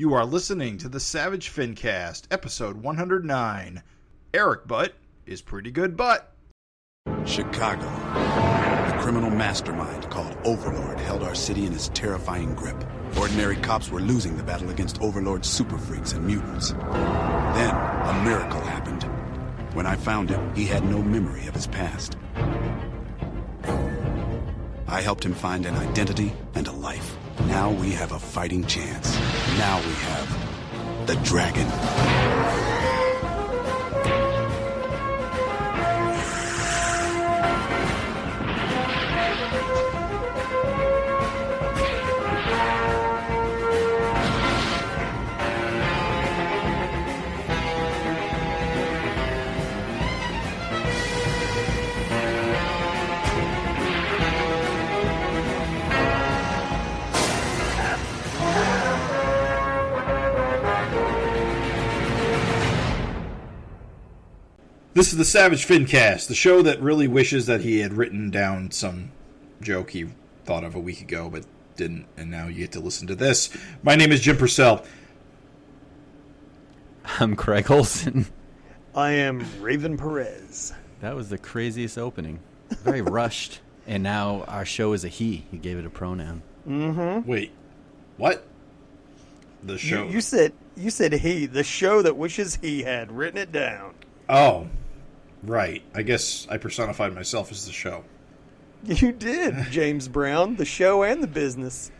You are listening to the Savage FINcast, episode 109. Eric Butt is pretty good butt. Chicago. A criminal mastermind called Overlord held our city in his terrifying grip. Ordinary cops were losing the battle against Overlord's super freaks and mutants. Then, a miracle happened. When I found him, he had no memory of his past. I helped him find an identity and a life. Now we have a fighting chance. Now we have the Dragon. This is the Savage FINcast, the show that really wishes that he had written down some joke he thought of a week ago but didn't, and now you get to listen to this. My name is Jim Purcell. I'm Craig Olson. I am Raven Perez. That was the craziest opening. Very rushed. And now our show is a he. He gave it a pronoun. Mm-hmm. Wait, what? The show? You said he. The show that wishes he had written it down. Oh, right. I guess I personified myself as the show. You did, James Brown. The show and the business.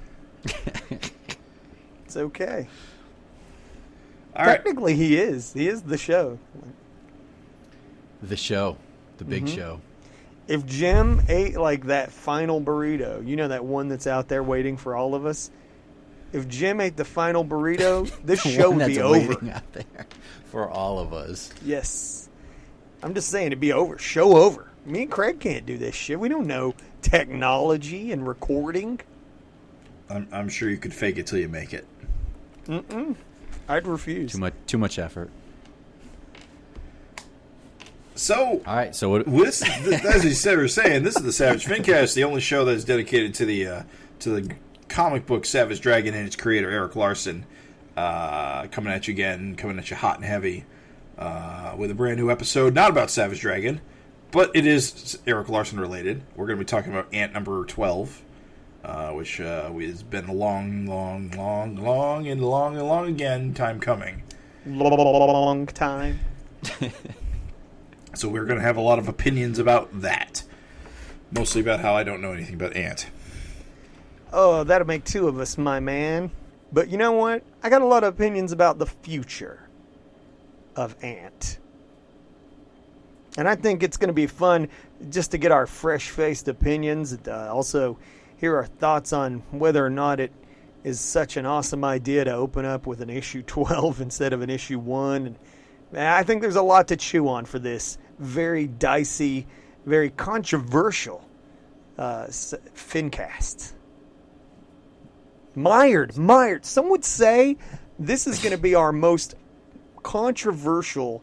It's okay. All right. Technically, he is. He is the show. The show. The big show. If Jim ate like that final burrito, you know that one that's out there waiting for all of us? If Jim ate the final burrito, this show would be over. Waiting out there for all of us. Yes. I'm just saying it'd be over. Show over. Me and Craig can't do this shit. We don't know technology and recording. I'm sure you could fake it till you make it. I'd refuse. Too much effort. So, all right. So what? This, as you said, we're saying this is the Savage FINcast, the only show that is dedicated to the comic book Savage Dragon and its creator Erik Larsen, coming at you again, coming at you hot and heavy, with a brand new episode, not about Savage Dragon, but it is Erik Larsen related. We're going to be talking about Ant number 12, which has been a long again time coming. Long time. So we're going to have a lot of opinions about that, mostly about how I don't know anything about Ant. Oh, that'll make two of us, my man. But you know what? I got a lot of opinions about the future of Ant. And I think it's going to be fun just to get our fresh-faced opinions. Also, hear our thoughts on whether or not it is such an awesome idea to open up with an issue 12 instead of an issue 1. And I think there's a lot to chew on for this very dicey, very controversial FINcast. Mired. Some would say this is going to be our most controversial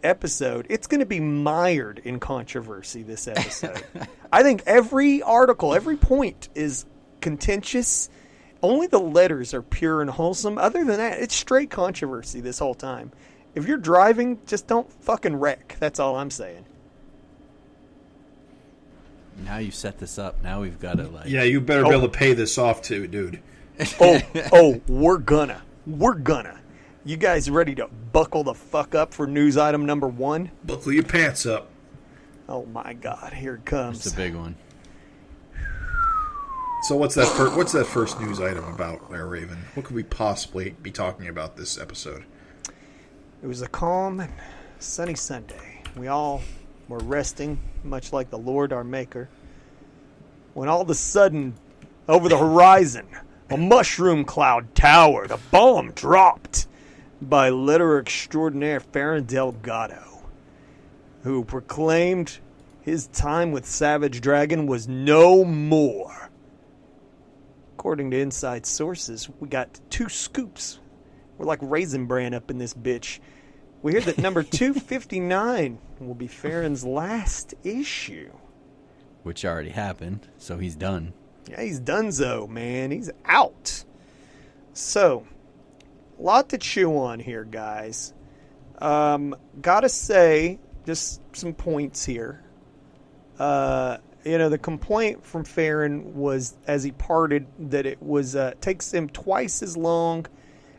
episode. It's going to be mired in controversy, this episode. I think every article, every point is contentious. Only the letters are pure and wholesome. Other than that, it's straight controversy this whole time. If you're driving, just don't fucking wreck. That's all I'm saying. Now you set this up. Now we've got to Yeah, you better be able to pay this off too, dude. We're gonna. You guys ready to buckle the fuck up for news item number 1? Buckle your pants up. Oh my God, here it comes. It's a big one. So what's that first news item about there, Raven? What could we possibly be talking about this episode? It was a calm and sunny Sunday. We all were resting, much like the Lord our Maker, when all of a sudden, over the horizon, a mushroom cloud towered. A bomb dropped by letterer extraordinaire Farron Delgado, who proclaimed his time with Savage Dragon was no more. According to inside sources, we got 2 scoops. We're like Raisin Bran up in this bitch. We hear that number 259 will be Farron's last issue. Which already happened, so he's done. Yeah, he's donezo, man. He's out. So, lot to chew on here, guys. Gotta say, just some points here. The complaint from Farron was, as he parted, that it was takes him twice as long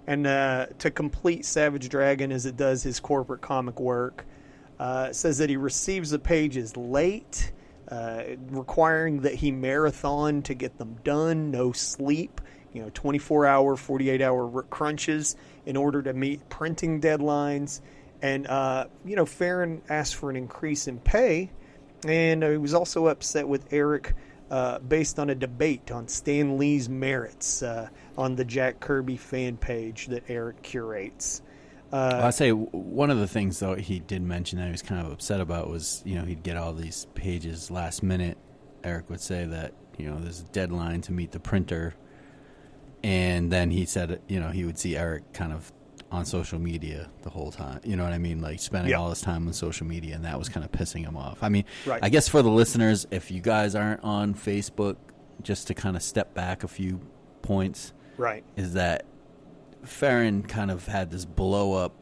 and to complete Savage Dragon as it does his corporate comic work. It says that he receives the pages late, requiring that he marathon to get them done, no sleep, 24-hour, 48-hour crunches in order to meet printing deadlines. And, Farron asked for an increase in pay, and he was also upset with Erik based on a debate on Stan Lee's merits on the Jack Kirby fan page that Erik curates. I'd say one of the things, though, he did mention that he was kind of upset about was, he'd get all these pages last minute. Erik would say that, there's a deadline to meet the printer. And then he said, he would see Erik kind of on social media the whole time. You know what I mean? Like spending all his time on social media, and that was kind of pissing him off. I mean, right. I guess for the listeners, if you guys aren't on Facebook, just to kind of step back a few points, right, is that Farron kind of had this blow up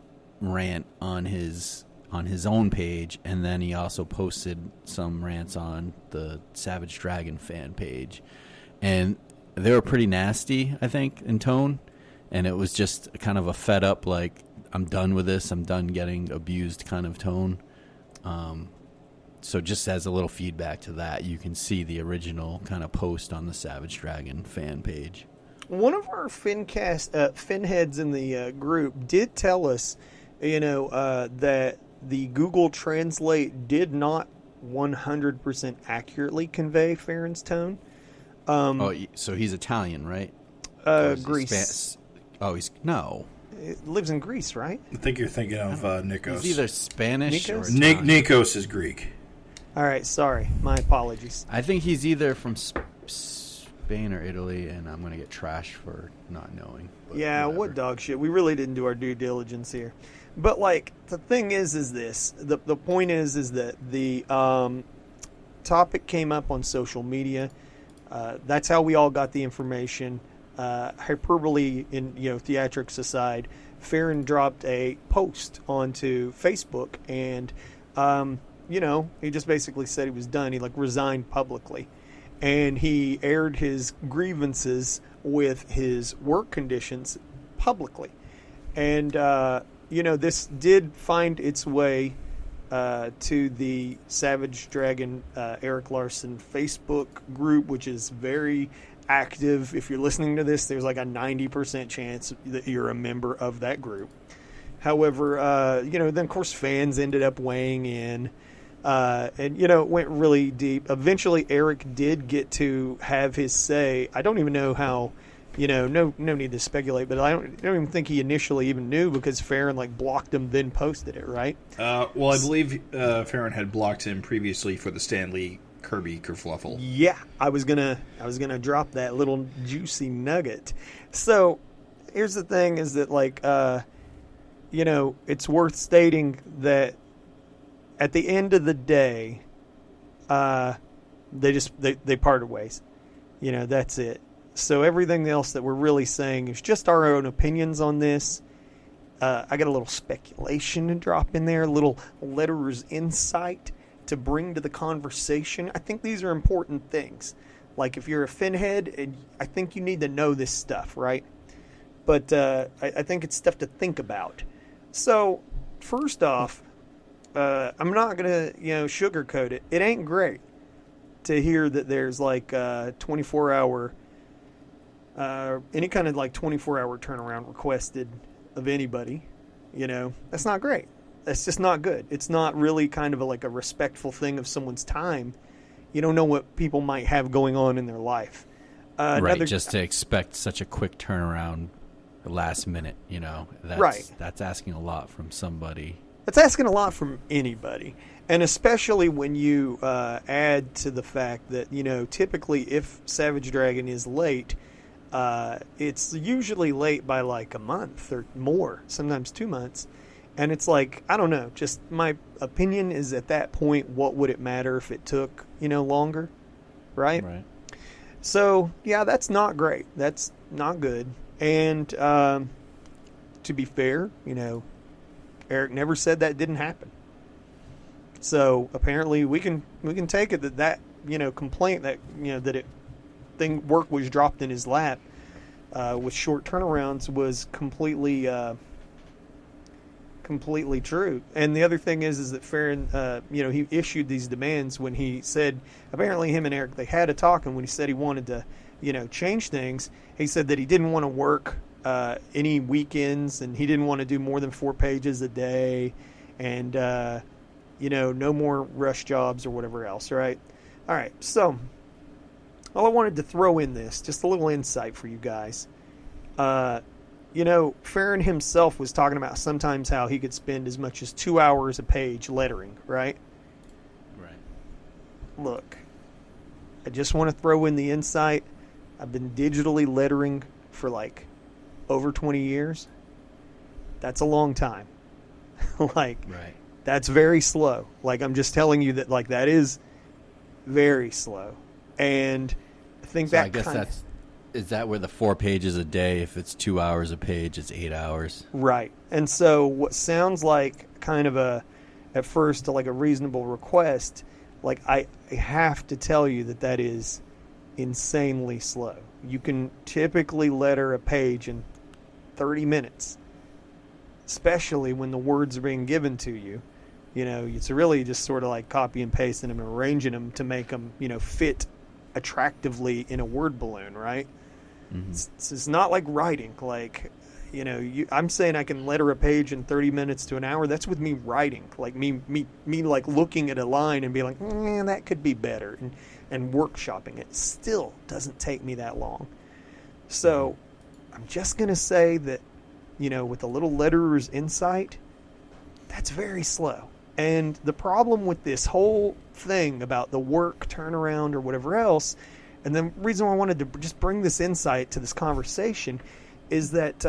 rant on his own page, and then he also posted some rants on the Savage Dragon fan page, and they were pretty nasty, I think, in tone. And it was just kind of a fed up, like, I'm done with this, I'm done getting abused kind of tone. So just as a little feedback to that, you can see the original kind of post on the Savage Dragon fan page. One of our FINcast fin heads in the group did tell us, that the Google Translate did not 100% accurately convey Farron's tone. So he's Italian, right? Greece. He's no. It lives in Greece, right? I think you're thinking of Nikos. He's either Spanish or Nikos is Greek. All right, sorry. My apologies. I think he's either from Spain or Italy, and I'm going to get trashed for not knowing. Yeah, whatever. What dog shit. We really didn't do our due diligence here. But, the thing is this. The point is that the topic came up on social media. That's how we all got the information. Hyperbole in theatrics aside, Farron dropped a post onto Facebook, and he just basically said he was done. He resigned publicly, and he aired his grievances with his work conditions publicly, and this did find its way to the Savage Dragon Erik Larsen Facebook group, which is very active. If you're listening to this, there's a 90% chance that you're a member of that group. However, then of course fans ended up weighing in, and it went really deep. Eventually, Erik did get to have his say. I don't even know how. No need to speculate, but I don't even think he initially even knew, because Farron blocked him, then posted it, right? Well, I believe Farron had blocked him previously for the Stan Lee Kirby kerfluffle. Yeah, I was gonna drop that little juicy nugget. So here's the thing: is that it's worth stating that at the end of the day, they parted ways. That's it. So everything else that we're really saying is just our own opinions on this. I got a little speculation to drop in there, a little letterer's insight to bring to the conversation. I think these are important things. If you're a Finhead, I think you need to know this stuff, right? But I think it's stuff to think about. So, first off, I'm not going to, sugarcoat it. It ain't great to hear that there's 24-hour, any kind of 24-hour turnaround requested of anybody. That's not great. That's just not good. It's not really kind of a respectful thing of someone's time. You don't know what people might have going on in their life. Right, just to expect such a quick turnaround last minute, that's asking a lot from somebody. That's asking a lot from anybody. And especially when you add to the fact that, typically if Savage Dragon is late, it's usually late by a month or more, sometimes 2 months. And it's I don't know, just my opinion is at that point, what would it matter if it took, longer? Right? Right. So, yeah, that's not great. That's not good. And to be fair, Erik never said that didn't happen. So apparently we can take it that complaint that work was dropped in his lap with short turnarounds was completely true. And the other thing is that Farron, he issued these demands when he said, apparently him and Erik, they had a talk, and when he said he wanted to, change things, he said that he didn't want to work any weekends, and he didn't want to do more than 4 pages a day, and, no more rush jobs or whatever else, right? All right, so all I wanted to throw in this, just a little insight for you guys. Farron himself was talking about sometimes how he could spend as much as 2 hours a page lettering, right? Right. Look, I just want to throw in the insight. I've been digitally lettering for over 20 years. That's a long time. Right. That's very slow. I'm just telling you that that is very slow. And I think so I guess is that where the 4 pages a day, if it's 2 hours a page, it's 8 hours? Right. And so what sounds like kind of at first a reasonable request, I have to tell you that is insanely slow. You can typically letter a page in 30 minutes, especially when the words are being given to you. It's really just sort of copy and pasting them and arranging them to make them, fit attractively in a word balloon, right? Mm-hmm. It's not like writing. I'm saying I can letter a page in 30 minutes to an hour. That's with me writing. Me looking at a line and being that could be better, and workshopping it. Still doesn't take me that long. So I'm just going to say that, with a little letterer's insight, that's very slow. And the problem with this whole thing about the work turnaround or whatever else, and the reason why I wanted to just bring this insight to this conversation, is that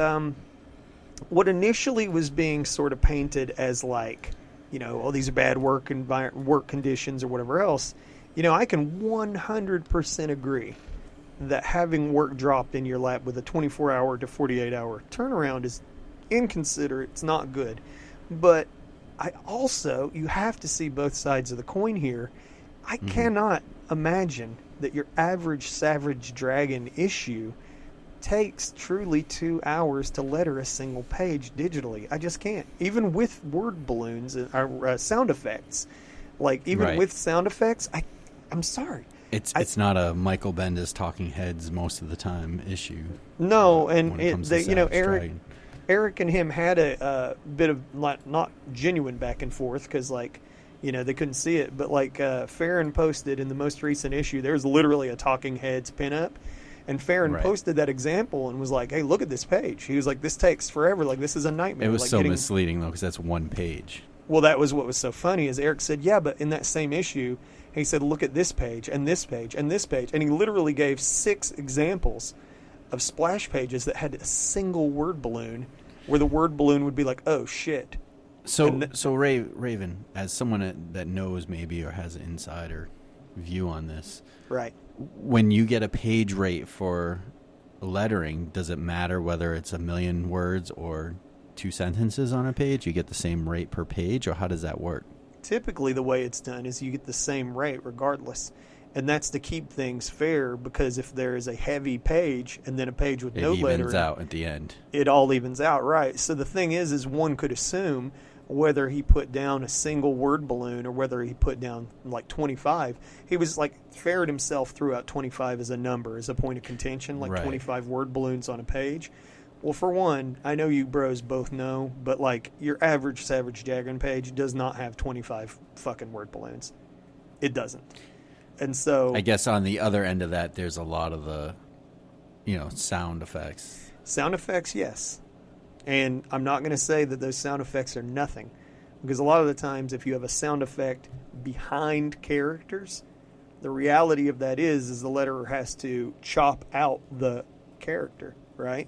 what initially was being sort of painted as these are bad work conditions or whatever else, I can 100% agree that having work dropped in your lap with a 24-hour to 48-hour turnaround is inconsiderate. It's not good. But you have to see both sides of the coin here. I cannot imagine that your average Savage Dragon issue takes truly 2 hours to letter a single page digitally. I just can't. Even with word balloons or sound effects. With sound effects, I'm sorry. It's not a Michael Bendis Talking Heads most of the time issue. No, and Erik and him had a bit of not genuine back and forth because they couldn't see it, but Farron posted in the most recent issue, there's literally a Talking Heads pinup, and Farron posted that example and was like, "Hey, look at this page." He was like, "This takes forever. This is a nightmare." It was misleading though because that's one page. Well, that was what was so funny is Erik said, "Yeah, but in that same issue." He said, "Look at this page, and this page, and this page." And he literally gave 6 examples of splash pages that had a single word balloon where the word balloon would be "Oh, shit." So Raven, as someone that knows maybe or has an insider view on this, right? When you get a page rate for lettering, does it matter whether it's 1 million words or 2 sentences on a page? You get the same rate per page, or how does that work? Typically, the way it's done is you get the same rate regardless. And that's to keep things fair, because if there is a heavy page and then a page with no lettering, it evens out at the end. It all evens out, right? So the thing is one could assume whether he put down a single word balloon or whether he put down 25. He was Farron himself threw out 25 as a number, as a point of contention, 25 word balloons on a page. Well, for one, I know you bros both know, but your average Savage Dragon page does not have 25 fucking word balloons. It doesn't. And so I guess on the other end of that, there's a lot of the, sound effects. Sound effects, yes. And I'm not going to say that those sound effects are nothing, because a lot of the times if you have a sound effect behind characters, the reality of that is the letterer has to chop out the character, right?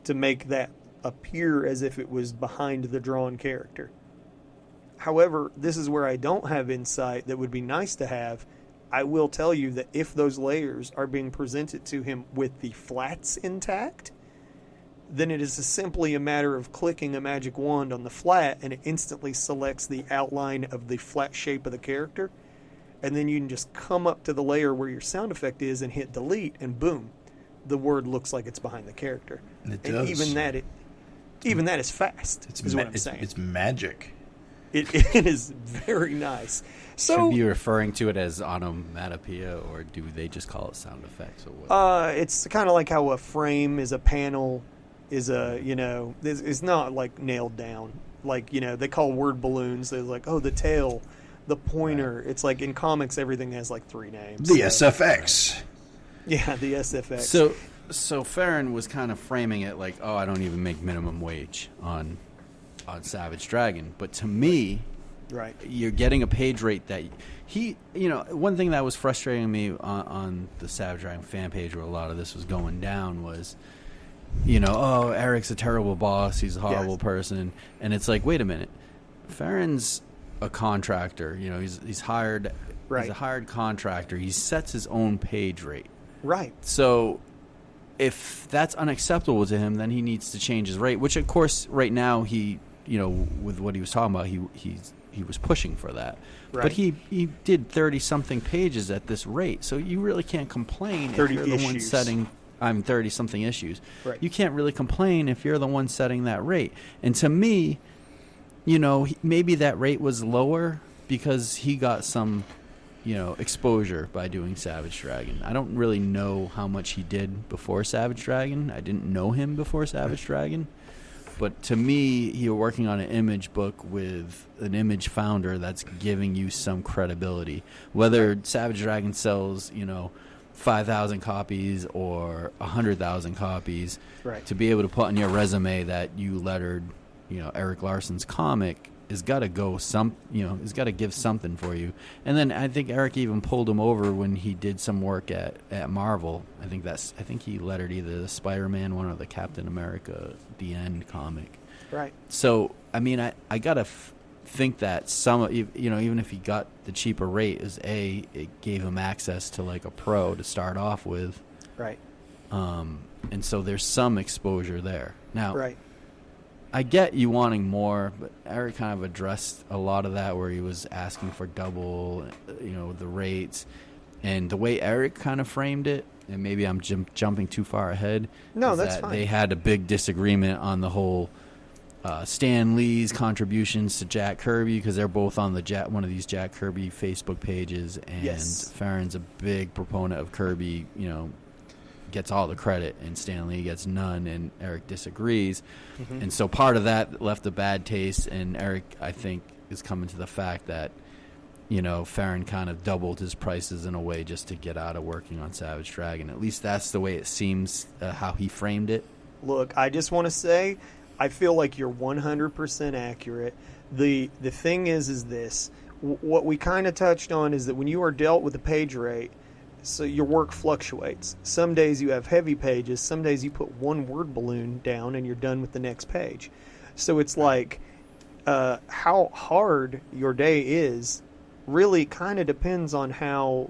To make that appear as if it was behind the drawn character. However, this is where I don't have insight that would be nice to have. I will tell you that if those layers are being presented to him with the flats intact, then it is simply a matter of clicking a magic wand on the flat, and it instantly selects the outline of the flat shape of the character. And then you can just come up to the layer where your sound effect is and hit delete, and boom, the word looks like it's behind the character. It and does. Even that is fast. Is what I'm saying. It's magic. It is very nice. So should be referring to it as onomatopoeia, or do they just call it sound effects, or what? it's kind of like how a frame is a panel, is a, it's not like nailed down. Like, they call word balloons. They're like, oh, the tail, the pointer. Right. It's like in comics, everything has like 3 names. The SFX. Yeah, the SFX. So Farron was kind of framing it like, oh, I don't even make minimum wage on Savage Dragon. But to me, right, you're getting a page rate that one thing that was frustrating me on the Savage Dragon fan page where a lot of this was going down was, oh, Erik's a terrible boss, he's a horrible person. And it's like, wait a minute, Farron's a contractor, he's hired, right. He's a hired contractor, he sets his own page rate. Right. So if that's unacceptable to him, then he needs to change his rate, which of course right now he, with what he was talking about, he was pushing for that. Right. But he did 30-something pages at this rate, so you really can't complain if you're the one setting 30-something issues. Right. You can't really complain if you're the one setting that rate. And to me, maybe that rate was lower because he got some exposure by doing Savage Dragon. I don't really know how much he did before Savage Dragon. I didn't know him before Savage Dragon. But to me, you're working on an image book with an image founder that's giving you some credibility. Whether Savage Dragon sells, 5,000 copies or 100,000 copies, right, to be able to put on your resume that you lettered, Erik Larsen's comic, has got to go has got to give something for you. And then I think Erik even pulled him over when he did some work at Marvel. I think he lettered either the Spider-Man one or the Captain America The End comic. Right. So I mean, I gotta think that even if he got the cheaper rate, it gave him access to like a pro to start off with. Right. And so there's some exposure there now. Right. I get you wanting more, but Erik kind of addressed a lot of that where he was asking for double, the rates. And the way Erik kind of framed it, and maybe I'm jumping too far ahead. No, that's fine. They had a big disagreement on the whole Stan Lee's contributions to Jack Kirby, because they're both on one of these Jack Kirby Facebook pages. And yes. Farron's a big proponent of Kirby, gets all the credit and Stan Lee gets none, and Erik disagrees. Mm-hmm. And so part of that left a bad taste, and Erik, I think, is coming to the fact that Farron kind of doubled his prices in a way just to get out of working on Savage Dragon. At least that's the way it seems, how he framed it. Look, I just want to say I feel like you're 100% accurate. The thing is this, what we kind of touched on is that when you are dealt with a page rate, so your work fluctuates. Some days you have heavy pages. Some days you put one word balloon down and you're done with the next page. So it's like how hard your day is really kind of depends on how,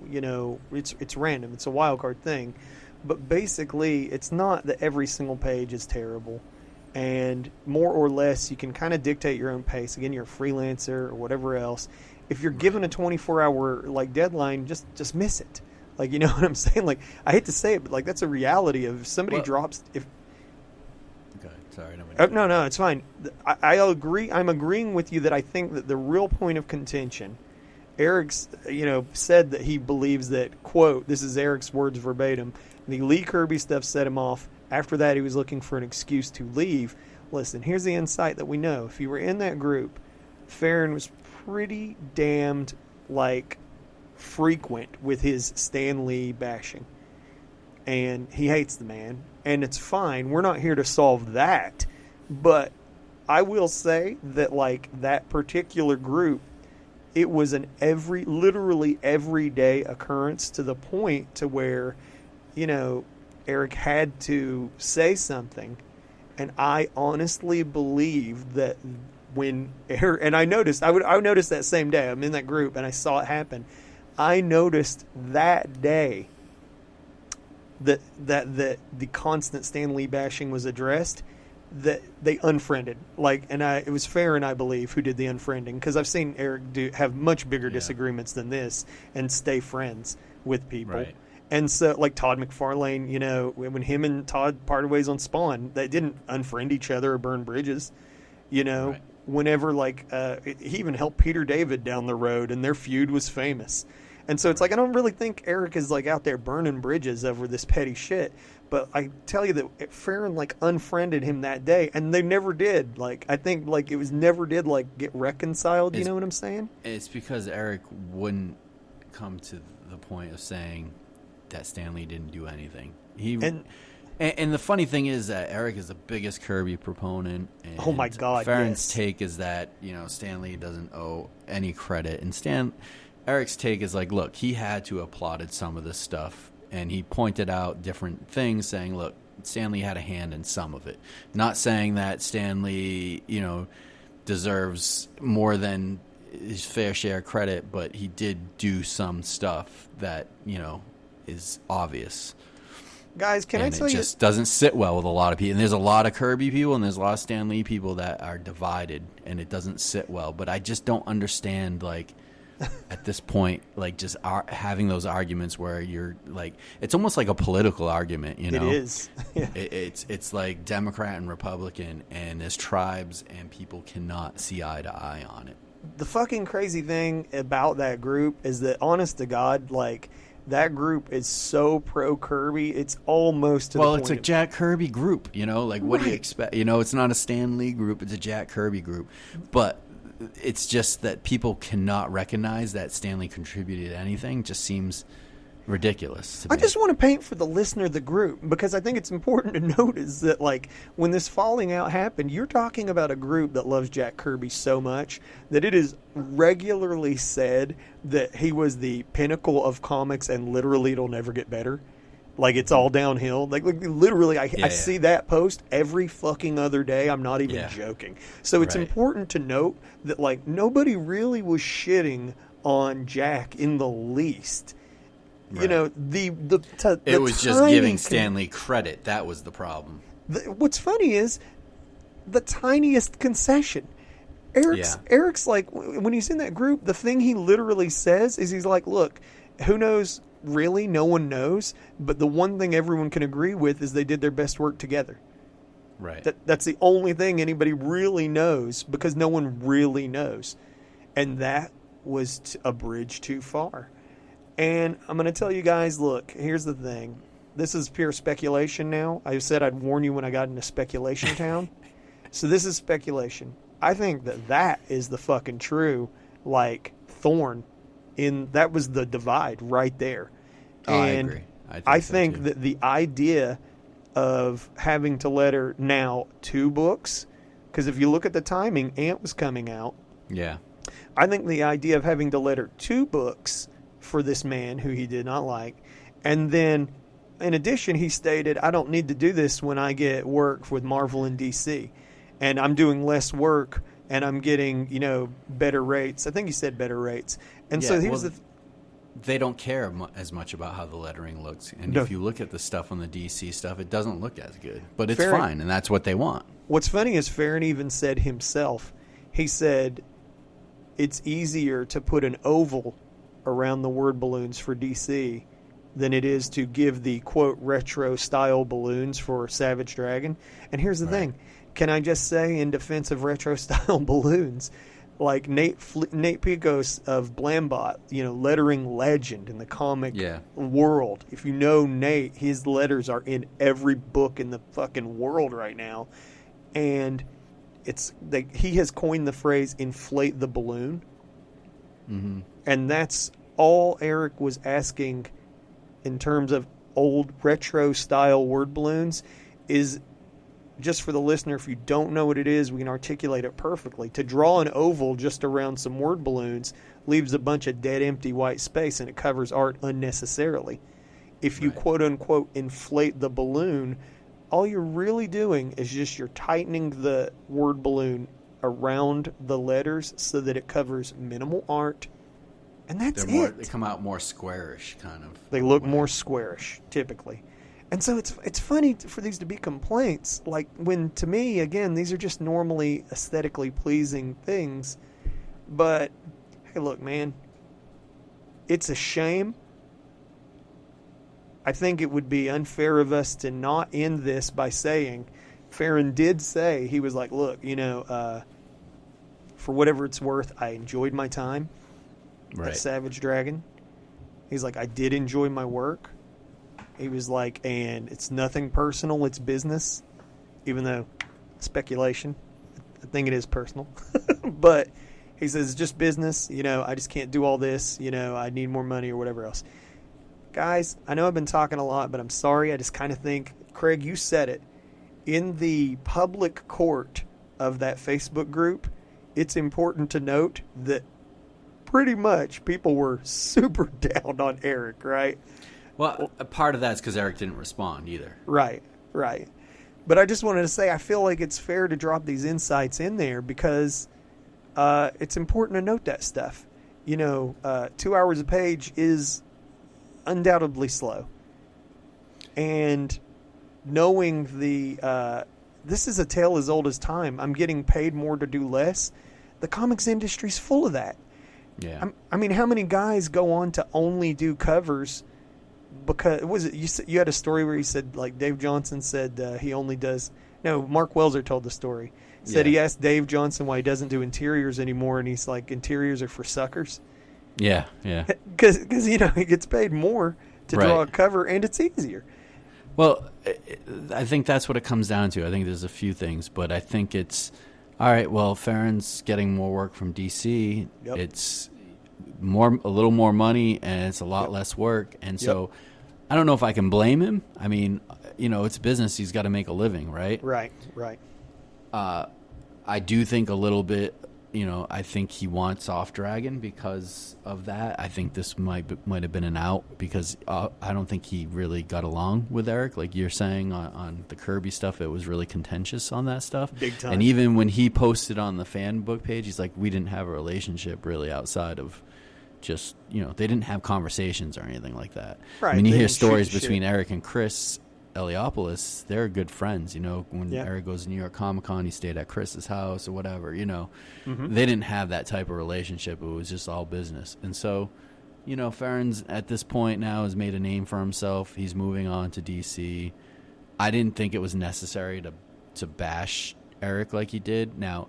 it's random. It's a wild card thing. But basically, it's not that every single page is terrible. And more or less, you can kind of dictate your own pace. Again, you're a freelancer or whatever else. If you're given a 24-hour deadline, just miss it. Like, you know what I'm saying? Like, I hate to say it, but like that's a reality of if somebody drops. If okay, sorry, no, it's fine. I agree. I'm agreeing with you that I think that the real point of contention, Erik's, said that he believes that, quote, this is Erik's words verbatim, the Lee Kirby stuff set him off. After that, he was looking for an excuse to leave. Listen, here's the insight that we know. If you were in that group, Farron was pretty damned frequent with his Stan Lee bashing, and he hates the man, and it's fine. We're not here to solve that, but I will say that that particular group, it was an literally everyday occurrence to the point to where Erik had to say something, and I honestly believe that when Erik, and I noticed that same day I'm in that group and I saw it happen. I noticed that day that the constant Stan Lee bashing was addressed, that they unfriended. Like, and it was Farron, I believe, who did the unfriending, because I've seen Erik have much bigger disagreements than this and stay friends with people. Right. And so, like Todd McFarlane, you know, when him and Todd parted ways on Spawn, they didn't unfriend each other or burn bridges. You know, Right. whenever, like, he even helped Peter David down the road, and their feud was famous. And so it's like, I don't really think Erik is, like, out there burning bridges over this petty shit. But I tell you that Farron, like, unfriended him that day, and they never did. Like, I think, like, it was never did, like, get reconciled. You know what I'm saying? It's because Erik wouldn't come to the point of saying that Stan Lee didn't do anything. And the funny thing is that Erik is the biggest Kirby proponent. And oh my God! Farron's take is that, you know, Stan Lee doesn't owe any credit, and Eric's take is like, look, he had to have plotted some of this stuff, and he pointed out different things, saying, look, Stan Lee had a hand in some of it. Not saying that Stan Lee, you know, deserves more than his fair share of credit, but he did do some stuff that, you know, is obvious. Guys, can I tell you? It just doesn't sit well with a lot of people. And there's a lot of Kirby people and there's a lot of Stan Lee people that are divided, and it doesn't sit well. But I just don't understand, like, at this point, like, just having those arguments where you're, like, it's almost like a political argument, you know? It is. Yeah. It's like Democrat and Republican, and there's tribes, and people cannot see eye to eye on it. The fucking crazy thing about that group is that, honest to God, like, that group is so pro Kirby, it's almost to the point. Well, it's a Jack Kirby group, you know? Like, what do you expect? You know, it's not a Stan Lee group, it's a Jack Kirby group. But it's just that people cannot recognize that Stan Lee contributed anything. It just seems ridiculous to me. I just want to paint for the listener the group, because I think it's important to notice that, like, when this falling out happened, you're talking about a group that loves Jack Kirby so much that it is regularly said that he was the pinnacle of comics and literally it'll never get better. Like, it's all downhill. Like literally, I see that post every fucking other day. I'm not even joking. So it's important to note that, like, nobody really was shitting on Jack in the least. You know, it was just giving Stan Lee credit. That was the problem. What's funny is the tiniest concession. Erik's like, when he's in that group, the thing he literally says is he's like, look, who knows, really? No one knows. But the one thing everyone can agree with is they did their best work together. Right. That's the only thing anybody really knows, because no one really knows. And that was a bridge too far. And I'm going to tell you guys, look, here's the thing. This is pure speculation now. I said I'd warn you when I got into speculation town. So this is speculation. I think that is the fucking true, like, thorn in, that was the divide right there. Oh, and I agree. I think that the idea of having to letter now 2 books, because if you look at the timing, Ant was coming out. Yeah. I think the idea of having to letter 2 books for this man who he did not like, and then in addition he stated, I don't need to do this when I get work with Marvel and DC, and I'm doing less work and I'm getting, you know, better rates. I think he said better rates. And so here's they don't care as much about how the lettering looks, and if you look at the stuff on the DC stuff, it doesn't look as good, but it's fine, and that's what they want. What's funny is Farron even said himself, he said it's easier to put an oval around the word balloons for DC than it is to give the, quote, retro style balloons for Savage Dragon. And here's the thing. Can I just say, in defense of retro style balloons, like Nate Picos of Blambot, you know, lettering legend in the comic world. If you know Nate, his letters are in every book in the fucking world right now. And he has coined the phrase inflate the balloon. Mm-hmm. And that's all Erik was asking in terms of old retro style word balloons. Is, just for the listener, if you don't know what it is, we can articulate it perfectly. To draw an oval just around some word balloons leaves a bunch of dead empty white space, and it covers art unnecessarily. If you quote unquote inflate the balloon, all you're really doing is just you're tightening the word balloon around the letters so that it covers minimal art, and that's it. They come out more squarish, kind of. They look more squarish, typically. And so it's funny for these to be complaints. Like, when, to me, again, these are just normally aesthetically pleasing things. But, hey, look, man, it's a shame. I think it would be unfair of us to not end this by saying, Farron did say, he was like, look, for whatever it's worth, I enjoyed my time at Savage Dragon. He's like, I did enjoy my work. He was like, and it's nothing personal, it's business. Even though, speculation, I think it is personal. But he says, it's just business, I just can't do all this, I need more money or whatever else. Guys, I know I've been talking a lot, but I'm sorry. I just kind of think, Craig, you said it. In the public court of that Facebook group, it's important to note that pretty much people were super down on Erik, right? Well, a part of that's because Erik didn't respond either. Right. But I just wanted to say, I feel like it's fair to drop these insights in there because it's important to note that stuff. 2 hours a page is undoubtedly slow. And knowing this is a tale as old as time. I'm getting paid more to do less. The comics industry's full of that. Yeah. I mean, how many guys go on to only do covers because you had a story where he said, like, Dave Johnson said he only does. No, Mark Welser told the story. Said he asked Dave Johnson why he doesn't do interiors anymore, and he's like, interiors are for suckers. Yeah. Because he gets paid more to draw a cover, and it's easier. Well, I think that's what it comes down to. I think there's a few things, but I think it's all right. Well, Farron's getting more work from DC. Yep. It's a little more money, and it's a lot less work. And so, I don't know if I can blame him. I mean, it's business. He's got to make a living, right? Right. I do think a little bit. I think he wants off Dragon because of that. I think this might have been an out because I don't think he really got along with Erik. Like you're saying on the Kirby stuff, it was really contentious on that stuff. Big time. And even when he posted on the fan book page, he's like, we didn't have a relationship really outside of just, they didn't have conversations or anything like that. Right. I mean, you hear stories between Erik and Chris Eliopoulos. They're good friends, when Erik goes to New York Comic Con, he stayed at Chris's house or whatever, They didn't have that type of relationship. It was just all business. And so, Farron's at this point now has made a name for himself. He's moving on to DC. I didn't think it was necessary to bash Erik like he did. Now,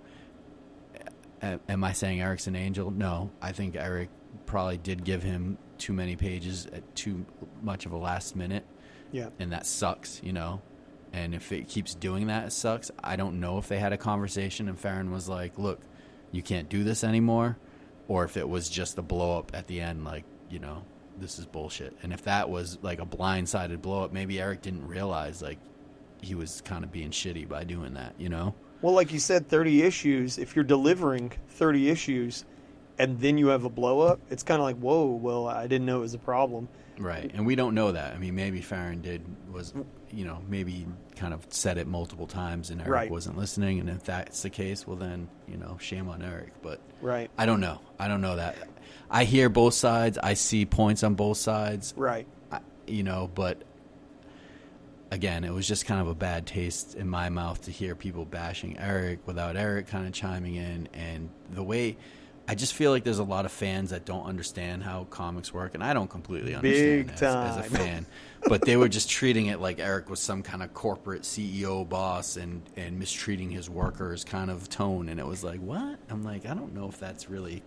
am I saying Erik's an angel? No. I think Erik probably did give him too many pages at too much of a last minute. Yeah. And that sucks, And if it keeps doing that, it sucks. I don't know if they had a conversation and Farron was like, look, you can't do this anymore. Or if it was just a blow up at the end, like, this is bullshit. And if that was like a blindsided blow up, maybe Erik didn't realize like he was kind of being shitty by doing that, Well, like you said, 30 issues, if you're delivering 30 issues and then you have a blow up, it's kind of like, whoa, well, I didn't know it was a problem. Right, and we don't know that. I mean, maybe Farron maybe kind of said it multiple times and Erik wasn't listening, and if that's the case, well then, shame on Erik. But I don't know. I don't know that. I hear both sides. I see points on both sides. Right. But again, it was just kind of a bad taste in my mouth to hear people bashing Erik without Erik kind of chiming in, and the way... I just feel like there's a lot of fans that don't understand how comics work, and I don't completely understand as a fan. But they were just treating it like Erik was some kind of corporate CEO boss and mistreating his workers kind of tone. And it was like, what? I'm like, I don't know if that's really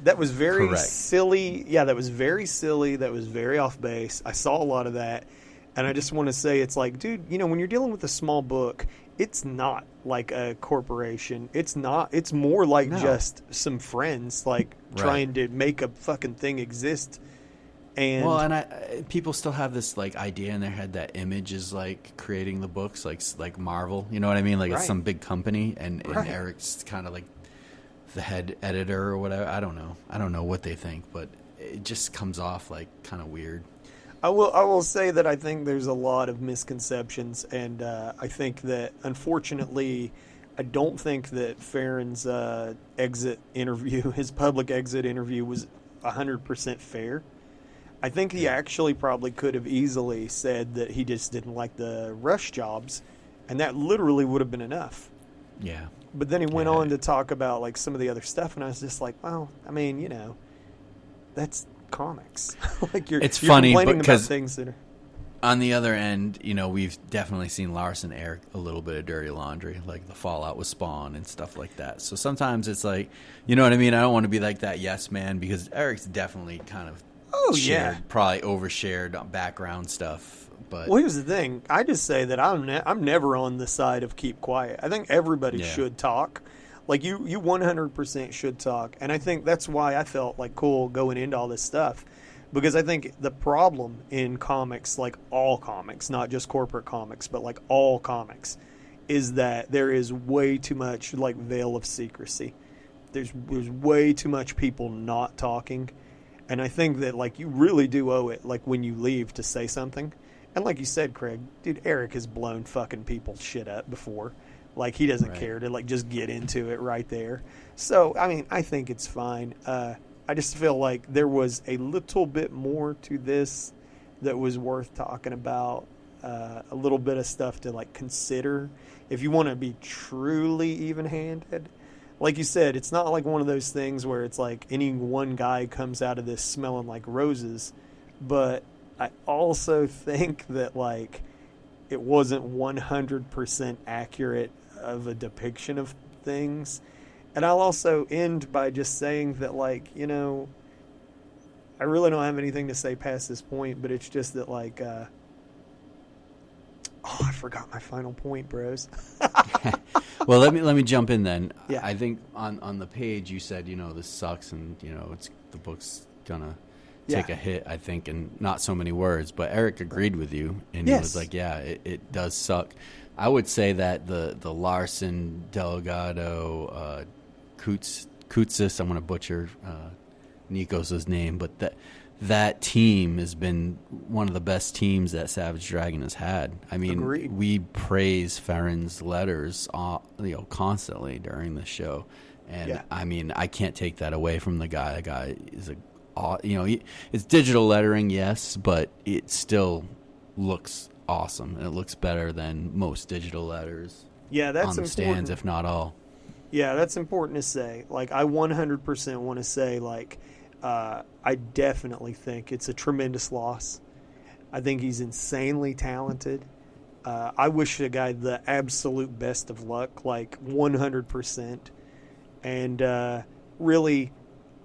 That was very correct. Silly. Yeah, that was very silly. That was very off base. I saw a lot of that. And I just want to say, it's like, dude, when you're dealing with a small book, it's not like a corporation. It's not. It's more like just some friends, like trying to make a fucking thing exist. And people still have this like idea in their head that Image is like creating the books, like Marvel. You know what I mean? Like it's some big company, and Erik's kind of like the head editor or whatever. I don't know. I don't know what they think, but it just comes off like kind of weird. I will say that I think there's a lot of misconceptions, and I think that, unfortunately, I don't think that Farron's exit interview, his public exit interview, was 100% fair. I think he actually probably could have easily said that he just didn't like the rush jobs, and that literally would have been enough. Yeah. But then he went on to talk about like some of the other stuff, and I was just like, well, I mean, you know, that's comics. Like you're funny complaining because about things that are... On the other end, you know, we've definitely seen Larsen air a little bit of dirty laundry, like the fallout with Spawn and stuff like that. So sometimes it's like, you know what I mean? I don't want to be like that yes man, because Erik's definitely kind of probably overshared background stuff. But well, here's the thing. I just say that I'm never on the side of keep quiet. I think everybody should talk. Like you 100% should talk. And I think that's why I felt like cool going into all this stuff. Because I think the problem in comics, like all comics, not just corporate comics, but like all comics, is that there is way too much like veil of secrecy. There's way too much people not talking. And I think that like you really do owe it, like when you leave, to say something. And like you said, Craig, dude, Erik has blown fucking people's shit up before. Like he doesn't care to like just get into it right there. So, I mean, I think it's fine. I just feel like there was a little bit more to this that was worth talking about. A little bit of stuff to like consider if you want to be truly even-handed. Like you said, it's not like one of those things where it's like any one guy comes out of this smelling like roses. But I also think that like it wasn't 100% accurate of a depiction of things. And I'll also end by just saying that, like, you know, I really don't have anything to say past this point, but it's just that, like, I forgot my final point, bros. Well, let me jump in then. Yeah. I think on the page you said, you know, this sucks, and you know, the book's gonna take a hit. I think, in not so many words, but Erik agreed with you, and he was like, yeah, it does suck. I would say that the Larsen, Delgado, Koutsis, I'm going to butcher Nikos' name, but that team has been one of the best teams that Savage Dragon has had. I mean, we praise Farron's letters, constantly during the show, and I mean, I can't take that away from the guy. The guy is it's digital lettering, yes, but it still looks awesome, and it looks better than most digital letters. Yeah, that's on the important. stands, if not all. Yeah, that's important to say. Like, I 100% want to say, like, I definitely think it's a tremendous loss. I think he's insanely talented. I wish the guy the absolute best of luck, like 100%. And really,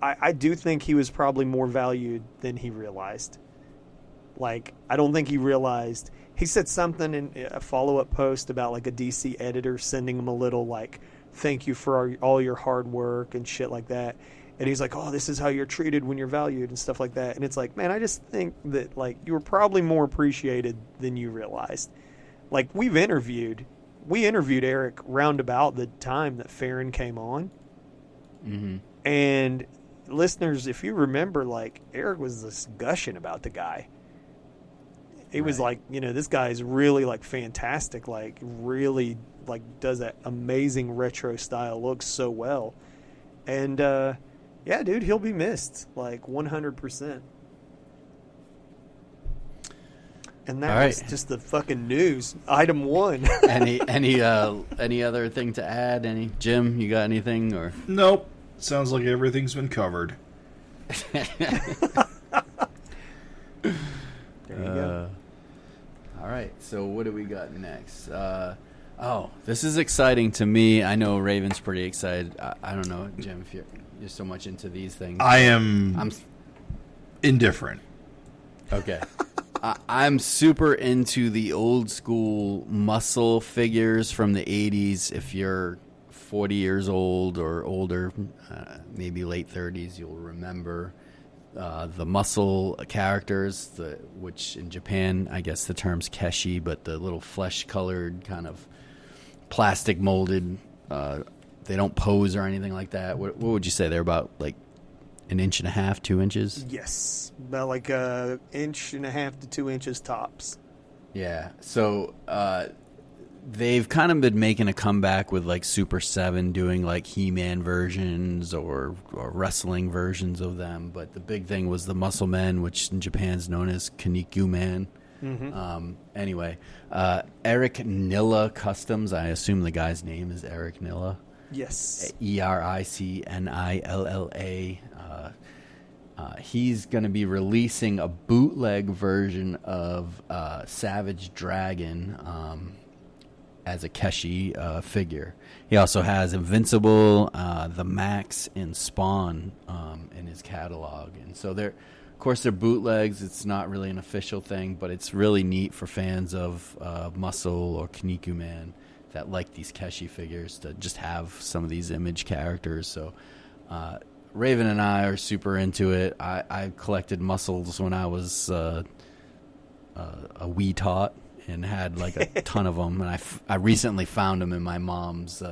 I do think he was probably more valued than he realized. Like, I don't think he realized. He said something in a follow-up post about, like, a DC editor sending him a little, like, thank you for all your hard work and shit like that. And he's like, oh, this is how you're treated when you're valued and stuff like that. And it's like, man, I just think that, like, you were probably more appreciated than you realized. Like, we interviewed Erik roundabout the time that Farron came on. Mm-hmm. And listeners, if you remember, like, Erik was just gushing about the guy. He was like, you know, this guy is really, like, fantastic. Like, really, like, does that amazing retro style look so well. And, yeah, dude, he'll be missed, like, 100%. And that was just the fucking news. Item 1. Any other thing to add? Jim, you got anything? Or nope. Sounds like everything's been covered. There you go. All right, so what do we got next? This is exciting to me. I know Raven's pretty excited. I don't know, Jim, if you're so much into these things. I'm indifferent. Okay. I'm super into the old school muscle figures from the 80s. If you're 40 years old or older, maybe late 30s, you'll remember the muscle characters, which in Japan, I guess the term's keshi, but the little flesh-colored kind of plastic molded, they don't pose or anything like that. What would you say? They're about like 1.5 inches, 2 inches? Yes, about like 1.5 to 2 inches tops. Yeah. So they've kind of been making a comeback with like Super 7 doing like He-Man versions or wrestling versions of them. But the big thing was the Muscle Men, which in Japan's known as Kanikuman. Man. Anyway, Erik Nilla Customs. I assume the guy's name is Erik Nilla. Yes. ERICNILLA. He's going to be releasing a bootleg version of Savage Dragon as a Keshi figure. He also has Invincible, the Max, and Spawn in his catalog. And so they're bootlegs. It's not really an official thing, but it's really neat for fans of Muscle or Kanikuman that like these Keshi figures to just have some of these image characters. So Raven and I are super into it. I collected Muscles when I was a wee tot and had like a ton of them. And I recently found them in my mom's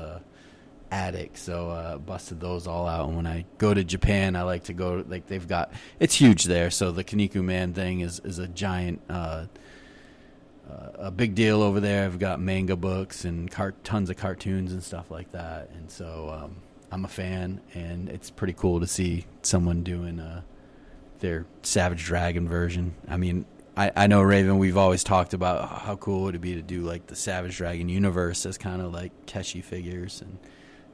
attic, so busted those all out. And when I go to Japan, I like to go, like, they've got, it's huge there, so the Kanikuman thing is a giant a big deal over there. I've got manga books and tons of cartoons and stuff like that, and so I'm a fan, and it's pretty cool to see someone doing their Savage Dragon version. I mean, I know, Raven, we've always talked about how cool it would be to do like the Savage Dragon universe as kind of like Keshi figures, and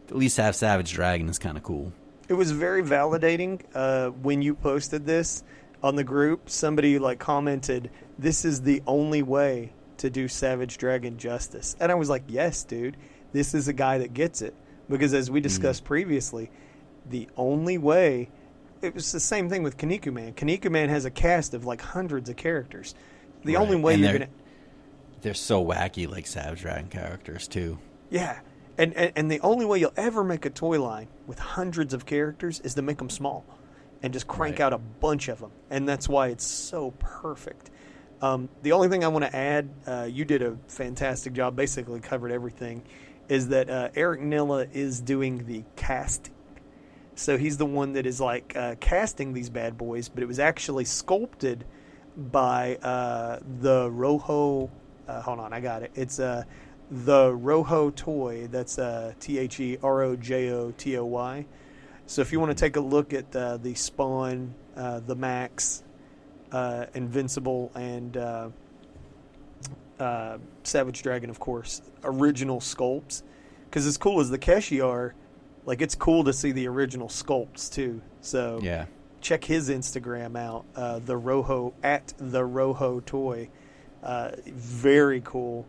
at least have Savage Dragon is kind of cool. It was very validating when you posted this on the group. Somebody like commented, "This is the only way to do Savage Dragon justice," and I was like, "Yes, dude, this is a guy that gets it." Because as we discussed previously, the only way, it was the same thing with Kanikuman. Kanikuman has a cast of like hundreds of characters. The only way they're so wacky, like Savage Dragon characters too. Yeah. And the only way you'll ever make a toy line with hundreds of characters is to make them small and just crank out a bunch of them. And that's why it's so perfect. The only thing I want to add, you did a fantastic job, basically covered everything, is that Erik Nilla is doing the casting. So he's the one that is like casting these bad boys, but it was actually sculpted by the Rojo. Hold on, I got it. It's the Rojo Toy. That's TheRojotoy. So if you want to take a look at the Spawn, the Max, Invincible, and Savage Dragon, of course, original sculpts. Because as cool as the Keshi are, like, it's cool to see the original sculpts too. So yeah, check his Instagram out, the Rojo Toy. Very cool.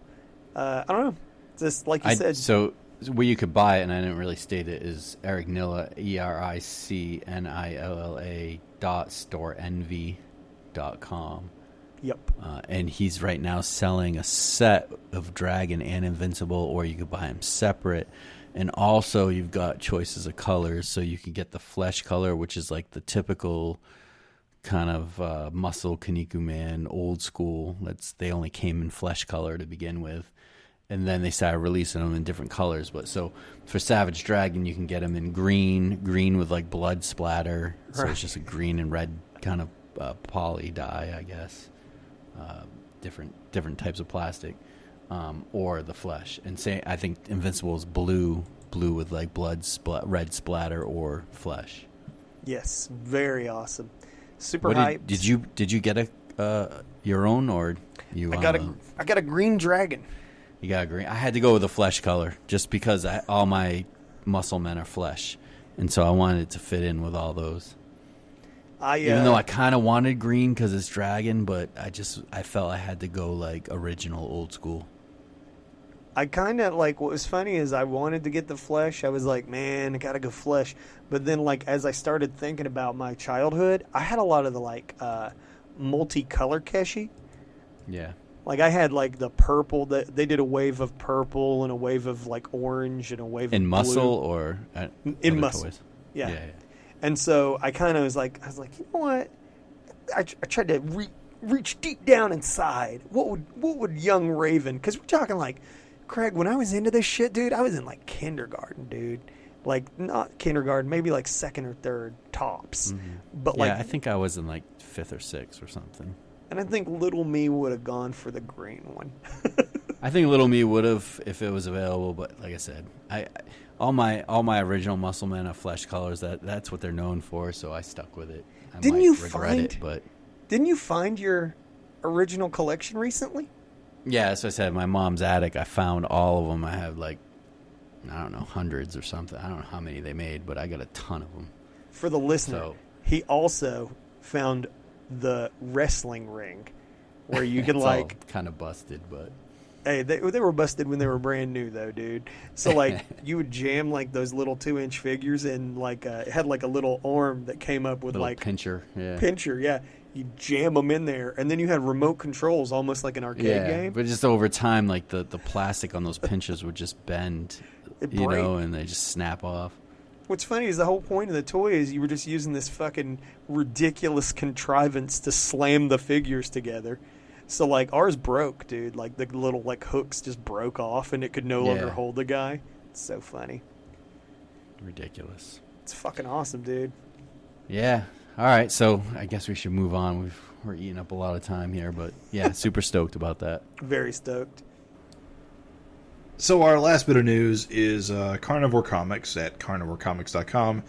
I don't know, just like you said. So where you could buy it, and I didn't really state it, is Erik Nilla, ERICNILLA.storenvy.com. Yep. And he's right now selling a set of Dragon and Invincible, or you could buy them separate. And also you've got choices of colors, so you can get the flesh color, which is like the typical kind of muscle Kanikuman, old school. They only came in flesh color to begin with. And then they started releasing them in different colors. But so for Savage Dragon, you can get them in green with like blood splatter. So it's just a green and red kind of poly dye, I guess. Different types of plastic, or the flesh. And I think Invincible is blue with like red splatter or flesh. Yes, very awesome. Super hype. Did you get your own, or you? I got a green dragon. You got a green. I had to go with the flesh color just because all my muscle men are flesh, and so I wanted it to fit in with all those. Even though I kind of wanted green because it's dragon, but I felt I had to go like original old school. I kind of like, what was funny is I wanted to get the flesh. I was like, man, I gotta go flesh. But then like as I started thinking about my childhood, I had a lot of the like multicolor Keshi. Yeah. Like I had like the purple, that they did a wave of purple and a wave of like orange and a wave in of muscle blue. Or in muscle. Toys? Yeah. Yeah. And so I kind of was like, you know what? I tried to reach deep down inside. What would young Raven? Because we're talking like, Craig, when I was into this shit, dude, I was in like kindergarten, dude. Like not kindergarten, maybe like second or third tops. Mm-hmm. But like, I think I was in like 5th or 6th or something. And I think little me would have gone for the green one. I think Little Me would have if it was available, but like I said, all my original Musclemen of flesh colors, that's what they're known for, so I stuck with it. I Didn't might you regret find? it, but Didn't you find your original collection recently? yeah, as I said, my mom's attic, I found all of them. I have like, I don't know, hundreds or something. I don't know how many they made, but I got a ton of them. For the listener, So- he also found the wrestling ring where you can It's like. all kind of busted, but Hey, they were busted when they were brand new, though, dude. So, like, you would jam, like, those little 2-inch figures and, like, it had, like, a little arm that came up with, little like... pincher, yeah. Pincher, yeah. You jam them in there, and then you had remote controls, almost like an arcade game. But just over time, like, the plastic on those pinchers would just bend, It you break. know, and they just snap off. What's funny is the whole point of the toy is you were just using this fucking ridiculous contrivance to slam the figures together. So, like, ours broke, dude. Like, the little, like, hooks just broke off, and it could no longer Yeah. hold the guy. It's so funny. Ridiculous. It's fucking awesome, dude. Yeah. All right, so I guess we should move on. We're eating up a lot of time here, but yeah, super stoked about that. Very stoked. So our last bit of news is Carnivore Comics at carnivorecomics.com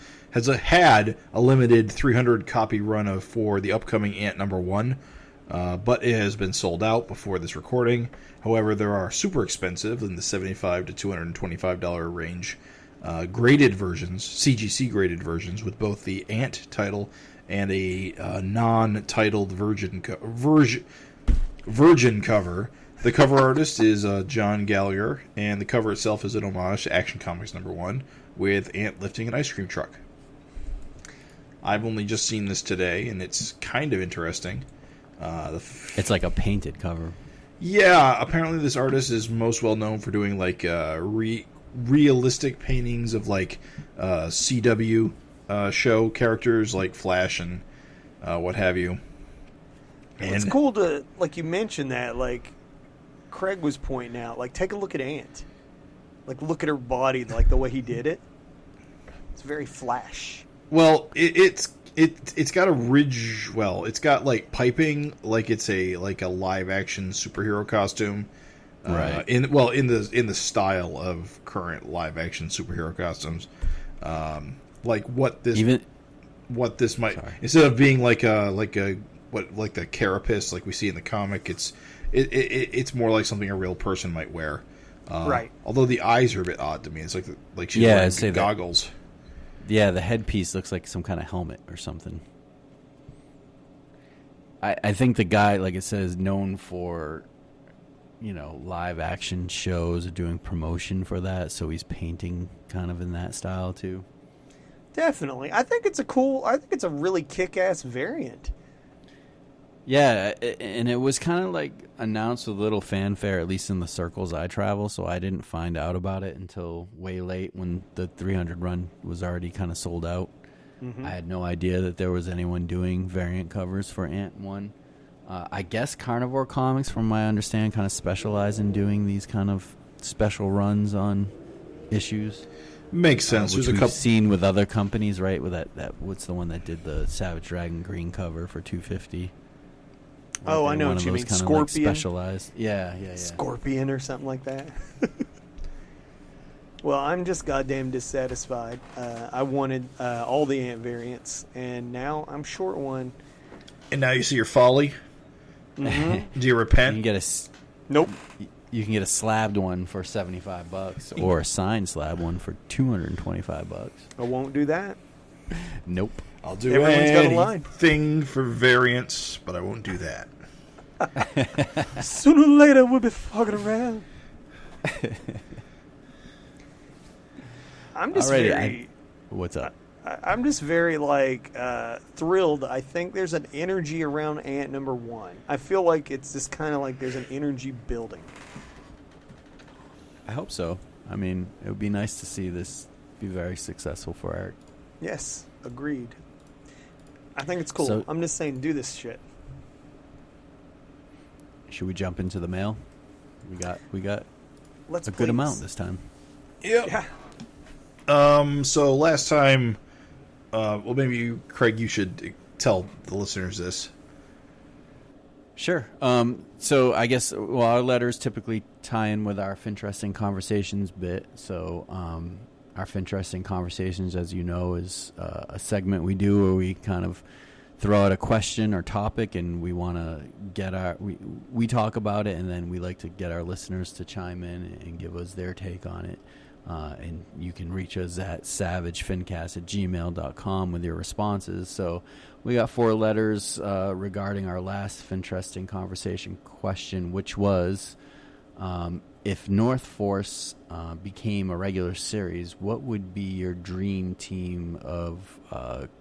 had a limited 300 copy run for the upcoming Ant #1, but it has been sold out before this recording. However, there are super expensive in the $75 to $225 range graded versions, CGC graded versions, with both the Ant title and a non-titled virgin cover. The cover artist is John Gallagher, and the cover itself is an homage to Action Comics #1 with Ant lifting an ice cream truck. I've only just seen this today, and it's kind of interesting. It's like a painted cover. Yeah, apparently this artist is most well known for doing like realistic paintings of like CW show characters like Flash and what have you. And It's cool to, like you mentioned that, like Craig was pointing out, like take a look at Ant. Like look at her body, like the way he did it. It's very Flash. Well, it's got a ridge. Well, it's got like piping, like it's a live action superhero costume, Right. In the style of current live action superhero costumes, like what this might Sorry. instead of being like the carapace like we see in the comic, it's more like something a real person might wear. Right. Although the eyes are a bit odd to me. It's like she's Yeah, I'd say wearing that. goggles. Yeah, the headpiece looks like some kind of helmet or something. I think the guy, like it says, known for, live action shows or doing promotion for that, so he's painting kind of in that style too. Definitely. I think it's a really kick-ass variant. Yeah, and it was kind of like announced with little fanfare, at least in the circles I travel, so I didn't find out about it until way late when the 300 run was already kind of sold out. Mm-hmm. I had no idea that there was anyone doing variant covers for Ant 1. I guess Carnivore Comics, from my understanding, kind of specialize in doing these kind of special runs on issues. Makes sense. Which There's a we've couple. seen with other companies, right? With that what's the one that did the Savage Dragon green cover for $250? Oh, I know One what of you those mean. kinda, Scorpion. Like, specialized. Yeah. Scorpion or something like that. Well, I'm just goddamn dissatisfied. I wanted all the Ant variants, and now I'm short one. And now you see your folly. Mm-hmm. Do you You repent? can get Nope. you can get a slabbed one for $75, or a signed slab one for $225. I won't do that. Nope. I'll do Everyone's got a line. anything for variants, but I won't do that. Sooner or later, we'll be fucking around. I'm just Alrighty, what's up? I'm just very thrilled. I think there's an energy around Ant #1. I feel like it's just kind of like there's an energy building. I hope so. I mean, it would be nice to see this be very successful for Eric. Yes, agreed. I think it's cool. So- I'm just saying, do this shit. Should we jump into the mail? We got Let's a good amount this time. Yep. Yeah. So last time, well, maybe Craig, you should tell the listeners this. Sure. So I guess our letters typically tie in with our FINteresting Conversations bit. So our FINteresting Conversations, as you know, is a segment we do where we kind of throw out a question or topic, and we want to get we talk about it, and then we like to get our listeners to chime in and give us their take on it. And you can reach us at savagefincast@gmail.com with your responses. So we got 4 letters regarding our last FINteresting Conversation question, which was, if North Force became a regular series, what would be your dream team of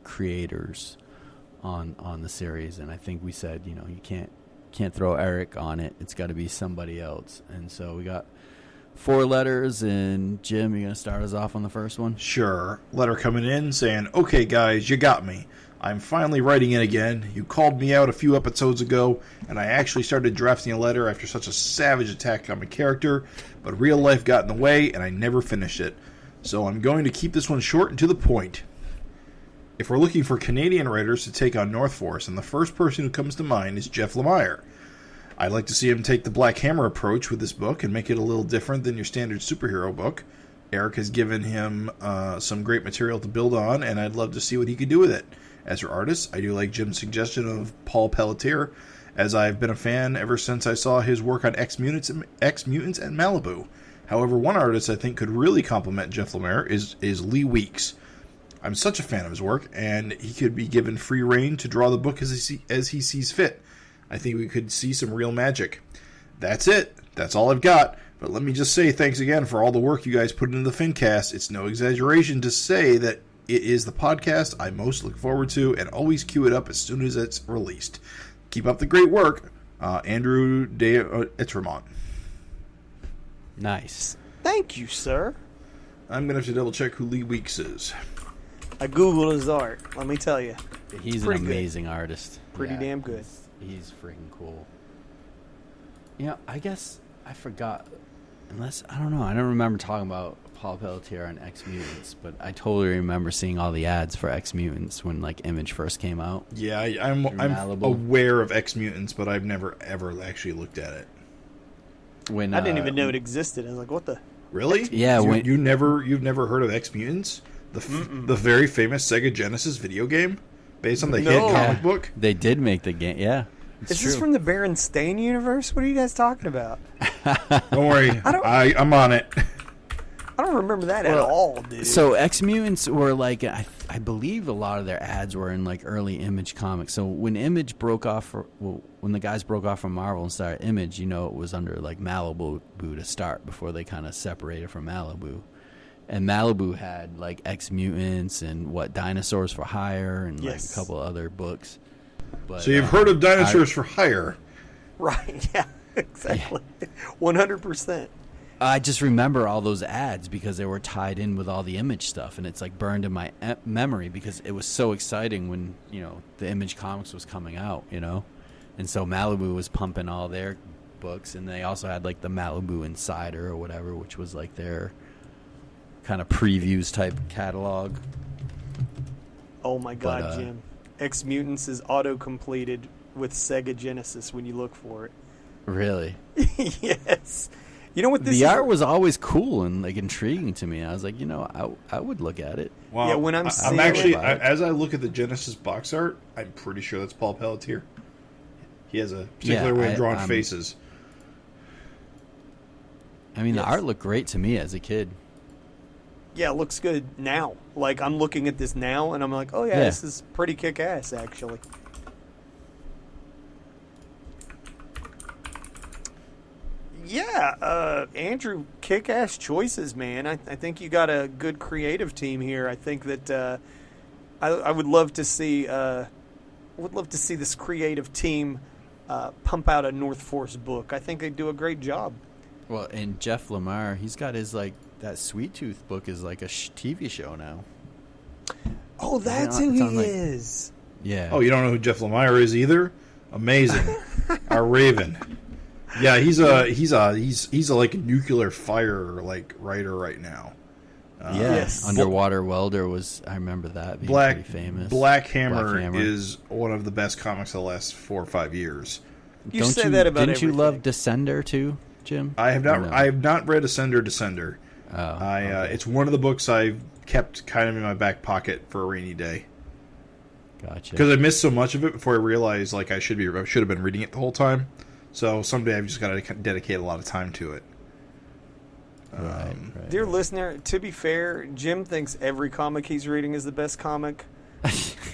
creators on the series? And I think we said, you can't throw Erik on it. It's got to be somebody else. And so we got 4 letters, and Jim, you going to start us off on the first one? Sure. Letter coming in saying, okay, guys, you got me. I'm finally writing in again. You called me out a few episodes ago, and I actually started drafting a letter after such a savage attack on my character, but real life got in the way, and I never finished it. So I'm going to keep this one short and to the point. If we're looking for Canadian writers to take on North Force, and the first person who comes to mind is Jeff Lemire. I'd like to see him take the Black Hammer approach with this book and make it a little different than your standard superhero book. Erik has given him some great material to build on, and I'd love to see what he could do with it. As your artist, I do like Jim's suggestion of Paul Pelletier, as I've been a fan ever since I saw his work on X-Mutants and Malibu. However, one artist I think could really complement Jeff Lemire is Lee Weeks. I'm such a fan of his work, and he could be given free rein to draw the book as he sees fit. I think we could see some real magic. That's it. That's all I've got. But let me just say thanks again for all the work you guys put into the FINcast. It's no exaggeration to say that it is the podcast I most look forward to and always queue it up as soon as it's released. Keep up the great work. Andrew de Etremont. Nice. Thank you, sir. I'm going to have to double check who Lee Weeks is. I Googled his art. Let me tell you. He's an amazing artist. Pretty damn good. He's freaking cool. I guess I forgot. I don't know. I don't remember talking about Paul Pelletier and X-Mutants, but I totally remember seeing all the ads for X-Mutants when Image first came out. Yeah, I'm aware of X-Mutants, but I've never ever actually looked at it. When I didn't even know it existed. I was like, what the? Really? Yeah. You've never heard of X-Mutants? The very famous Sega Genesis video game based on the hit comic book? They did make the game, yeah. Is this from the Berenstain universe? What are you guys talking about? Don't worry. I'm on it. I don't remember that at all, dude. So X-Mutants were I believe a lot of their ads were in early Image comics. So when Image broke off, when the guys broke off from Marvel and started Image, it was under Malibu to start before they kind of separated from Malibu. And Malibu had X-Mutants and Dinosaurs for Hire and a couple other books. But, so you've heard of Dinosaurs for Hire? Right, yeah, exactly. 100%. I just remember all those ads because they were tied in with all the Image stuff, and it's burned in my memory because it was so exciting when the Image comics was coming out, and so Malibu was pumping all their books, and they also had the Malibu Insider or whatever, which was their kind of previews type catalog. Oh my God, Jim! X-Mutants is auto-completed with Sega Genesis when you look for it. Really? Yes. You know what this the art was always cool and intriguing to me. I was I would look at it. Wow. Yeah, when I'm actually as I look at the Genesis box art, I'm pretty sure that's Paul Pelletier. He has a particular way of drawing faces. I mean, the art looked great to me as a kid. Yeah, it looks good now. I'm looking at this now, and I'm like, oh yeah, this is pretty kick-ass, actually. Yeah, Andrew, kick-ass choices, man. I think you got a good creative team here. I think that I would love to see this creative team pump out a North Force book. I think they do a great job. Well, and Jeff Lemire, he's got his that Sweet Tooth book is a TV show now. Oh, that's who he is. Yeah. Oh, you don't know who Jeff Lemire is either? Amazing. Our Raven. Yeah, he's a nuclear fire writer right now. Yes. Underwater Welder was, I remember that being pretty famous. Black Hammer is one of the best comics of the last 4 or 5 years. You say that about Didn't you love everything. Descender too, Jim? I have not. Or no? I have not read Ascender Descender. Oh, okay. It's one of the books I've kept kind of in my back pocket for a rainy day Gotcha. because I missed so much of it before I realized like I should have been reading it the whole time. So someday I've just got to dedicate a lot of time to it. Right. Dear listener, to be fair, Jim thinks every comic he's reading is the best comic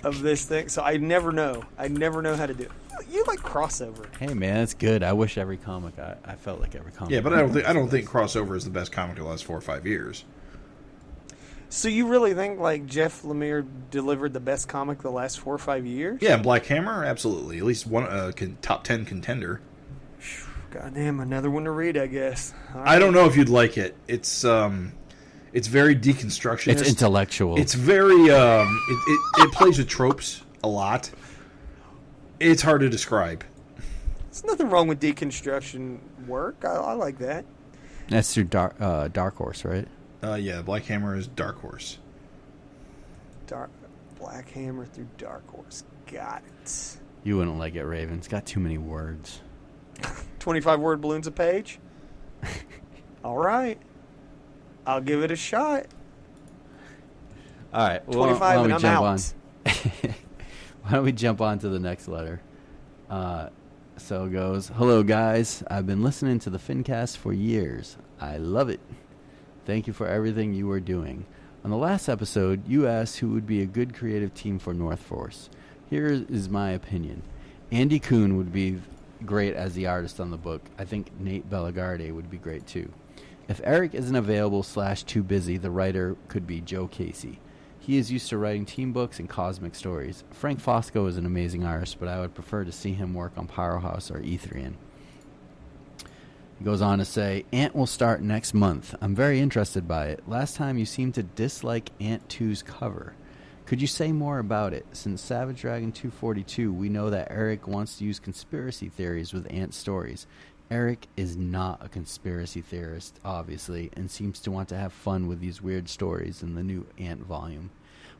of this thing. So I never know. I never know how to do it. You like crossover. Hey man, that's good. I wish every comic. I felt like every comic. Yeah, but I don't think crossover is the best comic of the last 4 or 5 years. So you really think like Jeff Lemire delivered the best comic the last 4 or 5 years? Yeah, Black Hammer, absolutely. At least one top 10 contender. Goddamn, another one to read, I guess. All I don't know if you'd like it. It's very deconstructionist. It's intellectual. It's very it plays with tropes a lot. It's hard to describe. There's nothing wrong with deconstruction work. I like that. That's through Dark Horse, right? Yeah, Black Hammer is Dark Horse. Black Hammer through Dark Horse. Got it. You wouldn't like it, Raven. It's got too many words. 25-word balloons a page? All right. I'll give it a shot. All right. 25 and I'm out. Why don't we jump on to the next letter? So it goes, hello, guys. I've been listening to the FINcast for years. I love it. Thank you for everything you are doing. On the last episode, you asked who would be a good creative team for North Force. Here is my opinion. Andy Kuhn would be great as the artist on the book. I think Nate Bellegarde would be great too. If Erik isn't available / too busy, the writer could be Joe Casey. He is used to writing team books and cosmic stories. Frank Fosco is an amazing artist, but I would prefer to see him work on Powerhouse or Etherian. He goes on to say, Ant will start next month. I'm very interested by it. Last time you seemed to dislike Ant 2's cover. Could you say more about it? Since Savage Dragon 242, we know that Erik wants to use conspiracy theories with Ant's stories. Erik is not a conspiracy theorist, obviously, and seems to want to have fun with these weird stories in the new Ant volume.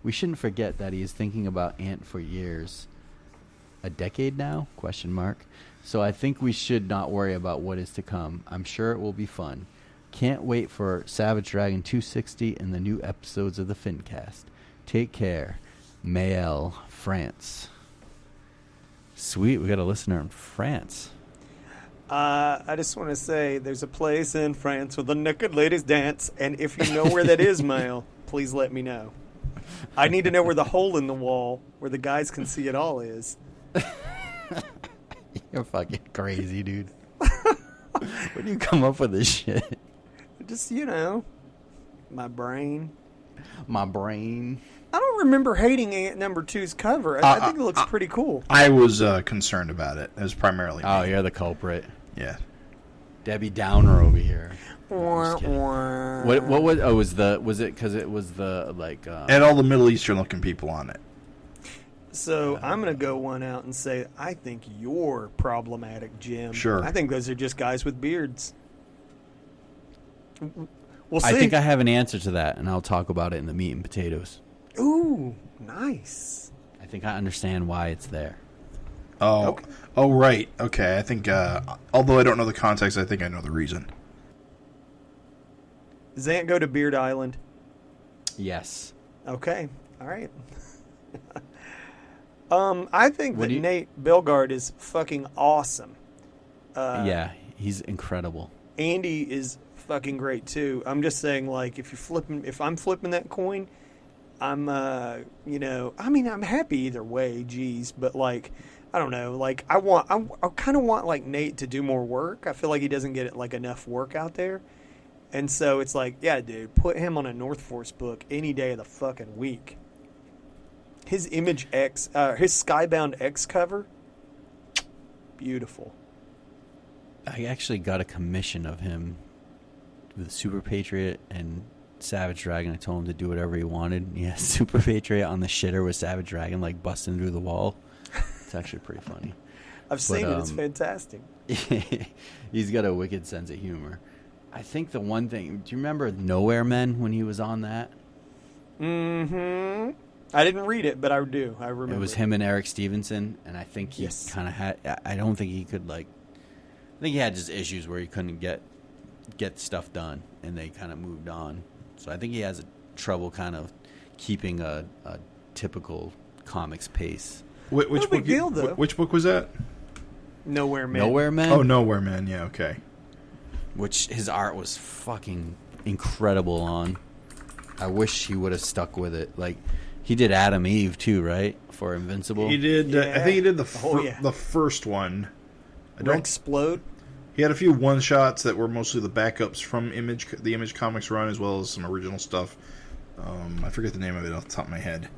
We shouldn't forget that he is thinking about Ant for years. A decade now? ? So I think we should not worry about what is to come. I'm sure it will be fun. Can't wait for Savage Dragon 260 and the new episodes of the FINcast. Take care. M.U.S.C.L.E, France. Sweet, we got a listener in France. I just want to say there's a place in France where the naked ladies dance, and if you know where that is, Mail, please let me know. I need to know where the hole in the wall where the guys can see it all is. You're fucking crazy, dude. Where do you come up with this shit? Just, my brain. My brain. I don't remember hating Ant number 2's cover. I think it looks pretty cool. I was concerned about it. It was primarily me. Oh, you're the culprit. Yeah. Debbie Downer over here. What was? Oh, was it because it was the like? And all the Middle Eastern looking people on it. So I'm going to go one out and say I think you're problematic, Jim. Sure. I think those are just guys with beards. We'll see. I think I have an answer to that, and I'll talk about it in the meat and potatoes. Ooh, nice. I think I understand why it's there. Oh, Okay. Oh, right. Okay, I think, although I don't know the context, I think I know the reason. Does Ant go to Beard Island? Yes. Okay, all right. I think that Nate Bellegarde is fucking awesome. Yeah, he's incredible. Andy is fucking great too. I'm just saying, like, if I'm flipping that coin, I'm, I'm happy either way. Geez, but like, I don't know. Like, I kind of want like Nate to do more work. I feel like he doesn't get like enough work out there, and so it's like, yeah, dude, put him on a North Force book any day of the fucking week. His Image X, his Skybound X cover, beautiful. I actually got a commission of him with Super Patriot and Savage Dragon. I told him to do whatever he wanted. Yeah, Super Patriot on the shitter with Savage Dragon like busting through the wall. It's actually pretty funny. I've seen it. It's fantastic. He's got a wicked sense of humor. I think the one thing... Do you remember Nowhere Men when he was on that? Mm-hmm. I didn't read it, but I do. I remember. It was him and Eric Stevenson, and I think he Yes. kind of had. I don't think he could I think he had just issues where he couldn't get stuff done, and they kind of moved on. So I think he has trouble kind of keeping a typical comics pace. Which No book? big deal, though. Which book was that? Nowhere Man. Nowhere Man. Oh, Nowhere Man. Yeah, okay. Which his art was fucking incredible on. I wish he would have stuck with it. Like, he did Adam Eve too, right? For Invincible. He did. Yeah. I think he did the yeah. the first one. I don't. Explode. He had a few one shots that were mostly the backups from the Image Comics run, as well as some original stuff. I forget the name of it off the top of my head.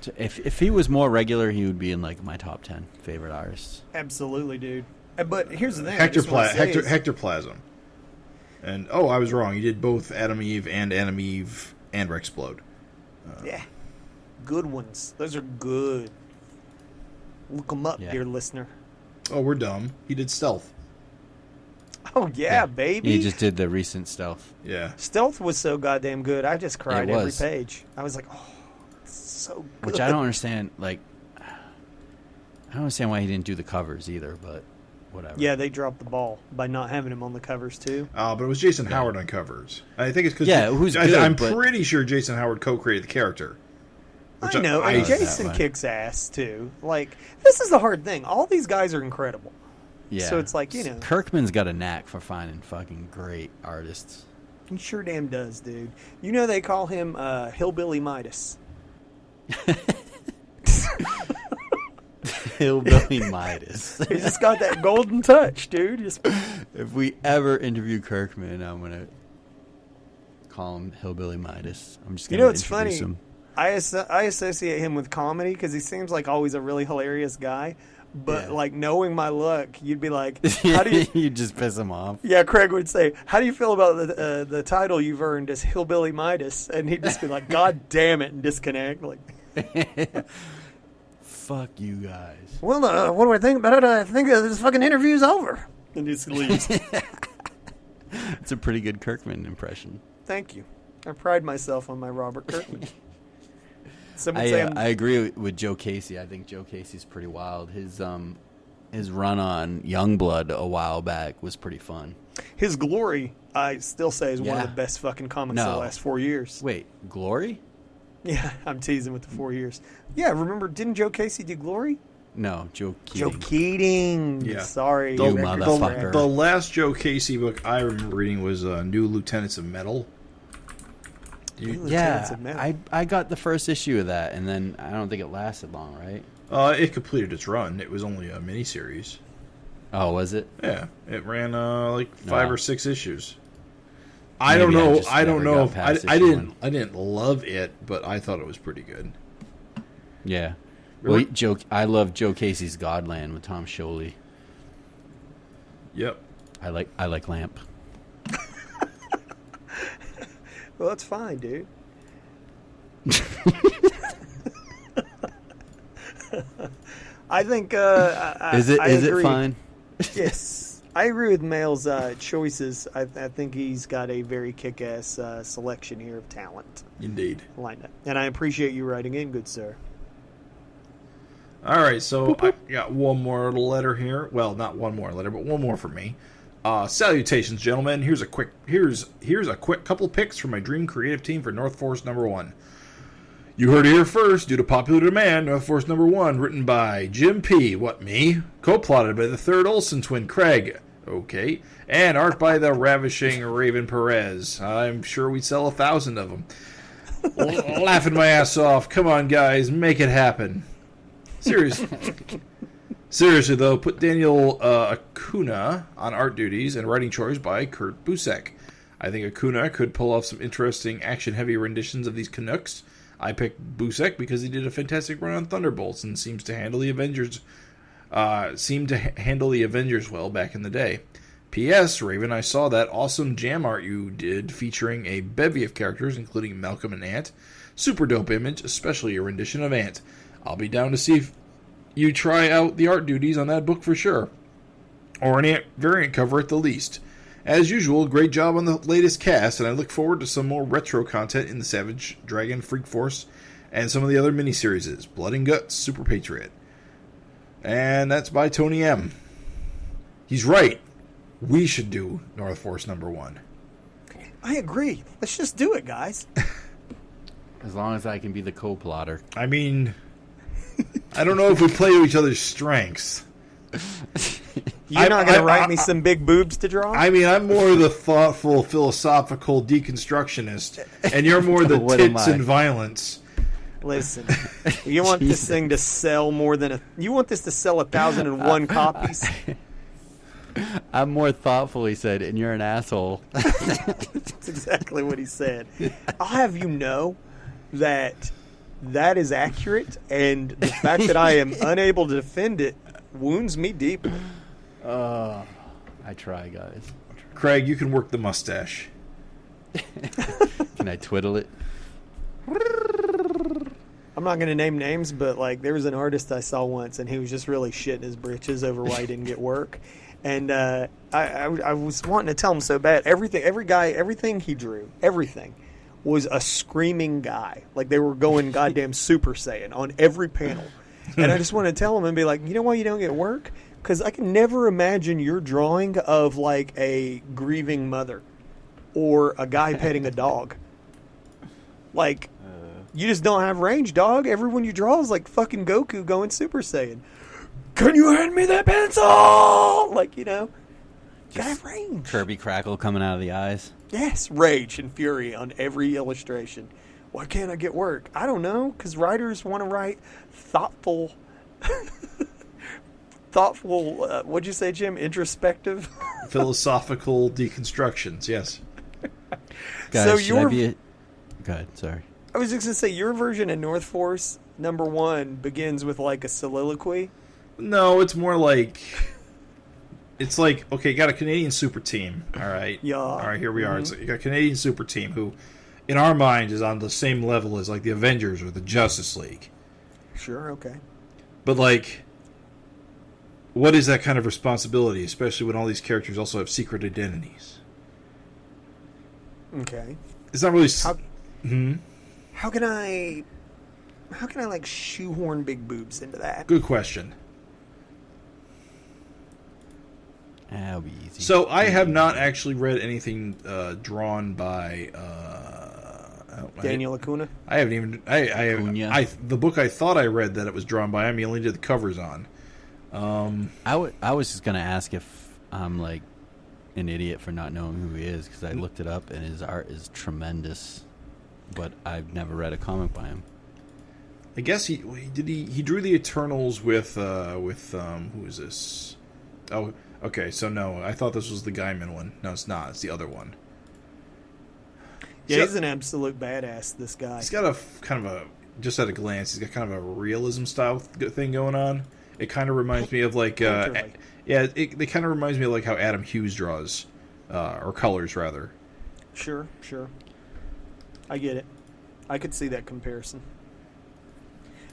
So if he was more regular, he would be in like my top 10 favorite artists. Absolutely, dude. But here's the thing. Hectoplasm. And I was wrong. He did both Adam Eve and Rexplode. Yeah. Good ones. Those are good. Look them up, Yeah. dear listener. Oh, we're dumb. He did Stealth. Oh, yeah, baby. He just did the recent Stealth. Yeah. Stealth was so goddamn good. I just cried It every was. page. I was like, oh, it's so good. Which I don't understand. Like, I don't understand why he didn't do the covers either, but whatever. Yeah, they dropped the ball by not having him on the covers, too. But it was Jason Howard on covers. I think it's because who's good, I'm but- pretty sure Jason Howard co-created the character. Which I know, and I- Jason that way. kicks ass, too. Like, this is the hard thing. All these guys are incredible. Yeah. So it's like, Kirkman's got a knack for finding fucking great artists. he sure damn does, dude. You know they call him Hillbilly Midas. Hillbilly Midas. He's just got that golden touch, dude. Just If we ever interview Kirkman, I'm going to call him Hillbilly Midas. I'm just You going to know, it's introduce funny. him. I associate him with comedy because he seems like always a really hilarious guy. But Yeah. like knowing my luck, you'd be like, "How do you?" You just piss him off. Yeah, Craig would say, "How do you feel about the title you've earned as Hillbilly Midas?" And he'd just be like, "God damn it," and disconnect. Like, Fuck you guys. well, what do I think about it? I think this fucking interview's over. And just leaves. It's a pretty good Kirkman impression. Thank you. I pride myself on my Robert Kirkman. Someone I saying, agree with Joe Casey. I think Joe Casey's pretty wild. His run on Youngblood a while back was pretty fun. his Glory, I still say, is one of Yeah. the best fucking comics of the No. last 4 years. Wait, Glory? Yeah, I'm teasing with the 4 years. Yeah, remember, didn't Joe Casey do Glory? No, Joe Keating. Joe Keating. Yeah. Sorry. You record motherfucker. scratch. The last Joe Casey book I remember reading was New Lieutenants of Metal. New Lieutenants of Metal. I got the first issue of that, and then I don't think it lasted long, right? It completed its run. It was only a miniseries. Oh, was it? Yeah, it ran like 5 No. or 6 issues. I Maybe don't know. just I don't never know got if past I issue didn't. one. I didn't love it, but I thought it was pretty good. Yeah. Really? Well, I love Joe Casey's Godland with Tom Scioli. Yep. I like Lamp. Well, that's fine, dude. I think. Is it I it agree. fine? Yes, I agree with Mail's choices. I think he's got a very kick-ass selection here of talent Indeed. lined up, and I appreciate you writing in, good sir. All right, so I got one more letter here. Well, not one more letter, but one more from me. Salutations, gentlemen. Here's a quick couple picks from my dream creative team for North Force #1. You heard it here first. Due to popular demand, North Force #1, written by Jim P. What, me? Co-plotted by the third Olsen twin, Craig. Okay. And art by the ravishing Raven Perez. I'm sure we'd sell 1,000 of them. Laughing my ass off. Come on, guys. Make it happen. Seriously, though, put Daniel Acuna on art duties and writing chores by Kurt Busiek. I think Acuna could pull off some interesting action-heavy renditions of these Canucks. I picked Busiek because he did a fantastic run on Thunderbolts and seems to handle the Avengers. Handle the Avengers well back in the day. P.S. Raven, I saw that awesome jam art you did featuring a bevy of characters, including Malcolm and Ant. Super dope image, especially your rendition of Ant. I'll be down to see if you try out the art duties on that book for sure, or an Ant variant cover at the least. As usual, great job on the latest cast, and I look forward to some more retro content in the Savage Dragon Freak Force And some of the other miniseries, Blood and Guts, Super Patriot. And that's by Tony M. He's right. We should do North Force #1. I agree. Let's just do it, guys. As long as I can be the co-plotter. I mean, I don't know if we play to each other's strengths. You're not going to write me some big boobs to draw? I mean, I'm more the thoughtful, philosophical deconstructionist, and you're more the tits and violence. Listen, you want this thing to sell more than you want this to sell 1,001 copies? I'm more thoughtful, he said, and you're an asshole. That's exactly what he said. I'll have you know that is accurate, and the fact that I am unable to defend it wounds me deeply. I try, guys. Craig, you can work the mustache. Can I twiddle it? I'm not going to name names, but like there was an artist I saw once, and he was just really shitting his britches over why he didn't get work. And I was wanting to tell him so bad. Everything he drew, everything was a screaming guy. Like they were going goddamn Super Saiyan on every panel. And I just want to tell him and be like, you know why you don't get work? Because I can never imagine your drawing of like a grieving mother or a guy petting a dog. Like, you just don't have range, dog. Everyone you draw is like fucking Goku going Super Saiyan. Can you hand me that pencil? Like, you know, you gotta have range. Kirby crackle coming out of the eyes. Yes, rage and fury on every illustration. Why can't I get work? I don't know, because writers want to write thoughtful, what'd you say, Jim? Introspective? Philosophical deconstructions, yes. Guys, so should I be a... Go ahead, sorry. I was just going to say, your version of North Force #1 begins with like a soliloquy. No, it's more like... It's like, okay, you got a Canadian super team, all right? Yeah. All right, here we are. It's like, you got a Canadian super team who, in our mind, is on the same level as like the Avengers or the Justice League. Sure, okay. But like, what is that kind of responsibility, especially when all these characters also have secret identities? Okay. It's not really... How can I like shoehorn big boobs into that? Good question. That'll be easy. So I have not actually read anything drawn by Daniel Acuna. I haven't even. The book I thought I read that it was drawn by him. He only did the covers on. I was just gonna ask if I'm like an idiot for not knowing who he is, because I looked it up and his art is tremendous, but I've never read a comic by him. I guess he drew the Eternals with who is this? Oh, okay. So no, I thought this was the Gaiman one. No, it's not. It's the other one. Yeah, he's an absolute badass, this guy. He's got a kind of a, just at a glance, he's got kind of a realism style thing going on. It kind of reminds me of like, it kind of reminds me of like how Adam Hughes draws, or colors rather. Sure. I get it. I could see that comparison.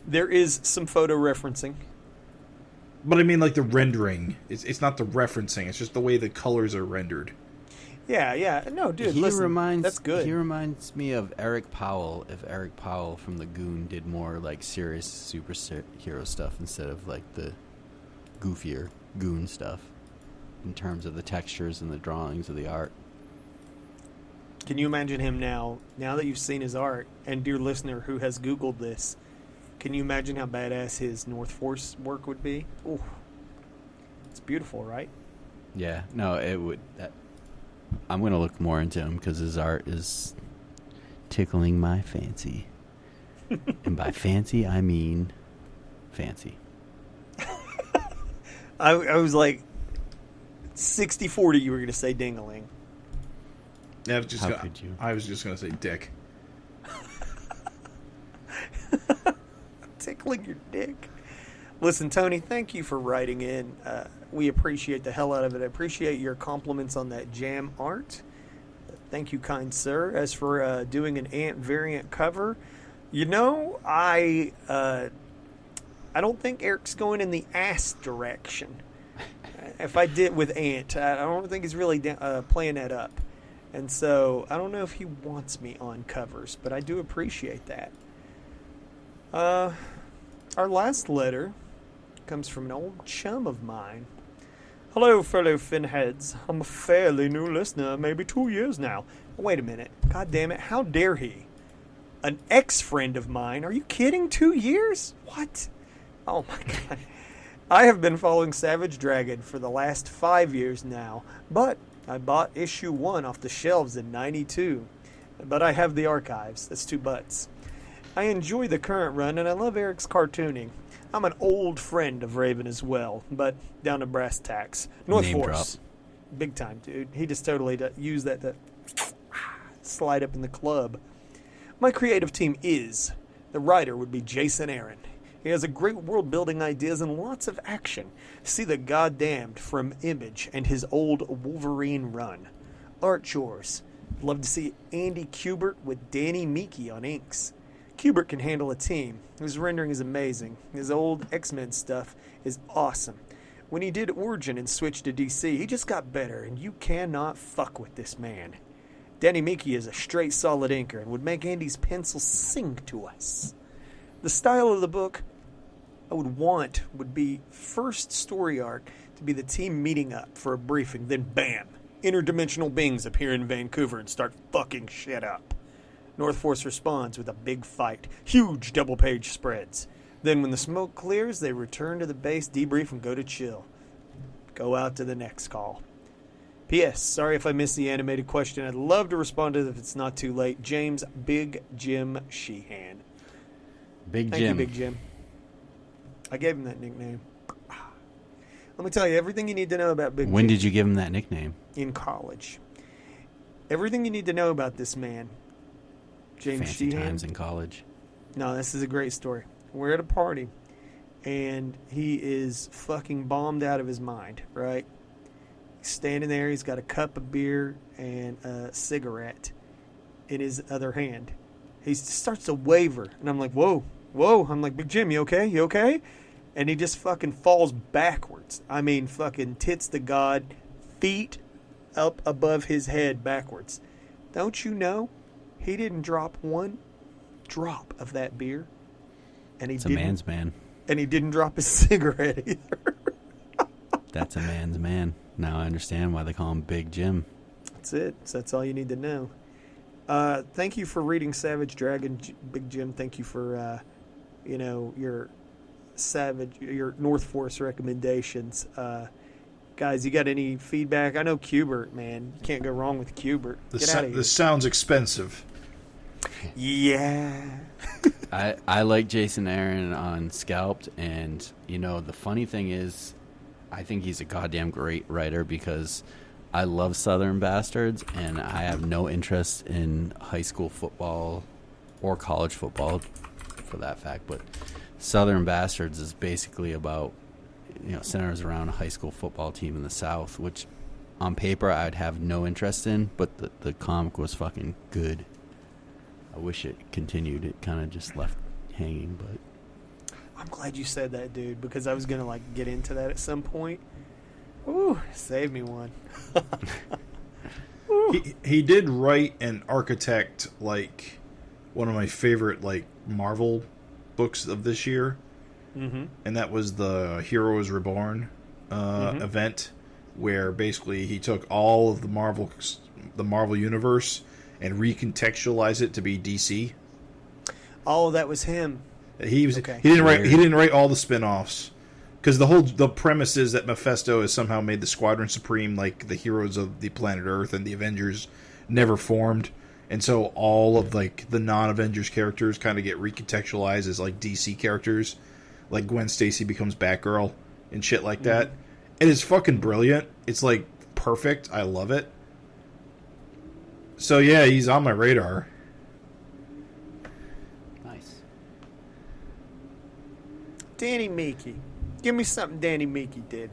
There is some photo referencing. But I mean like the rendering. It's not the referencing, it's just the way the colors are rendered. Yeah. No, dude, that's good. He reminds me of Eric Powell, if Eric Powell from The Goon did more like serious superhero stuff instead of like the goofier Goon stuff in terms of the textures and the drawings of the art. Can you imagine him now that you've seen his art, and dear listener who has Googled this, can you imagine how badass his North Force work would be? Ooh. It's beautiful, right? Yeah, no, it would... I'm going to look more into him because his art is tickling my fancy. And by fancy, I mean fancy. I was like 60-40 you were going to say ding-a-ling. Yeah, could you? I was just going to say dick. Tickling your dick. Listen, Tony, thank you for writing in. We appreciate the hell out of it. I appreciate your compliments on that jam art. Thank you, kind sir. As for doing an Ant variant cover, you know, I don't think Eric's going in the ass direction. If I did with Ant, I don't think he's really playing that up. And so I don't know if he wants me on covers, but I do appreciate that. Our last letter comes from an old chum of mine. Hello, fellow Finheads. I'm a fairly new listener, maybe 2 years now. Wait a minute. God damn it, how dare he? An ex-friend of mine? Are you kidding? 2 years? What? Oh my god. I have been following Savage Dragon for the last 5 years now, but I bought issue 1 off the shelves in '92. But I have the archives. That's 2 buts. I enjoy the current run, and I love Erik's cartooning. I'm an old friend of Raven as well, but down to brass tacks. North Name Force. drop. Big time, dude. He just totally used that to slide up in the club. My creative team is. The writer would be Jason Aaron. He has a great world-building ideas and lots of action. See the Goddamned from Image and his old Wolverine run. Art chores. Love to see Andy Kubert with Danny Meeke on inks. Kubert can handle a team. His rendering is amazing. His old X-Men stuff is awesome. When he did Origin and switched to DC, he just got better, and you cannot fuck with this man. Danny Meeke is a straight solid inker and would make Andy's pencil sing to us. The style of the book I would want would be first story arc to be the team meeting up for a briefing, then bam, interdimensional beings appear in Vancouver and start fucking shit up. North Force responds with a big fight, huge double-page spreads. Then when the smoke clears, they return to the base, debrief, and go to chill. Go out to the next call. P.S. Sorry if I missed the animated question. I'd love to respond to it if it's not too late. James Big Jim Sheehan. Big Thank Jim. you, Big Jim. I gave him that nickname. Let me tell you everything you need to know about Big Jim. When did you give him that nickname? In college. Everything you need to know about this man. James Fancy Sheehan. times in college. No, this is a great story. We're at a party, and he is fucking bombed out of his mind, right? He's standing there. He's got a cup of beer and a cigarette in his other hand. He starts to waver, and I'm like, whoa, whoa. I'm like, Big Jim, you okay? You okay? And he just fucking falls backwards. I mean, fucking tits to God, feet up above his head backwards. Don't you know? He didn't drop one drop of that beer. And It's a man's man. And he didn't drop his cigarette either. That's a man's man. Now I understand why they call him Big Jim. That's it. So that's all you need to know. Thank you for reading Savage Dragon, Big Jim. Thank you for, your your North Force recommendations. Guys, you got any feedback? I know Kubert, man. You can't go wrong with Kubert. Get out of here. This sounds expensive. Yeah. I like Jason Aaron on Scalped, and, the funny thing is, I think he's a goddamn great writer because I love Southern Bastards, and I have no interest in high school football or college football, for that fact, but Southern Bastards is basically about, centers around a high school football team in the South, which on paper I'd have no interest in, but the comic was fucking good. I wish it continued. It kind of just left hanging, but I'm glad you said that, dude, because I was going to, get into that at some point. Ooh, save me one. He did write and architect, one of my favorite, Marvel books of this year. Mm-hmm. And that was the Heroes Reborn event, where basically he took all of the Marvel universe and recontextualized it to be DC. Oh, that was him. He Okay. didn't write all the spin-offs, because the premise is that Mephisto has somehow made the Squadron Supreme the heroes of the planet Earth, and the Avengers never formed, and so all of the non-Avengers characters kind of get recontextualized as DC characters. Gwen Stacy becomes Batgirl and shit like that. It is fucking brilliant. It's perfect. I love it. So yeah, he's on my radar. nice. Danny Meeke. Give me something Danny Meeke did.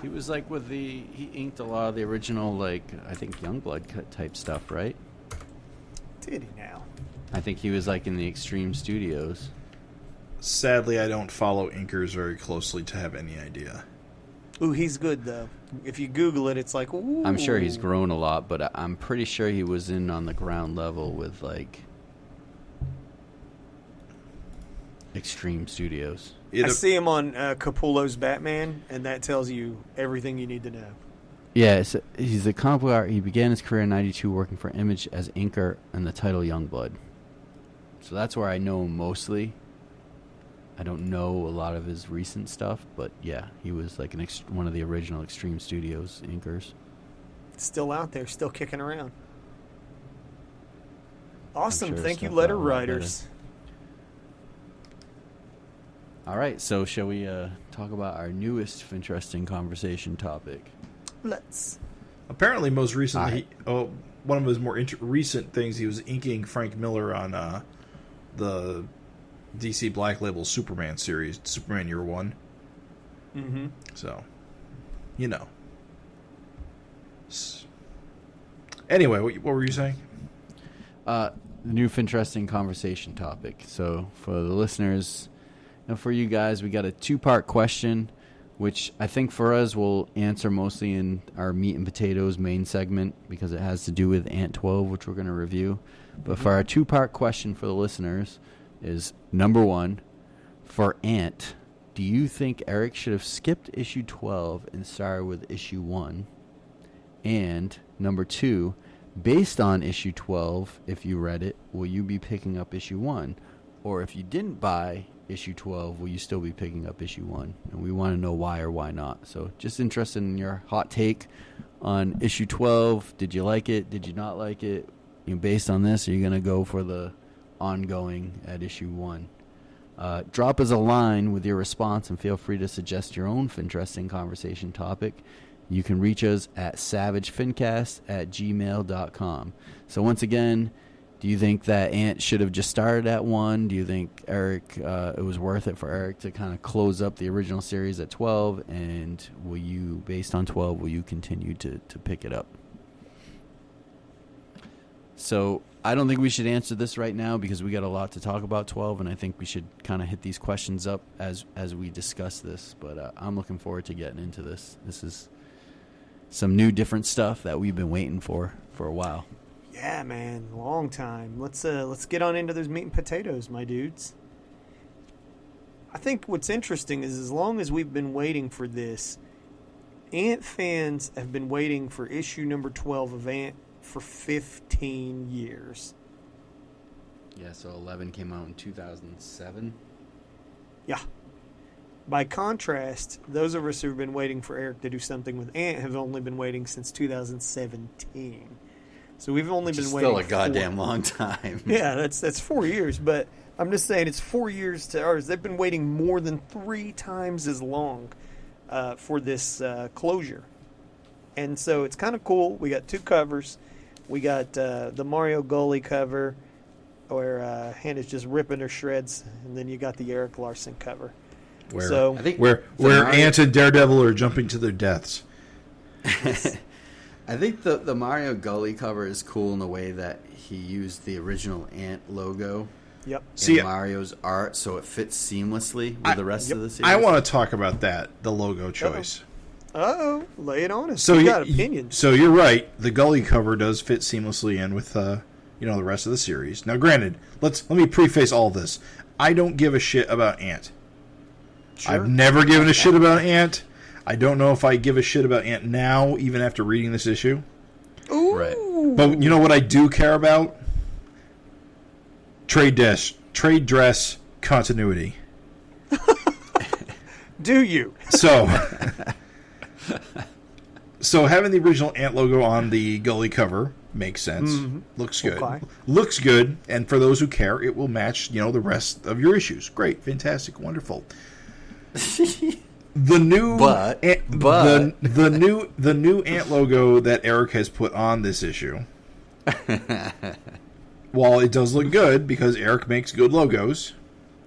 He was he inked a lot of the original, I think Youngblood type stuff, right? Did he now? I think he was in the Extreme Studios. Sadly, I don't follow inkers very closely to have any idea. Ooh, he's good, though. If you Google it, it's ooh. I'm sure he's grown a lot, but I'm pretty sure he was in on the ground level with Extreme Studios. I see him on Capullo's Batman, and that tells you everything you need to know. Yeah, he's a comic book art. He began his career in '92 working for Image as inker and the title Youngblood. So that's where I know him mostly. I don't know a lot of his recent stuff, but yeah, he was like one of the original Extreme Studios inkers. Still out there, still kicking around. Awesome. Sure Thank you, stuff letter out a lot writers. All right, so shall we talk about our newest FINteresting Conversation topic? Let's. Apparently, most recently, one of his more recent things, he was inking Frank Miller on the DC Black Label Superman series, Superman Year One. Mm-hmm. So, you know. Anyway, what were you saying? The new FINteresting Conversation topic. So, for the listeners, and for you guys, we got a 2-part question, which I think for us we'll answer mostly in our meat and potatoes main segment because it has to do with Ant 12, which we're going to review. But for our 2-part question for the listeners is, number 1, for Ant, do you think Erik should have skipped issue 12 and started with issue 1? And number 2, based on issue 12, if you read it, will you be picking up issue 1? Or if you didn't buy issue 12, will you still be picking up issue 1? And we want to know why or why not. So just interested in your hot take on issue 12. Did you like it? Did you not like it? Based on this, are you going to go for the ongoing at issue 1? Drop us a line with your response and feel free to suggest your own FINteresting Conversation topic. You can reach us at savagefincast@gmail.com. So once again, do you think that Ant should have just started at 1? Do you think Erik, it was worth it for Erik to kind of close up the original series at 12? And will you, based on 12, will you continue to pick it up? So I don't think we should answer this right now because we got a lot to talk about 12, and I think we should kind of hit these questions up as we discuss this. But I'm looking forward to getting into this. This is some new, different stuff that we've been waiting for a while. Yeah, man, long time. Let's get on into those meat and potatoes, my dudes. I think what's interesting is as long as we've been waiting for this, Ant fans have been waiting for issue number 12 of Ant for 15 years. Yeah, so 11 came out in 2007. Yeah. By contrast, those of us who have been waiting for Erik to do something with Ant have only been waiting since 2017. So we've only been waiting. Still a goddamn long time. Yeah, that's 4 years, but I'm just saying it's 4 years to ours. They've been waiting more than 3 times as long for this closure. And so it's kind of cool. We got 2 covers. We got the Mario Gully cover where Hannah's just ripping her shreds, and then you got the Erik Larsen cover. Where Ant and Daredevil are jumping to their deaths. I think the Mario Gully cover is cool in the way that he used the original Ant logo in Mario's art, so it fits seamlessly with the rest of the series. I want to talk about that, the logo choice. Uh-oh. Lay it on us. So you got opinions. So you're right. The Gully cover does fit seamlessly in with the rest of the series. Now, granted, let me preface all this. I don't give a shit about Ant. Sure. I've never given a shit about Ant. I don't know if I give a shit about Ant now, even after reading this issue. Ooh. Right. But you know what I do care about? Trade dress continuity. Do you? So having the original Ant logo on the Gully cover makes sense. Mm-hmm. Looks good. Okay. Looks good, and for those who care, it will match, the rest of your issues. Great, fantastic, wonderful. The new the new Ant logo that Erik has put on this issue. While it does look good because Erik makes good logos.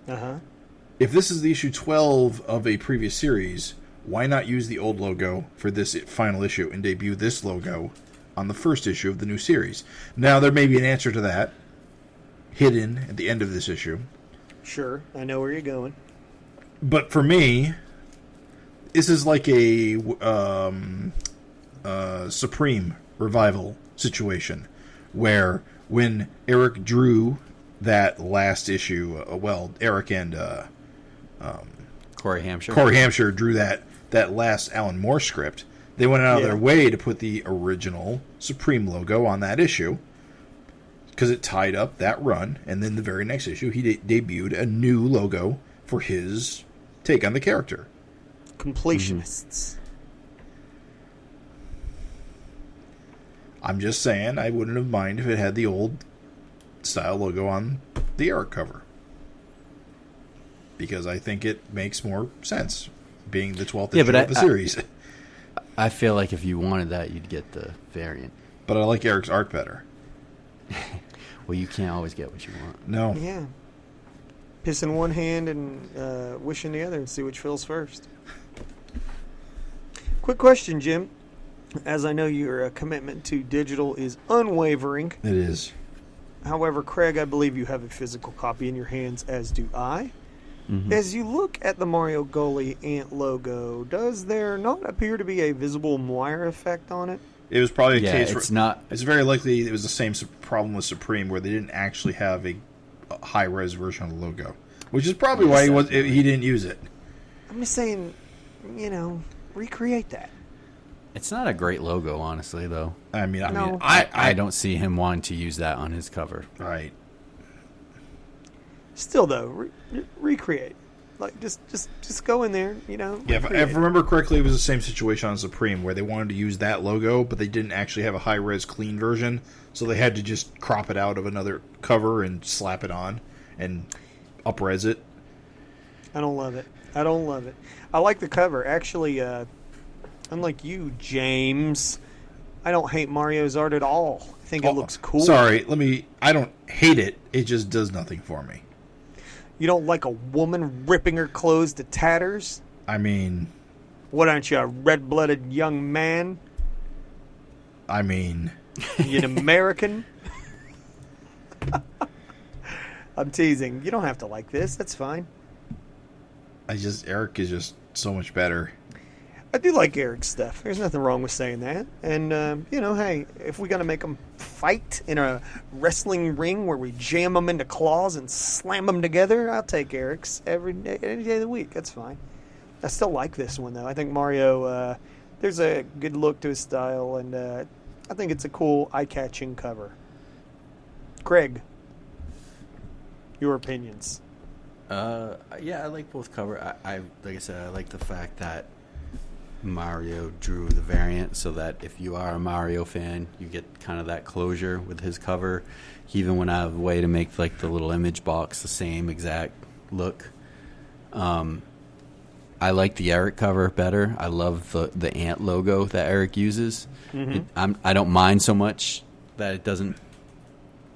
If this is the issue 12 of a previous series, why not use the old logo for this final issue and debut this logo on the first issue of the new series? Now, there may be an answer to that hidden at the end of this issue. Sure, I know where you're going. But for me, this is like a Supreme revival situation where when Erik drew that last issue. Erik and Corey Hampshire drew that last Alan Moore script. They went out of their way to put the original Supreme logo on that issue because it tied up that run. And then the very next issue, he debuted a new logo for his take on the character. Completionists. I'm just saying, I wouldn't have minded if it had the old style logo on the Erik cover. Because I think it makes more sense, being the 12th issue of the series. I feel like if you wanted that, you'd get the variant. But I like Erik's art better. Well, you can't always get what you want. No. Yeah. Piss in one hand and wish in the other and see which fills first. Quick question, Jim. As I know your commitment to digital is unwavering. It is. However, Craig, I believe you have a physical copy in your hands, as do I. Mm-hmm. As you look at the Mario Gully ant logo, does there not appear to be a visible Moire effect on it? It was probably a case it's not. It's very likely it was the same problem with Supreme, where they didn't actually have a high-res version of the logo, which is probably why he didn't use it. I'm just saying, recreate that. It's not a great logo, honestly, though. I mean, I don't see him wanting to use that on his cover. Right. Still, though, recreate. Like, just go in there, Yeah, if I remember correctly, it was the same situation on Supreme, where they wanted to use that logo, but they didn't actually have a high-res clean version, so they had to just crop it out of another cover and slap it on and up-res it. I don't love it. I like the cover. Actually, unlike you, James, I don't hate Mario's art at all. I think it looks cool. Sorry, I don't hate it. It just does nothing for me. You don't like a woman ripping her clothes to tatters? I mean... What, aren't you a red-blooded young man? I mean... You an American? I'm teasing. You don't have to like this. That's fine. Erik is just so much better. I do like Erik's stuff. There's nothing wrong with saying that. And, hey, if we got to make them fight in a wrestling ring where we jam them into claws and slam them together, I'll take Erik's any day of the week. That's fine. I still like this one, though. I think Mario, there's a good look to his style, and I think it's a cool, eye-catching cover. Craig, your opinions? Yeah, I like both cover. I like I said, I like the fact that Mario drew the variant so that if you are a Mario fan, you get kind of that closure with his cover. He even went out of the way to make like the little image box the same exact look. I like the Erik cover better. I love the ant logo that Erik uses. Mm-hmm. I don't mind so much that it doesn't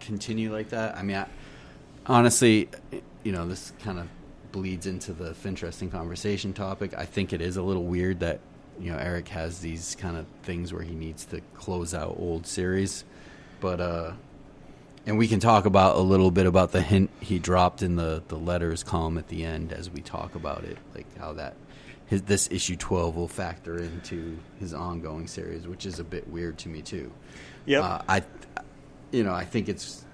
continue like that. I mean, honestly, this kind of bleeds into the FINteresting Conversation topic. I think it is a little weird that Erik has these kind of things where he needs to close out old series, but and we can talk about a little bit about the hint he dropped in the letters column at the end as we talk about it, like how this issue 12 will factor into his ongoing series, which is a bit weird to me too. Yeah, I think it's,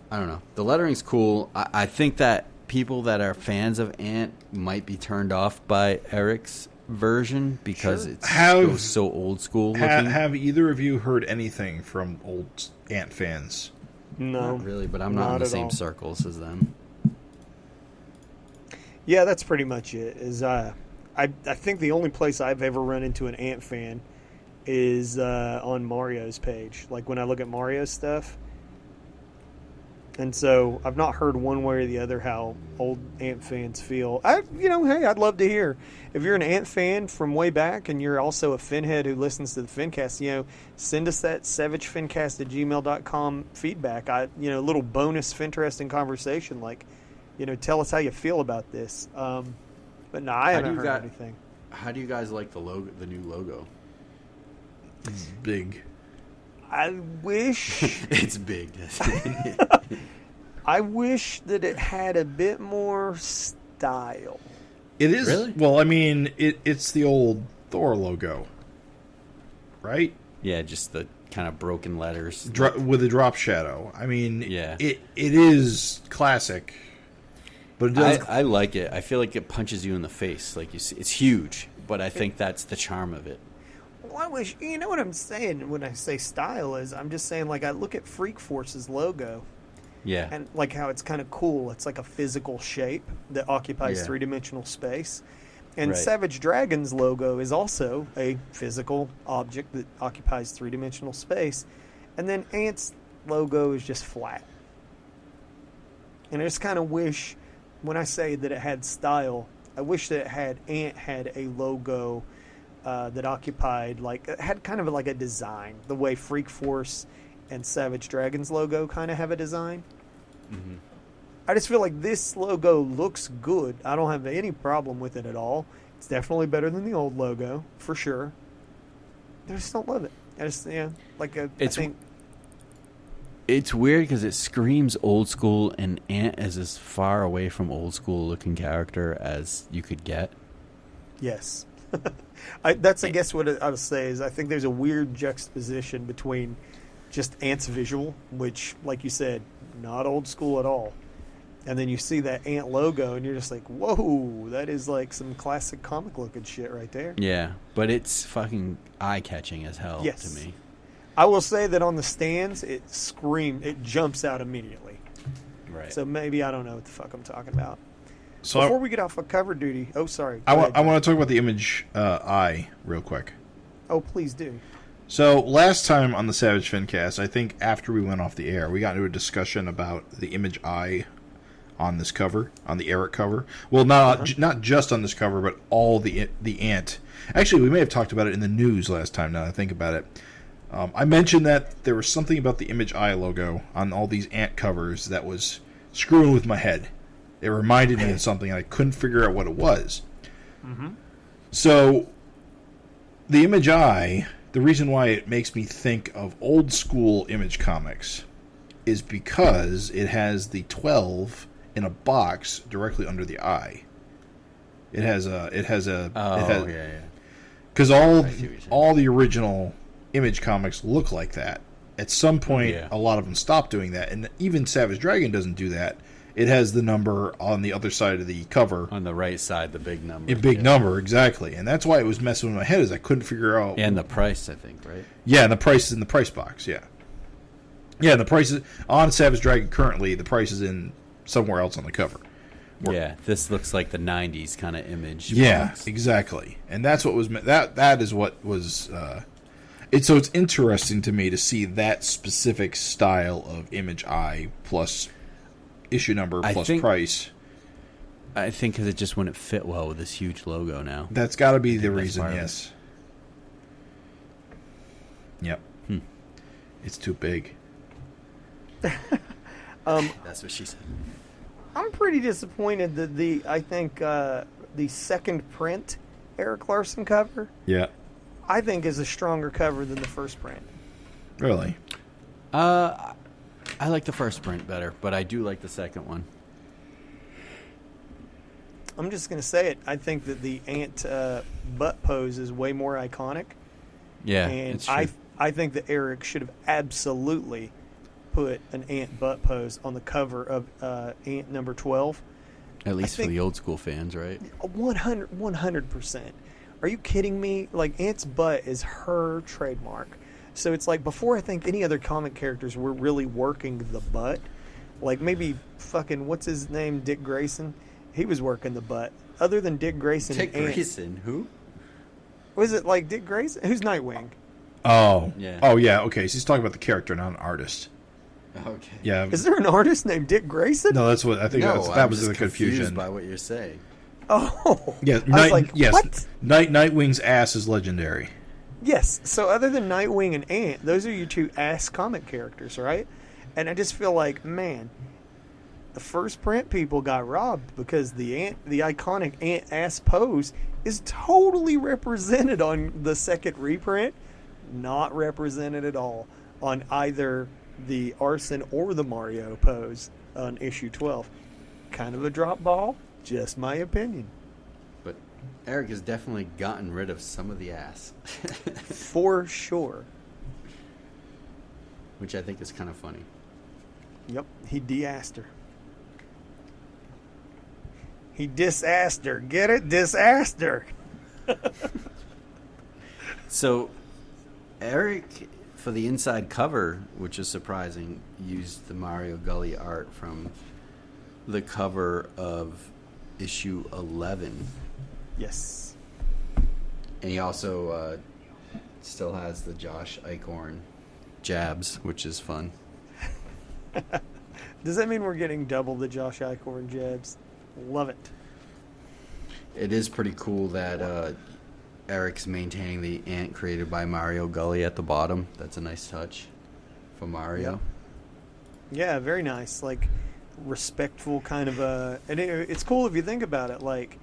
I don't know, the lettering's cool. I think that people that are fans of Ant might be turned off by Erik's version because it goes so old school looking. Have either of you heard anything from old Ant fans? No. Not really, but I'm not in the same circles as them. Yeah, that's pretty much it. I think the only place I've ever run into an Ant fan is on Mario's page. Like when I look at Mario's stuff. And so I've not heard one way or the other how old Ant fans feel. Hey, I'd love to hear. If you're an Ant fan from way back and you're also a Finhead who listens to the FINcast, send us that savagefincast@gmail.com feedback. A little bonus FINteresting conversation. Like, tell us how you feel about this. But no, I haven't heard anything. How do you guys like the new logo? It's big. I wish... It's big. I wish that it had a bit more style. It is. Really? Well, I mean, it's the old Thor logo, right? Yeah, just the kind of broken letters with a drop shadow. I mean, yeah, it is classic, but it does. I like it. I feel like it punches you in the face. Like you see, it's huge, but I think that's the charm of it. Well, I wish, you know what I'm saying when I say style is, I'm just saying, like, I look at Freak Force's logo, Yeah, and like how it's kind of cool. It's like a physical shape that occupies Yeah. three-dimensional space. And Right. Savage Dragon's logo is also a physical object that occupies three-dimensional space. And then Ant's logo is just flat. And I just kind of wish, when I say that it had style, I wish that Ant had a logo that occupied, like, it had kind of like a design, the way Freak Force and Savage Dragon's logo kind of have a design. Mm-hmm. I just feel like this logo looks good. I don't have any problem with it at all. It's definitely better than the old logo, for sure. I just don't love it. I just, yeah, like, I think... It's weird because it screams old school, and Ant is as far away from old school looking character as you could get. Yes. That's, I guess, what I would say is I think there's a weird juxtaposition between just Ant's visual, which, like you said, not old school at all. And then you see that Ant logo, and you're just like, whoa, that is like some classic comic looking shit right there. Yeah, but it's fucking eye-catching as hell Yes. to me. I will say that on the stands, it jumps out immediately. Right. So maybe I don't know what the fuck I'm talking about. So Before we get off of cover duty, oh, sorry. I Go want ahead. to talk about the image eye real quick. Oh, please do. So last time on the Savage FINcast, I think after we went off the air, we got into a discussion about the image eye on this cover, on the Erik cover. Well, not just on this cover, but all the Ant. Actually, we may have talked about it in the news last time. Now that I think about it, I mentioned that there was something about the image eye logo on all these Ant covers that was screwing with my head. It reminded me of something, and I couldn't figure out what it was. Mm-hmm. So the image eye. The reason why it makes me think of old school Image comics is because it has the 12 in a box directly under the eye. Because all the original Image comics look like that. At some point, a lot of them stopped doing that, and even Savage Dragon doesn't do that. It has the number on the other side of the cover. On the right side, the big number. A big number, exactly. And that's why it was messing with my head, is I couldn't figure out... And the price, I think, right? Yeah, and the price is in the price box, yeah. Yeah, and the price is... On Savage Dragon currently, the price is in somewhere else on the cover. Yeah, this looks like the 90s kind of image. Yeah, box. exactly. And that's what was... That is what was... So it's interesting to me to see that specific style of image eye plus... issue number plus price. I think because it just wouldn't fit well with this huge logo now. That's got to be the reason, yes. Yep. It's too big. That's what she said. I'm pretty disappointed that the second print Erik Larsen cover, Yeah. I think is a stronger cover than the first print. Really? I like the first print better, but I do like the second one. I'm just going to say it. I think that the Ant butt pose is way more iconic. Yeah, and it's true. I think that Erik should have absolutely put an Ant butt pose on the cover of Ant number 12. At least for the old school fans, right? 100%. Are you kidding me? Like, Ant's butt is her trademark. So it's like, before I think any other comic characters were really working the butt, like maybe fucking, what's his name, Dick Grayson? He was working the butt. Other than Dick Grayson. Dick Grayson? Who? Was it like Dick Grayson? Who's Nightwing? Oh. Yeah. Oh, yeah, okay. So he's talking about the character, not an artist. Okay. Yeah. Is there an artist named Dick Grayson? No, that's what I think. No, that was just the confusion. confused by what you're saying. Oh. Yeah, I was like, what? Nightwing's ass is legendary. Yes. So other than Nightwing and Ant, those are your two ass comic characters, right? And I just feel like, man, the first print people got robbed because the iconic Ant ass pose is totally represented on the second reprint, not represented at all on either the Arson or the Mario pose on issue 12. Kind of a drop ball, just my opinion. But Erik has definitely gotten rid of some of the ass. For sure. which I think is kind of funny. Yep, he de-assed her. He dis-assed her. Get it? Dis-assed her. So, Erik, for the inside cover, which is surprising, used the Mario Gully art from the cover of issue 11. Yes. And he also still has the Josh Eichhorn jabs, which is fun. Does that mean we're getting double the Josh Eichhorn jabs? Love it. It is pretty cool that Erik's maintaining the ant created by Mario Gully at the bottom. That's a nice touch for Mario. Yeah, very nice. Like, respectful kind of and it's cool if you think about it. Like,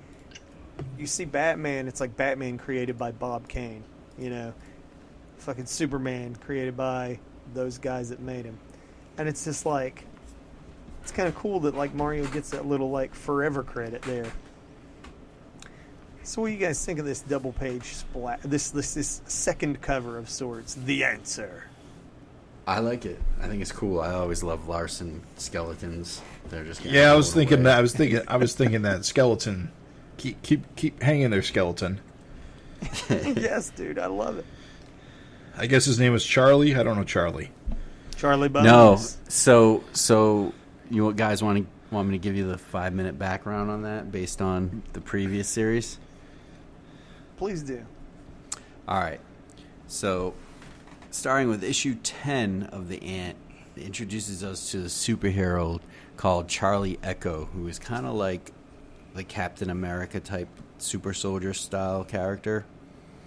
you see Batman, it's like Batman created by Bob Kane. You know, fucking Superman created by those guys that made him. And it's just like, it's kind of cool that like Mario gets that little like forever credit there. So what do you guys think of this double page splat? This second cover of sorts, The Answer. I like it. I think it's cool. I always love Larsen skeletons. They're just I was thinking that. I was thinking that skeleton. Keep hanging there, skeleton. Yes, dude, I love it. I guess his name was Charlie. I don't know Charlie. Charlie Bones. No. So you guys want me to give you the 5-minute background on that based on the previous series? Please do. All right. So, starting with issue 10 of The Ant, it introduces us to the superhero called Charlie Echo, who is kind of like the Captain America type super soldier style character.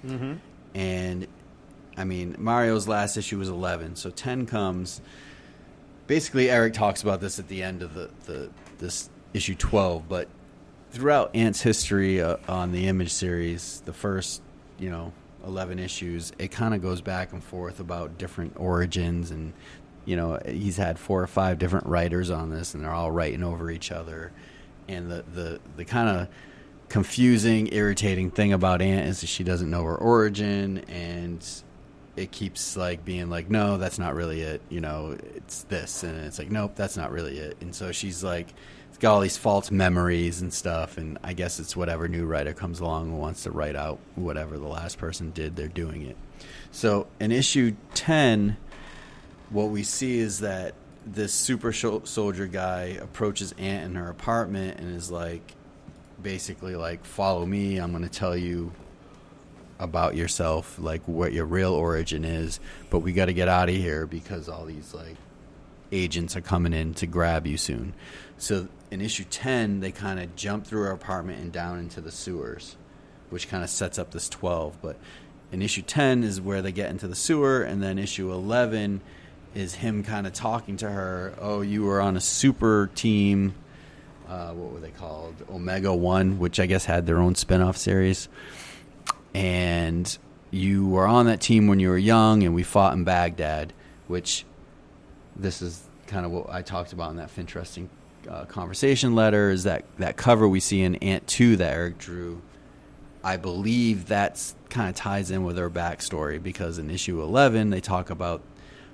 Mm-hmm. And, I mean, Mario's last issue was 11, so 10 comes. Basically, Erik talks about this at the end of this issue 12, but throughout Ant's history on the Image series, the first, 11 issues, it kind of goes back and forth about different origins, and he's had 4 or 5 different writers on this, and they're all writing over each other. And the kind of confusing, irritating thing about Ant is that she doesn't know her origin, and it keeps like being like, no, that's not really it. It's this, and it's like, nope, that's not really it. And so she's like, it's got all these false memories and stuff, and I guess it's whatever new writer comes along who wants to write out whatever the last person did, they're doing it. So in issue 10, what we see is that this super soldier guy approaches Ant in her apartment and is like, basically like, follow me, I'm going to tell you about yourself, like what your real origin is, but we got to get out of here because all these like agents are coming in to grab you soon. So in issue 10, they kind of jump through her apartment and down into the sewers, which kind of sets up this 12. But in issue 10 is where they get into the sewer, and then issue 11 is him kind of talking to her. Oh, you were on a super team. What were they called? Omega 1, which I guess had their own spin-off series. And you were on that team when you were young, and we fought in Baghdad, which this is kind of what I talked about in that FINteresting conversation letter, is that cover we see in Ant 2 that Erik drew. I believe that's kind of ties in with her backstory, because in issue 11 they talk about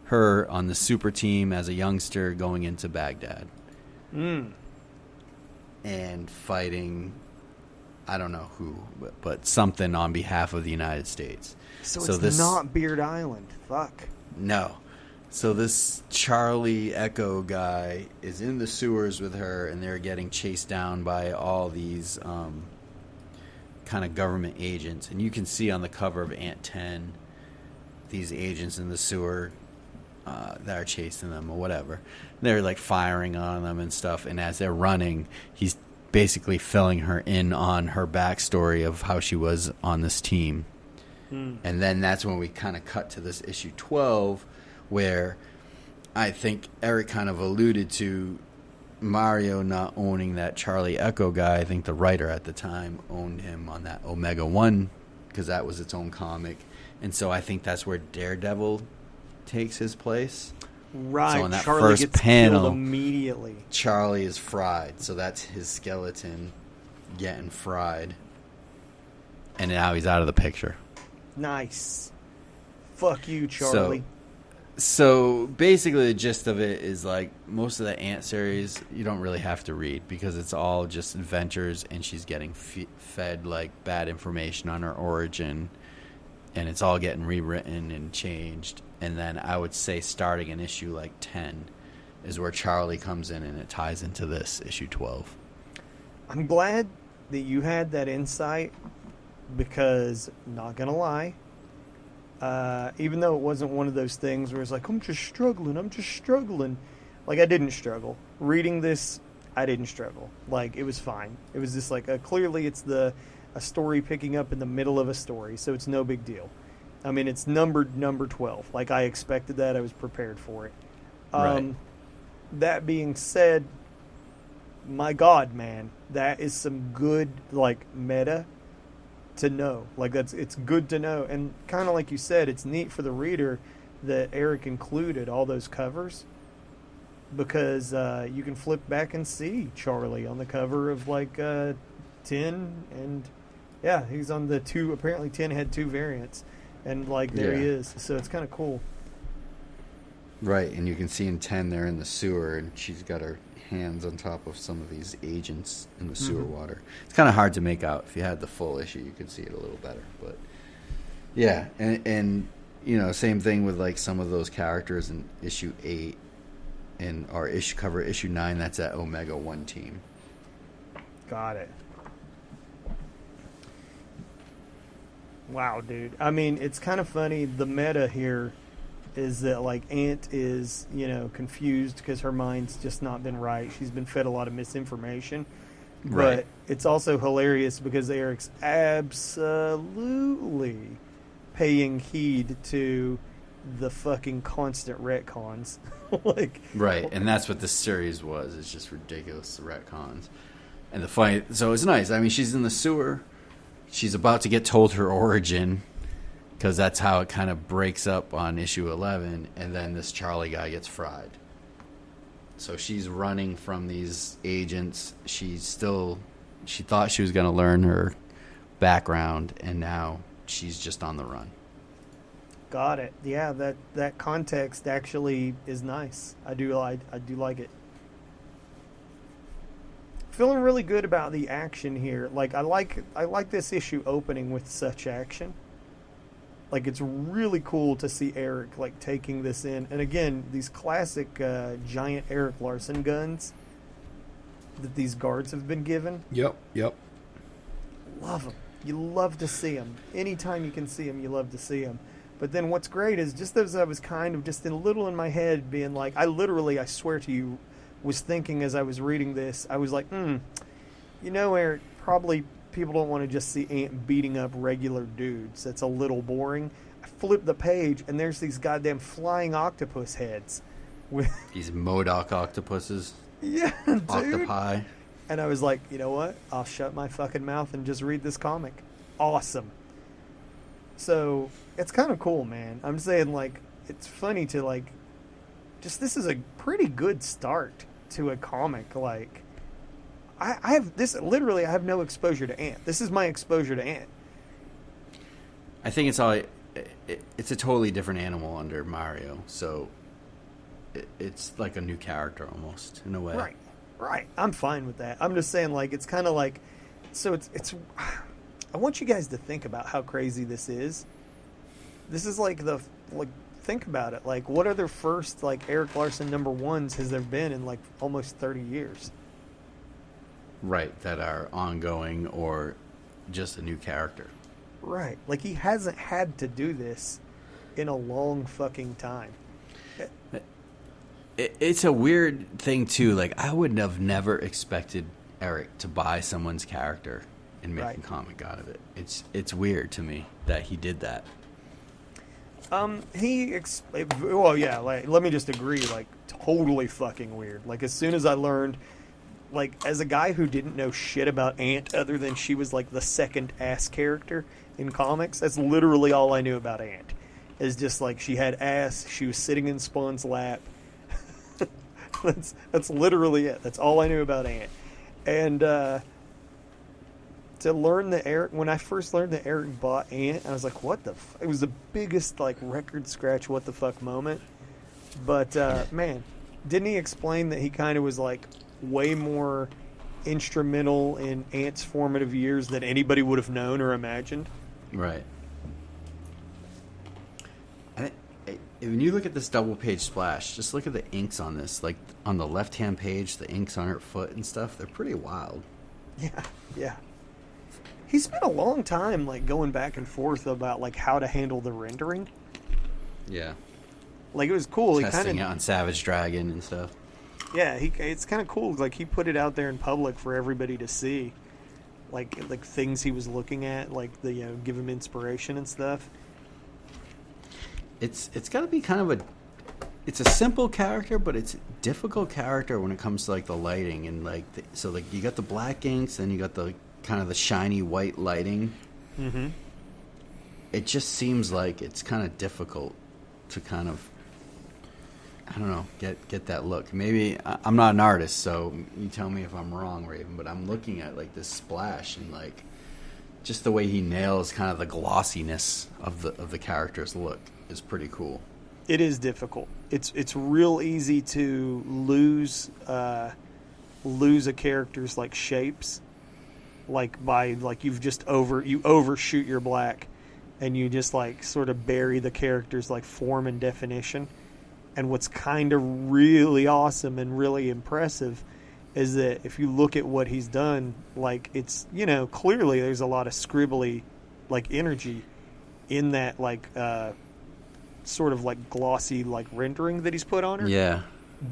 her on the super team as a youngster going into Baghdad and fighting, I don't know who, but something on behalf of the United States. So it's not Beard Island. Fuck. No. So this Charlie Echo guy is in the sewers with her, and they're getting chased down by all these kind of government agents. And you can see on the cover of Ant 10 these agents in the sewer that are chasing them or whatever. They're like firing on them and stuff. And as they're running, he's basically filling her in on her backstory of how she was on this team. And then that's when we kind of cut to this issue 12, where I think Erik kind of alluded to Mario not owning that Charlie Echo guy. I think the writer at the time owned him on that Omega 1, because that was its own comic. And so I think that's where Daredevil takes his place. Right. So in that Charlie first gets panel, killed immediately. Charlie is fried. So that's his skeleton getting fried. And now he's out of the picture. Nice. Fuck you, Charlie. So basically the gist of it is like most of the Ant series you don't really have to read because it's all just adventures and she's getting fed like bad information on her origin and it's all getting rewritten and changed. And then I would say starting in issue like 10 is where Charlie comes in and it ties into this issue 12. I'm glad that you had that insight because, not going to lie, even though it wasn't one of those things where it's like, I'm just struggling. Like, I didn't struggle. Reading this, I didn't struggle. Like, it was fine. It was just like, clearly it's a story picking up in the middle of a story, so it's no big deal. I mean, it's numbered number 12. Like, I expected that. I was prepared for it. Right. That being said, my God, man, that is some good, like, meta to know. Like, it's good to know. And kind of like you said, it's neat for the reader that Erik included all those covers because you can flip back and see Charlie on the cover of, like, 10. And, yeah, he's on the 2. Apparently 10 had 2 variants. And, like, there he is. So it's kind of cool. Right, and you can see in 10 they're in the sewer, and she's got her hands on top of some of these agents in the sewer water. It's kind of hard to make out. If you had the full issue, you could see it a little better. But yeah, and you know, same thing with like some of those characters in issue 8 and our issue 9. That's that Omega 1 team. Got it. Wow, dude. I mean, it's kind of funny. The meta here is that, like, Ant is, you know, confused because her mind's just not been right. She's been fed a lot of misinformation. Right. But it's also hilarious because Erik's absolutely paying heed to the fucking constant retcons. Like, right, and that's what this series was. It's just ridiculous, the retcons. And the funny, so it's nice. I mean, she's in the sewer. She's about to get told her origin, because that's how it kind of breaks up on issue 11, and then this Charlie guy gets fried. So she's running from these agents. She thought she was going to learn her background, and now she's just on the run. Got it. Yeah, that context actually is nice. I do like it. Feeling really good about the action here. Like I like this issue opening with such action. Like, it's really cool to see Erik, like, taking this in. And again, these classic giant Erik Larsen guns that these guards have been given. Yep. Love them. You love to see them. Anytime you can see them, you love to see them. But then what's great is just as I was kind of just a little in my head being like, I swear to you, was thinking as I was reading this, I was like, you know, Erik, probably people don't want to just see Ant beating up regular dudes. That's a little boring. I flip the page, and there's these goddamn flying octopus heads. With These MODOK octopuses. yeah, dude. Octopi. And I was like, you know what? I'll shut my fucking mouth and just read this comic. Awesome. So, it's kind of cool, man. I'm saying, like, it's funny to, like, just this is a pretty good start to a comic. Like, I have this, literally, I have no exposure to Ant. This is my exposure to Ant. I think it's a totally different animal under Mario, so it's like a new character almost, in a way. Right. I'm fine with that. I'm just saying, like, it's kind of like, so it's, I want you guys to think about how crazy this is. This is like think about it. Like, what other first, like, Erik Larsen #1s has there been in, like, almost 30 years? Right, that are ongoing or just a new character. Right. Like, he hasn't had to do this in a long fucking time. It's a weird thing, too. Like, I would have never expected Erik to buy someone's character and make a comic out of it. It's weird to me that he did that. Well, yeah, like, let me just agree, like, totally fucking weird. Like, as soon as I learned, like, as a guy who didn't know shit about Ant other than she was, like, the second ass character in comics, that's literally all I knew about Ant. Is just, like, she had ass, she was sitting in Spawn's lap. That's literally it. That's all I knew about Ant. And, to learn that Erik, when I first learned that Erik bought Ant, I was like, what the it was the biggest, like, record scratch what the fuck moment. But, man, didn't he explain that he kind of was, like, way more instrumental in Ant's formative years than anybody would have known or imagined? Right. And when you look at this double-page splash, just look at the inks on this. Like, on the left-hand page, the inks on her foot and stuff, they're pretty wild. Yeah. He spent a long time, like, going back and forth about, like, how to handle the rendering. Yeah. Like, it was cool. Testing it on Savage Dragon and stuff. Yeah, it's kind of cool. Like, he put it out there in public for everybody to see. Like things he was looking at, like, give him inspiration and stuff. It's got to be kind of it's a simple character, but it's a difficult character when it comes to, like, the lighting and, like, so, like, you got the black inks, then you got the kind of the shiny white lighting. Mm-hmm. It just seems like it's kind of difficult to kind of, I don't know, get that look. Maybe I'm not an artist, so you tell me if I'm wrong, Raven, but I'm looking at, like, this splash and, like, just the way he nails kind of the glossiness of the character's look is pretty cool. It is difficult. It's real easy to lose a character's, like, shapes, like, by, like, you overshoot your black and you just, like, sort of bury the character's, like, form and definition. And what's kind of really awesome and really impressive is that if you look at what he's done, like, it's, clearly there's a lot of scribbly, like, energy in that, like, sort of, like, glossy, like, rendering that he's put on her. Yeah.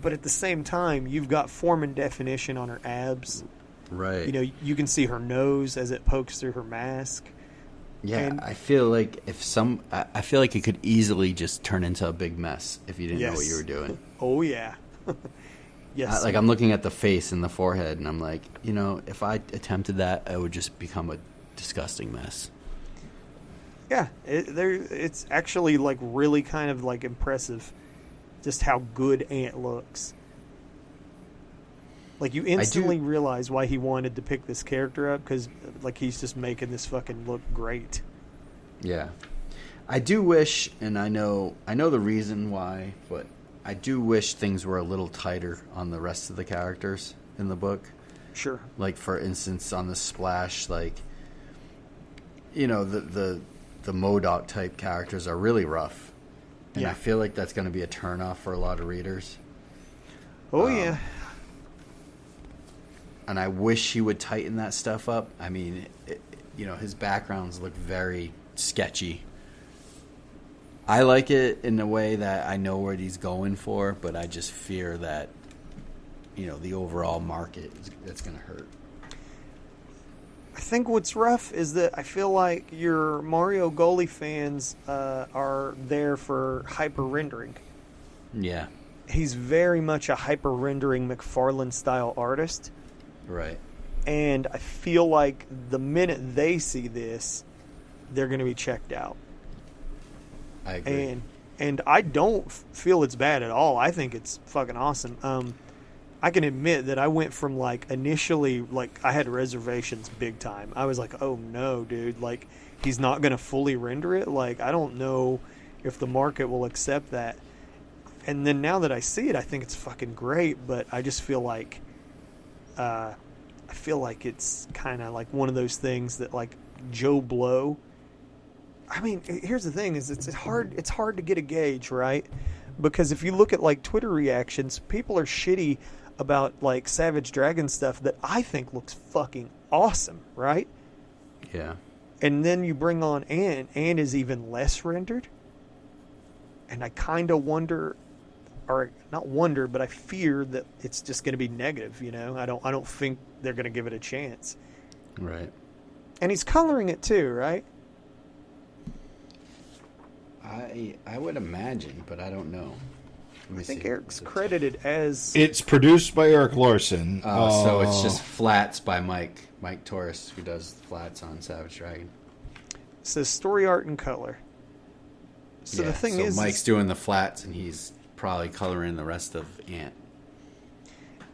But at the same time, you've got form and definition on her abs. Right. You can see her nose as it pokes through her mask. Yeah, And I feel like I feel like it could easily just turn into a big mess if you didn't know what you were doing. Oh, yeah. Yes. Like, I'm looking at the face and the forehead, and I'm like, if I attempted that, it would just become a disgusting mess. Yeah, it's actually, like, really kind of, like, impressive just how good Ant looks. Like, you instantly realize why he wanted to pick this character up, because, like, he's just making this fucking look great. Yeah. I do wish, and I know the reason why, but I do wish things were a little tighter on the rest of the characters in the book. Sure. Like, for instance, on the splash, like, the MODOK type characters are really rough. And Yeah. I feel like that's going to be a turnoff for a lot of readers. Oh, yeah. And I wish he would tighten that stuff up. I mean, his backgrounds look very sketchy. I like it in a way that I know what he's going for, but I just fear that, the overall market that's going to hurt. I think what's rough is that I feel like your Mario Goalie fans are there for hyper-rendering. Yeah. He's very much a hyper-rendering McFarlane-style artist. Right. And I feel like the minute they see this, they're going to be checked out. I agree. And I don't feel it's bad at all. I think it's fucking awesome. I can admit that I went from, like, initially, like, I had reservations big time. I was like, oh no, dude, like, he's not going to fully render it. Like, I don't know if the market will accept that. And then now that I see it, I think it's fucking great, but I just feel like, it's kind of like one of those things that, like, Joe Blow. I mean, here's the thing: is it's hard to get a gauge, right? Because if you look at, like, Twitter reactions, people are shitty about, like, Savage Dragon stuff that I think looks fucking awesome, right? Yeah. And then you bring on Ant. Ant is even less rendered, and I kind of wonder. Or not wonder, but I fear that it's just going to be negative. I don't think they're going to give it a chance. Right. And he's coloring it too, right? I would imagine, but I don't know. I think Eric's credited as. It's produced by Erik Larsen. So it's just flats by Mike Torres, who does flats on Savage Dragon. It says story art and color. So the thing is, Mike's doing the flats, and he's probably coloring the rest of Ant.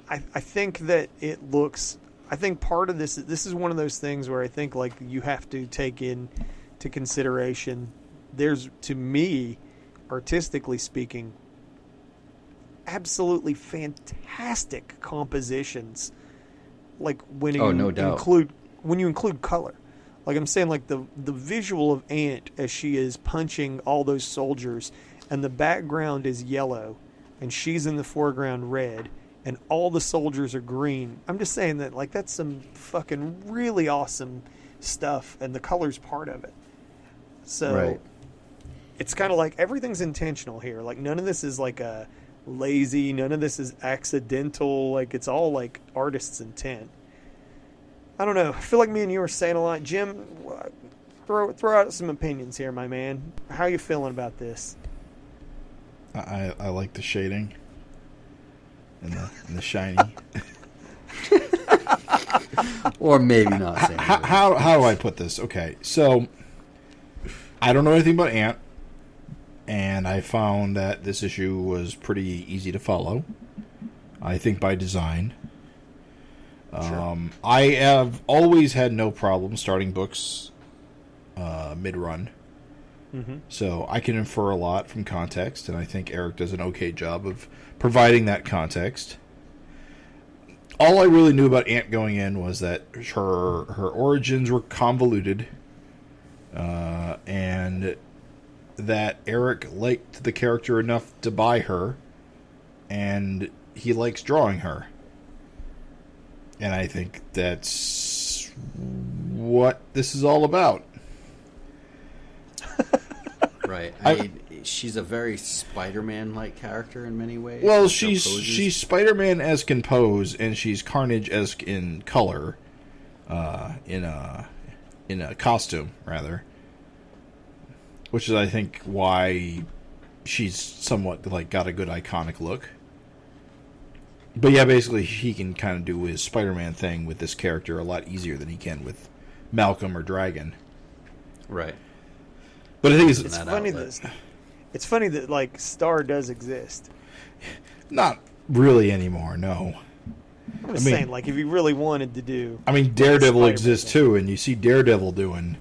I think that it looks. I think part of this is one of those things where I think, like, you have to take into consideration. There's, to me, artistically speaking, absolutely fantastic compositions. Like when Oh, you no doubt. include color. Like I'm saying, like the visual of Ant as she is punching all those soldiers, and the background is yellow, and she's in the foreground red, and all the soldiers are green. I'm just saying that, like, that's some fucking really awesome stuff, and the color's part of it. So Right. it's kind of like everything's intentional here. Like none of this is like a lazy, none of this is accidental. Like it's all like artist's intent. I don't know. I feel like me and you are saying a lot. Jim, throw out some opinions here, my man. How you feeling about this? I like the shading and the shiny. Or maybe not saying How do I put this? Okay, so I don't know anything about Ant, and I found that this issue was pretty easy to follow. I think by design. Sure. I have always had no problem starting books mid-run. Mm-hmm. So I can infer a lot from context, and I think Erik does an okay job of providing that context. All I really knew about Ant going in was that her origins were convoluted, and that Erik liked the character enough to buy her, and he likes drawing her. And I think that's what this is all about. Right. I mean, she's a very Spider-Man-like character in many ways. Well, with her poses. she's Spider-Man-esque in pose, and she's Carnage-esque in color, in a costume rather, which is I think why she's somewhat like got a good iconic look. But yeah, basically he can kind of do his Spider-Man thing with this character a lot easier than he can with Malcolm or Dragon. Right. But I think It's funny that like Star does exist. not really anymore. No. I'm just saying, like, if you really wanted to do, I mean, Daredevil Spider-Man exists thing. too, and you see Daredevil doing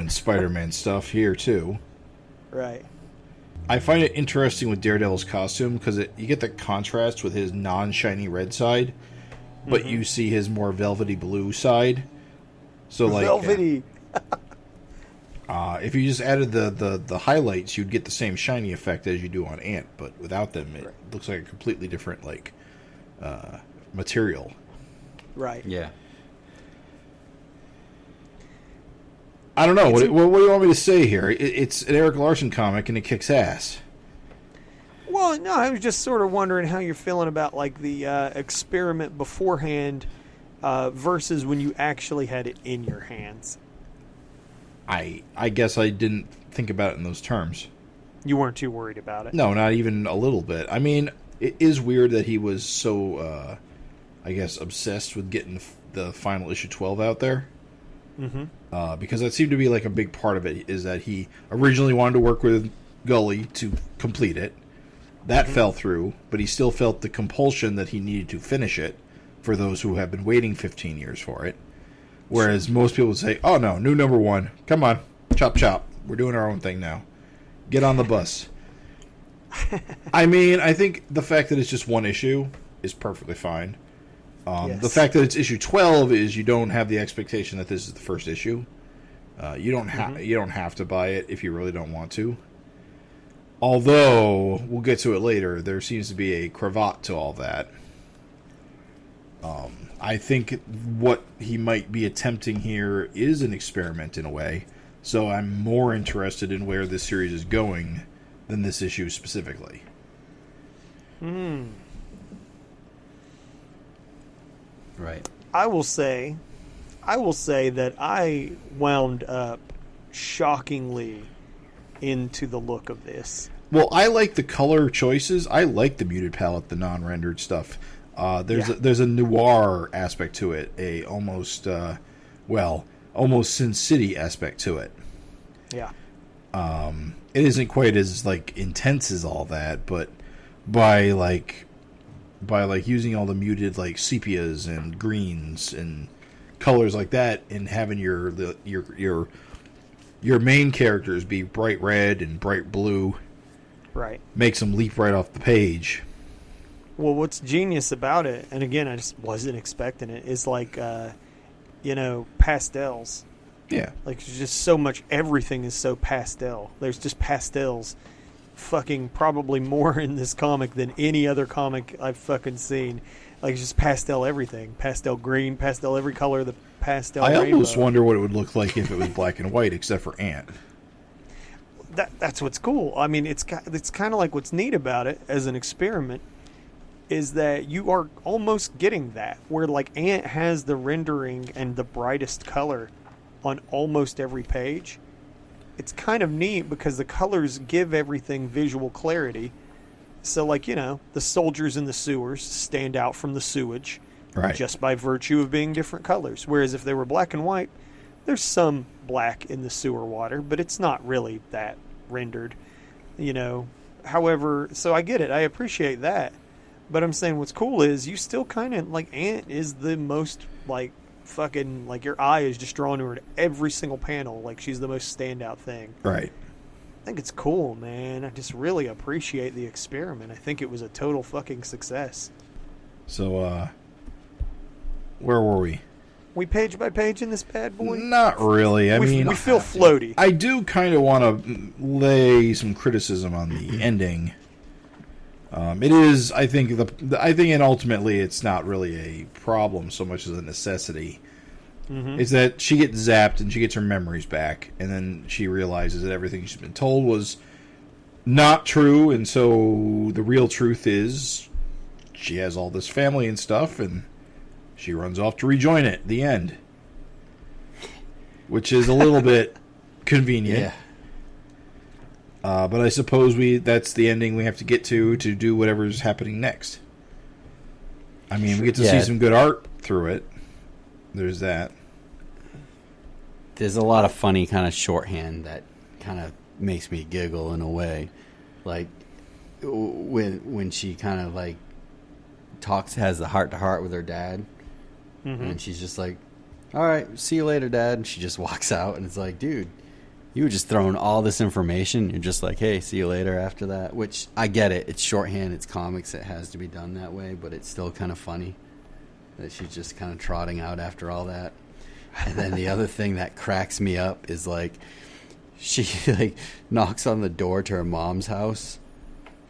Spider-Man stuff here too. right? I find it interesting with Daredevil's costume because you get the contrast with his non-shiny red side, but you see his more velvety blue side. So like, Velvety. if you just added the highlights, you'd get the same shiny effect as you do on Ant, but without them, it looks like a completely different like material. Right. Yeah. I don't know. What do you want me to say here? It's an Erik Larsen comic, and it kicks ass. Well, no, I was just sort of wondering how you're feeling about like the experiment beforehand versus when you actually had it in your hands. I guess I didn't think about it in those terms. You weren't too worried about it. No, not even a little bit. I mean, it is weird that he was so, I guess, obsessed with getting the final issue 12 out there. Mm-hmm. Because that seemed to be like a big part of it, is that he originally wanted to work with Gully to complete it. That fell through, but he still felt the compulsion that he needed to finish it for those who have been waiting 15 years for it. Whereas most people would say, oh no, new number one. Come on, chop chop. We're doing our own thing now. Get on the bus. I mean, I think the fact that it's just one issue is perfectly fine. Yes. The fact that it's issue 12 is you don't have the expectation that this is the first issue. You don't have to buy it if you really don't want to. Although, we'll get to it later, there seems to be a cravat to all that. I think what he might be attempting here is an experiment in a way, so I'm more interested in where this series is going than this issue specifically. Right. I will say that I wound up shockingly into the look of this. Well, I like the color choices. I like the muted palette, the non-rendered stuff. There's a noir aspect to it, almost Sin City aspect to it. Yeah. It isn't quite as like intense as all that, but by using all the muted like sepias and greens and colors like that, and having your main characters be bright red and bright blue, Right. makes them leap right off the page. Well, what's genius about it, and again, I just wasn't expecting it, is like, pastels. Yeah. Like, there's just so much, everything is so pastel. There's just pastels fucking probably more in this comic than any other comic I've fucking seen. Like, it's just pastel everything. Pastel green, pastel every color of the pastel I rainbow. almost wonder what it would look like if it was black and white, except for Ant. That's what's cool. I mean, it's kind of like what's neat about it as an experiment is that you are almost getting that, where like Ant has the rendering and the brightest color on almost every page. It's kind of neat because the colors give everything visual clarity. So, like, the soldiers in the sewers stand out from the sewage just by virtue of being different colors. Whereas if they were black and white, there's some black in the sewer water, but it's not really that rendered, However, so I get it. I appreciate that. But I'm saying what's cool is you still kind of, like, Ant is the most, like, fucking, like, your eye is just drawn to her at every single panel. Like, she's the most standout thing. Right. I think it's cool, man. I just really appreciate the experiment. I think it was a total fucking success. So, where were we? We page by page in this bad boy? Not really. I mean, we feel floaty. I do kind of want to lay some criticism on the ending. It is, I think, and ultimately it's not really a problem so much as a necessity. Mm-hmm. Is that she gets zapped and she gets her memories back, and then she realizes that everything she's been told was not true, and so the real truth is she has all this family and stuff, and she runs off to rejoin it. The end. Which is a little bit convenient. Yeah. But I suppose that's the ending we have to get to do whatever's happening next. I mean, we get to see some good art through it. There's that. There's a lot of funny kind of shorthand that kind of makes me giggle in a way. Like, when she kind of, like, has the heart-to-heart with her dad. Mm-hmm. And she's just like, all right, see you later, Dad. And she just walks out, and it's like, dude, you were just throwing all this information. You're just like, hey, see you later after that. Which, I get it. It's shorthand. It's comics. It has to be done that way. But it's still kind of funny that she's just kind of trotting out after all that. And then the other thing that cracks me up is, like, she, like, knocks on the door to her mom's house.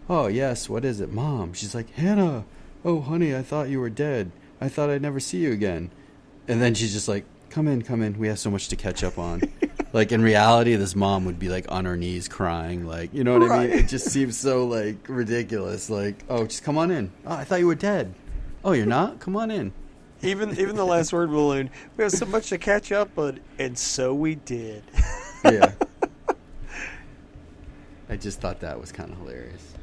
Oh, yes, what is it, Mom? She's like, Hannah. Oh, honey, I thought you were dead. I thought I'd never see you again. And then she's just like, come in. We have so much to catch up on. Like, in reality, this mom would be, like, on her knees crying. Like, you know what I mean? It just seems so, like, ridiculous. Like, oh, just come on in. Oh, I thought you were dead. Oh, you're not? Come on in. Even the last word balloon. We have so much to catch up on, and so we did. Yeah. I just thought that was kind of hilarious.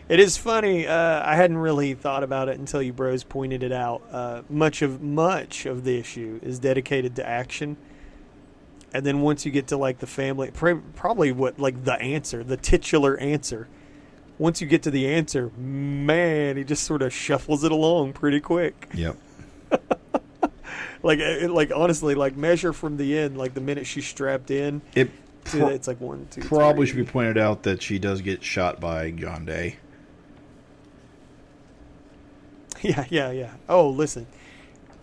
It is funny. I hadn't really thought about it until you bros pointed it out. Much of the issue is dedicated to action, and then once you get to, like, the family, probably the titular answer. Once you get to the answer, man, he just sort of shuffles it along pretty quick. Yep. Like honestly, like, measure from the end, like the minute she's strapped in. It's like 1, 2, probably 3. should be pointed out that she does get shot by John Day. Yeah. Oh, listen,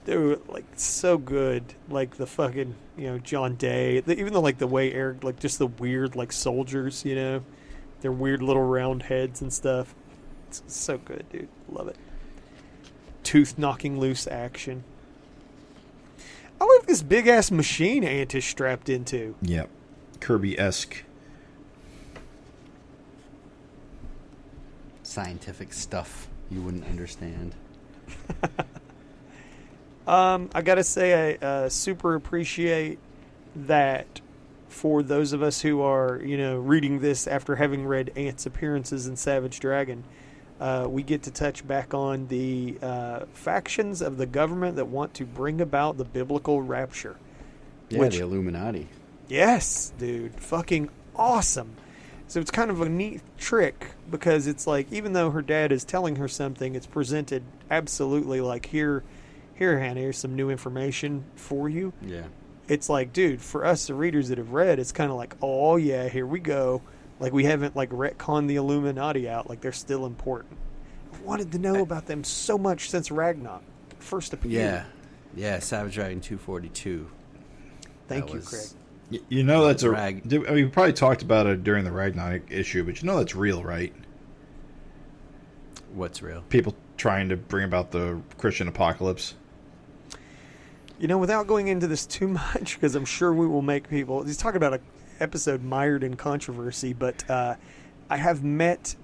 they were, like, so good. Like, the fucking, John Day. Even though, like, the way Eric, like, just the weird, like, soldiers, their weird little round heads and stuff. It's so good, dude. Love it. Tooth knocking loose action. I love this big ass machine Ant is strapped into. Yep. Kirby-esque. Scientific stuff you wouldn't understand. I gotta say, I super appreciate that for those of us who are, reading this after having read Ant's appearances in Savage Dragon. We get to touch back on the factions of the government that want to bring about the biblical rapture. Yeah, the Illuminati. Yes, dude. Fucking awesome. So it's kind of a neat trick because it's like, even though her dad is telling her something, it's presented absolutely like, here, Hannah, here's some new information for you. Yeah. It's like, dude, for us, the readers that have read, it's kind of like, oh, yeah, here we go. Like, we haven't, like, retconned the Illuminati out. Like, they're still important. wanted to know about them so much since Ragnarok first appeared. Yeah, Savage Dragon 242. Thank you, Craig. You know that's we probably talked about it during the Ragnarok issue, but you know that's real, right? What's real? People trying to bring about the Christian apocalypse. You know, without going into this too much, because I'm sure we will make people... He's talking about an episode mired in controversy, but I have met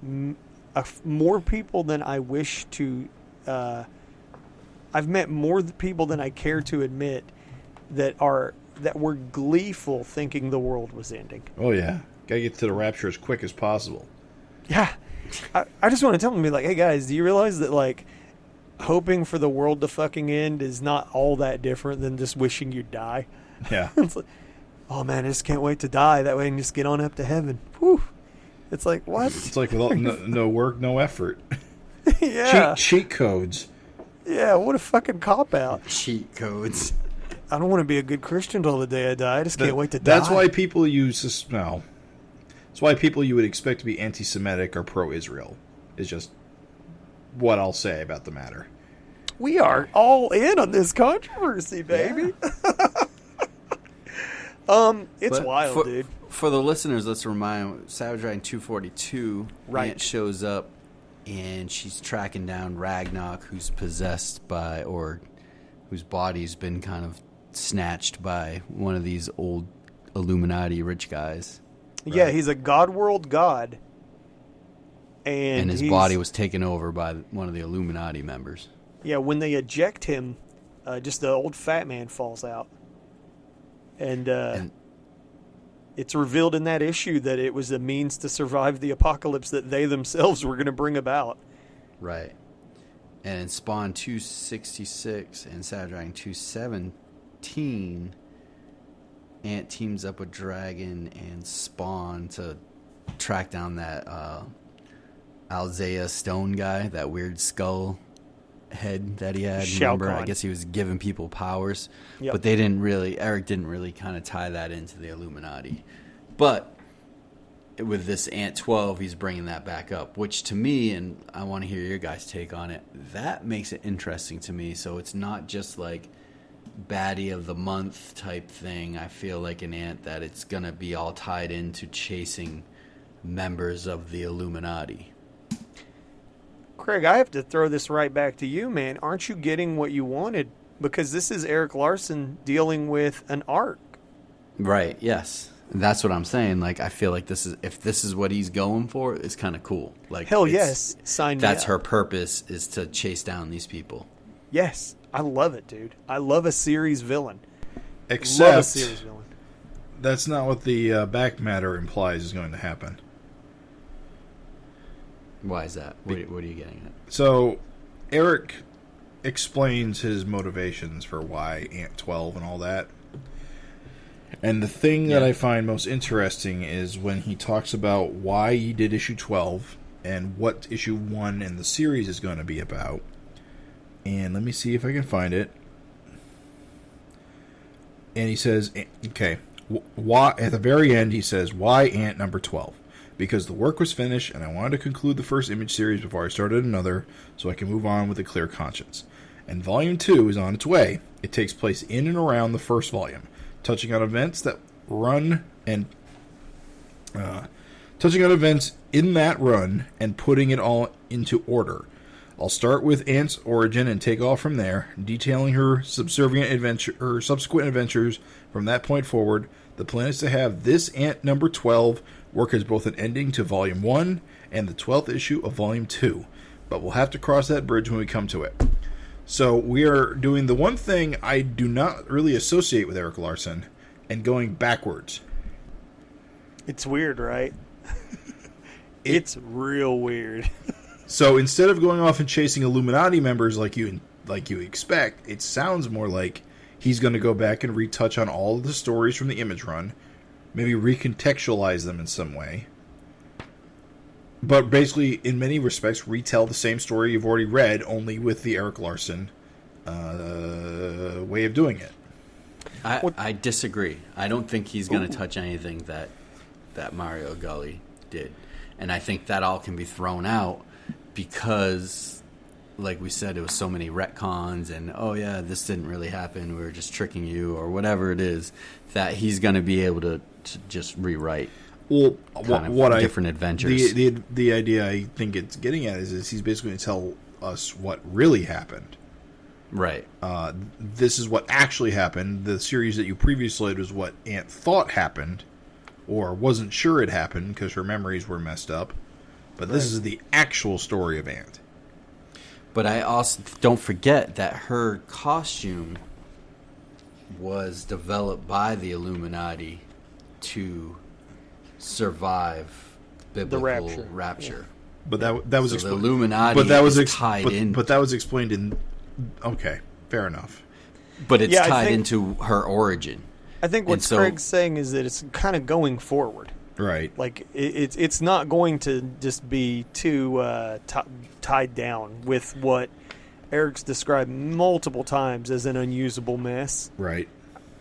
more people than I wish to... I've met more people than I care to admit that were gleeful thinking the world was ending. Oh, yeah. Gotta get to the rapture as quick as possible. Yeah. I just want to tell them, be like, hey, guys, do you realize that, like, hoping for the world to fucking end is not all that different than just wishing you'd die? Yeah. It's like, oh, man, I just can't wait to die. That way I can just get on up to heaven. Whew. It's like, what? It's like without no work, no effort. Yeah. Cheat codes. Yeah, what a fucking cop-out. Cheat codes. I don't want to be a good Christian until the day I die. I just can't wait to die. That's why people that's why people you would expect to be anti-Semitic or pro-Israel is just what I'll say about the matter. We are all in on this controversy, baby. Yeah. It's wild, dude. For the listeners, let's remind Savage Dragon 242. Right. Ant shows up, and she's tracking down Ragnarok, who's possessed by, or whose body's been kind of snatched by one of these old Illuminati rich guys. Right? Yeah, he's a God World god. And his body was taken over by one of the Illuminati members. Yeah, when they eject him, just the old fat man falls out. And it's revealed in that issue that it was a means to survive the apocalypse that they themselves were going to bring about. Right. And in Spawn 266 and Savage Dragon 217, Ant teams up with Dragon and Spawn to track down that Alzea Stone guy, that weird skull head that he had. Remember, I guess he was giving people powers. Yep. But Erik didn't really kind of tie that into the Illuminati. But with this Ant 12, he's bringing that back up, which to me, and I want to hear your guys' take on it, that makes it interesting to me. So it's not just like baddie of the month type thing. I feel like an Ant that it's going to be all tied into chasing members of the Illuminati. Craig, I have to throw this right back to you, man. Aren't you getting what you wanted? Because this is Erik Larsen dealing with an arc. Right, yes. That's what I'm saying. Like, I feel like if this is what he's going for, it's kind of cool. Like, hell yes, sign me up. That's her purpose, is to chase down these people. Yes, I love it, dude. I love a series villain. Except love a series villain. That's not what the back matter implies is going to happen. Why is that? What are you getting at? So, Erik explains his motivations for why Ant 12 and all that. And the thing that I find most interesting is when he talks about why he did issue 12 and what issue 1 in the series is going to be about. And let me see if I can find it. And he says, okay, why, at the very end he says, why Ant number 12? Because the work was finished and I wanted to conclude the first image series before I started another so I can move on with a clear conscience. And volume 2 is on its way. It takes place in and around the first volume, touching on events that run and touching on events in that run and putting it all into order. I'll start with Ant's origin and take off from there, detailing her subsequent adventures from that point forward. The plan is to have this Ant number 12 work as both an ending to Volume 1 and the 12th issue of Volume 2, but we'll have to cross that bridge when we come to it. So we are doing the one thing I do not really associate with Erik Larsen, and going backwards. It's weird, right? It's real weird. So instead of going off and chasing Illuminati members like you expect, it sounds more like he's going to go back and retouch on all of the stories from the image run, maybe recontextualize them in some way, but basically, in many respects, retell the same story you've already read, only with the Erik Larsen way of doing it. I disagree. I don't think he's going to touch anything that Mario Gully did. And I think that all can be thrown out because, like we said, it was so many retcons and, oh yeah, this didn't really happen, we were just tricking you, or whatever it is, that he's going to be able to just rewrite different adventures. The idea I think it's getting at is he's basically going to tell us what really happened. Right. This is what actually happened. The series that you previously had was what Aunt thought happened, or wasn't sure it happened because her memories were messed up. But this is the actual story of Aunt. But I also don't forget that her costume was developed by the Illuminati to survive biblical rapture. Yeah. But that was the Illuminati. But that was tied in. But that was explained in. Okay, fair enough. But it's tied into her origin. I think what Craig's saying is that it's kind of going forward. Right. Like, it's not going to just be too tied down with what Erik's described multiple times as an unusable mess. Right.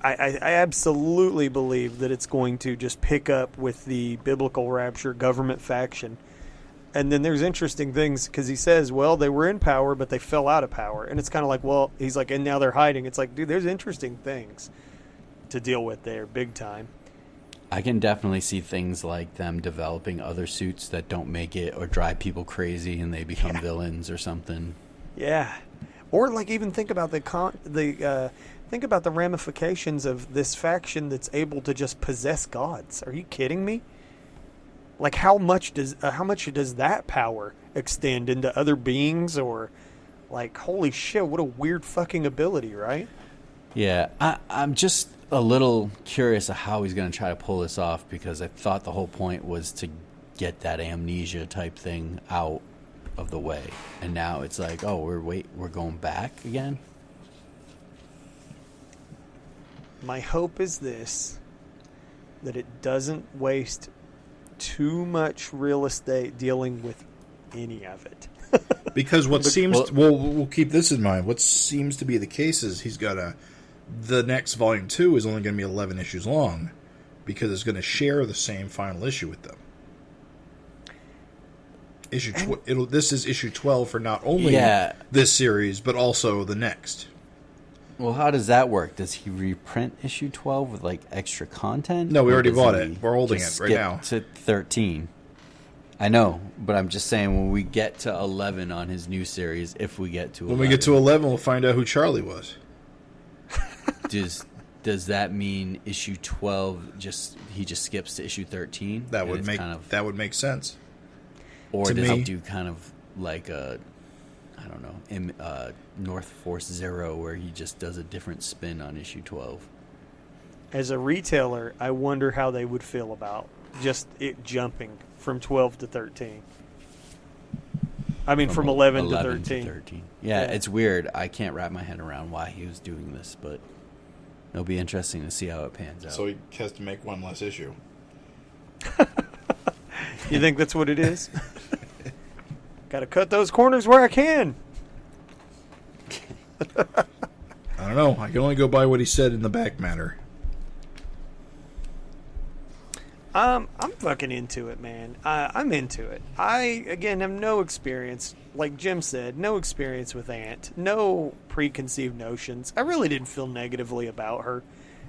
I absolutely believe that it's going to just pick up with the biblical rapture government faction. And then there's interesting things because he says, well, they were in power, but they fell out of power. And it's kind of like, well, he's like, and now they're hiding. It's like, dude, there's interesting things to deal with there, big time. I can definitely see things like them developing other suits that don't make it or drive people crazy and they become villains or something. Yeah. Or like even think about think about the ramifications of this faction that's able to just possess gods. Are you kidding me? Like how much does that power extend into other beings, or like holy shit, what a weird fucking ability, right? Yeah, I'm just a little curious of how he's going to try to pull this off, because I thought the whole point was to get that amnesia type thing out of the way, and now it's like, oh, we're going back again. My hope is this, that it doesn't waste too much real estate dealing with any of it. Because we'll keep this in mind. What seems to be the case is he's got the next volume 2 is only going to be 11 issues long, because it's going to share the same final issue with them. This is issue 12 for not only this series but also the next. Well, how does that work? Does he reprint issue 12 with like extra content? No, we already bought it. We're holding it right now. To 13. I know, but I'm just saying when we get to 11 on his new series, if we get to 11. When we get to 11, we'll find out who Charlie was. Does that mean issue 12 he just skips to issue 13? That would make sense. Or does he do kind of like a, I don't know, North Force Zero, where he just does a different spin on issue 12? As a retailer, I wonder how they would feel about just it jumping from 12 to 13. I mean, from 11 to 13. Yeah, it's weird. I can't wrap my head around why he was doing this, but it'll be interesting to see how it pans out. So he has to make one less issue. You think that's what it is? Got to cut those corners where I can. I don't know. I can only go by what he said in the back matter. I'm fucking into it, man. I'm into it. I, again, have no experience. Like Jim said, no experience with Aunt. No preconceived notions. I really didn't feel negatively about her.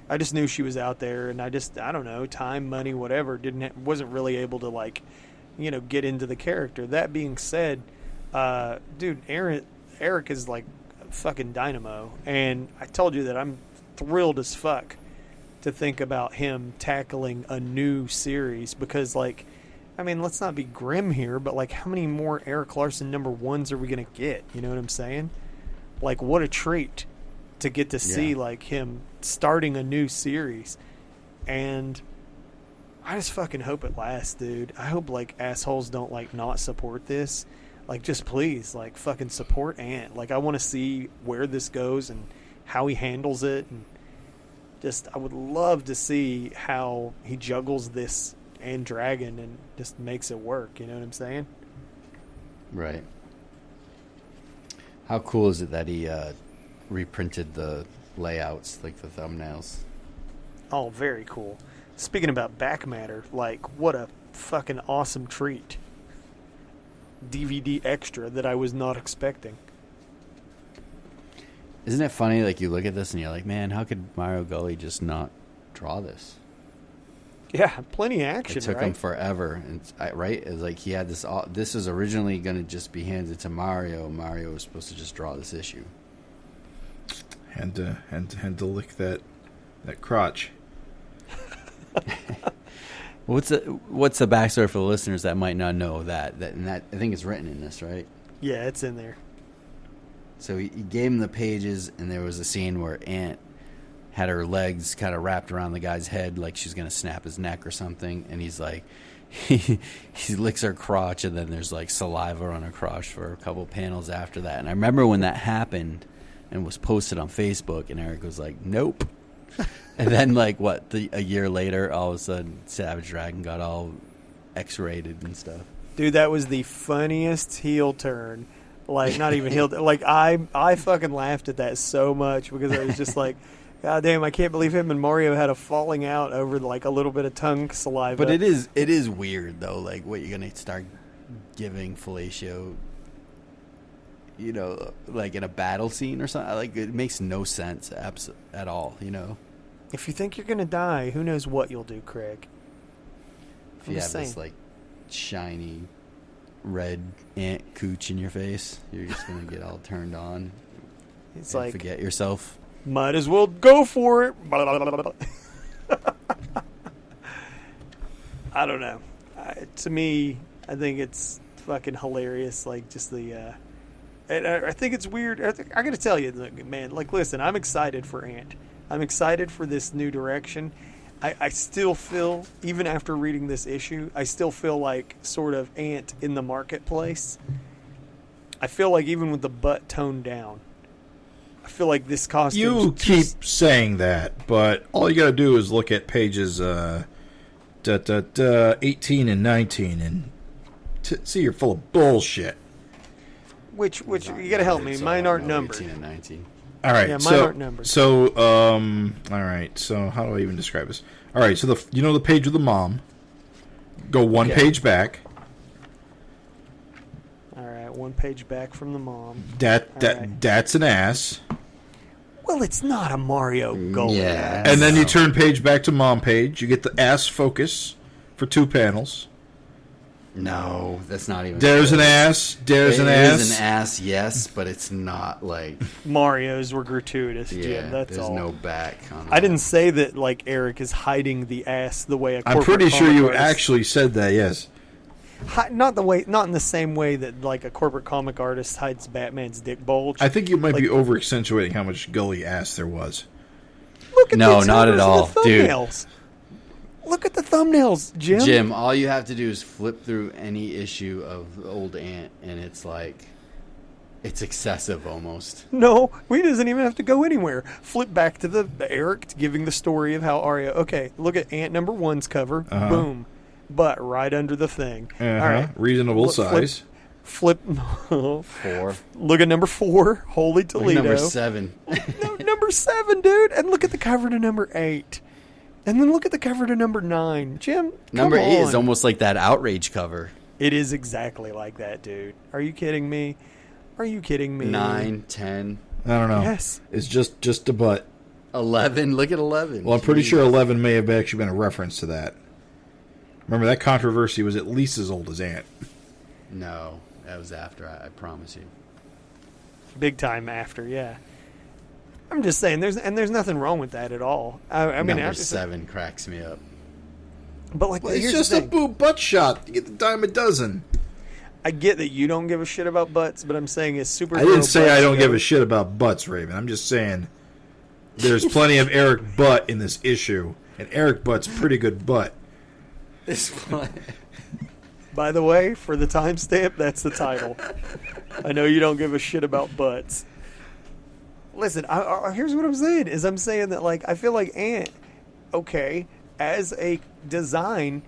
I just knew she was out there, and I don't know, time, money, whatever, wasn't really able to, like, get into the character. That being said, dude, Erik is like fucking dynamo, and I told you that I'm thrilled as fuck to think about him tackling a new series, because, like, I mean, let's not be grim here, but, like, how many more Erik Larsen #1s are we going to get? You know what I'm saying? Like, what a treat to get to see, like, him starting a new series. And I just fucking hope it lasts, dude. I hope, like, assholes don't, like, not support this. Like, just please, like, fucking support Ant. Like, I want to see where this goes and how he handles it, and just, I would love to see how he juggles this and Dragon and just makes it work. You know what I'm saying? Right. How cool is it that he reprinted the layouts, like the thumbnails? Oh, very cool. Speaking about back matter, like, what a fucking awesome treat. DVD extra that I was not expecting. Isn't it funny? Like, you look at this and you're like, man, how could Mario Gully just not draw this? Yeah, plenty of action, It took right? him forever, and right? It's like he had this. This was originally going to just be handed to Mario. Mario was supposed to just draw this issue. And to lick that crotch. What's the backstory for the listeners that might not know that I think it's written in this, right? Yeah, it's in there. So he gave him the pages, and there was a scene where Ant had her legs kind of wrapped around the guy's head like she's going to snap his neck or something, and he's like, he licks her crotch, and then there's like saliva on her crotch for a couple panels after that. And I remember when that happened and was posted on Facebook, and Erik was like, nope. And then like a year later, all of a sudden Savage Dragon got all X-rated and stuff. Dude, that was the funniest heel turn. Like, not even heel. Like, I fucking laughed at that so much because I was just like, God damn, I can't believe him and Mario had a falling out over like a little bit of tongue saliva. But it is weird though. Like, what, you're gonna start giving fellatio, you know, like in a battle scene or something? Like, it makes no sense at all. You know, If you think you're gonna die, who knows what you'll do, Craig? if you have this like shiny red ant cooch in your face, you're just gonna get all turned on. It's and like, forget yourself. might as well go for it. I don't know. To me, I think it's fucking hilarious. Like, just the... and I think it's weird. I got to tell you, man, like, listen, I'm excited for Ant. I'm excited for this new direction. I still feel, even after reading this issue, I still feel like sort of Ant in the marketplace. I feel like even with the butt toned down, I feel like this costume... You keep saying that, but all you got to do is look at pages 18 and 19 and see you're full of bullshit. Which you got to help me. Mine aren't numbered. 18 and 19. All right, Yeah, mine aren't numbered. So, all right. So, how do I even describe this? All right. So, the page with the mom. Go one page back. All right, one page back from the mom. That's an ass. Well, it's not a Mario Golden. Yeah. And then you turn page back to mom page. You get the ass focus for 2 panels. No, that's not even. There's an ass. There's an ass. There's an ass, yes, but it's not like Mario's were gratuitous, yeah. Jim. That's there's all. no back on I didn't say that like Erik is hiding the ass the way a I'm corporate pretty sure comic you artist- actually said that. Yes. not in the same way that like a corporate comic artist hides Batman's dick bulge. I think you might Like- be over accentuating how much gully ass there was. Look at No, the not at thumbnails all, of the dude. thumbnails. Look at the thumbnails, Jim. Jim, all you have to do is flip through any issue of Old Ant, and it's like, it's excessive almost. No, we doesn't even have to go anywhere. Flip back to the Erik giving the story of how Arya. Okay, look at Ant number 1's cover. Boom, butt right under the thing. All right, Reasonable Flip- size. Flip. 4. Look at number 4, Holy Toledo. Number 7. No, number 7, dude. And look at the cover to number 8. And then look at the cover to number 9. Jim, Number come 8 on. is almost like that Outrage cover. It is exactly like that, dude. Are you kidding me? 9, 10, I don't know. Yes. It's just a butt. 11. Look at 11. Well, I'm pretty Jeez. sure 11 may have actually been a reference to that. Remember, that controversy was at least as old as Ant. No, that was after, I promise you. Big time after, yeah. I'm just saying, there's nothing wrong with that at all. I mean, Number 7 cracks me up. but like, Well, it's here's just the a thing. boob butt shot. You get the dime a dozen. I get that you don't give a shit about butts, but I'm saying it's super. I didn't say I don't give a shit about butts, Raven. I'm just saying there's plenty of Erik butt in this issue, and Erik butt's pretty good butt. It's fun. By the way, for the timestamp, that's the title. I know you don't give a shit about butts. Listen, here's what I'm saying. I'm saying that, like, I feel like Ant, okay, as a design,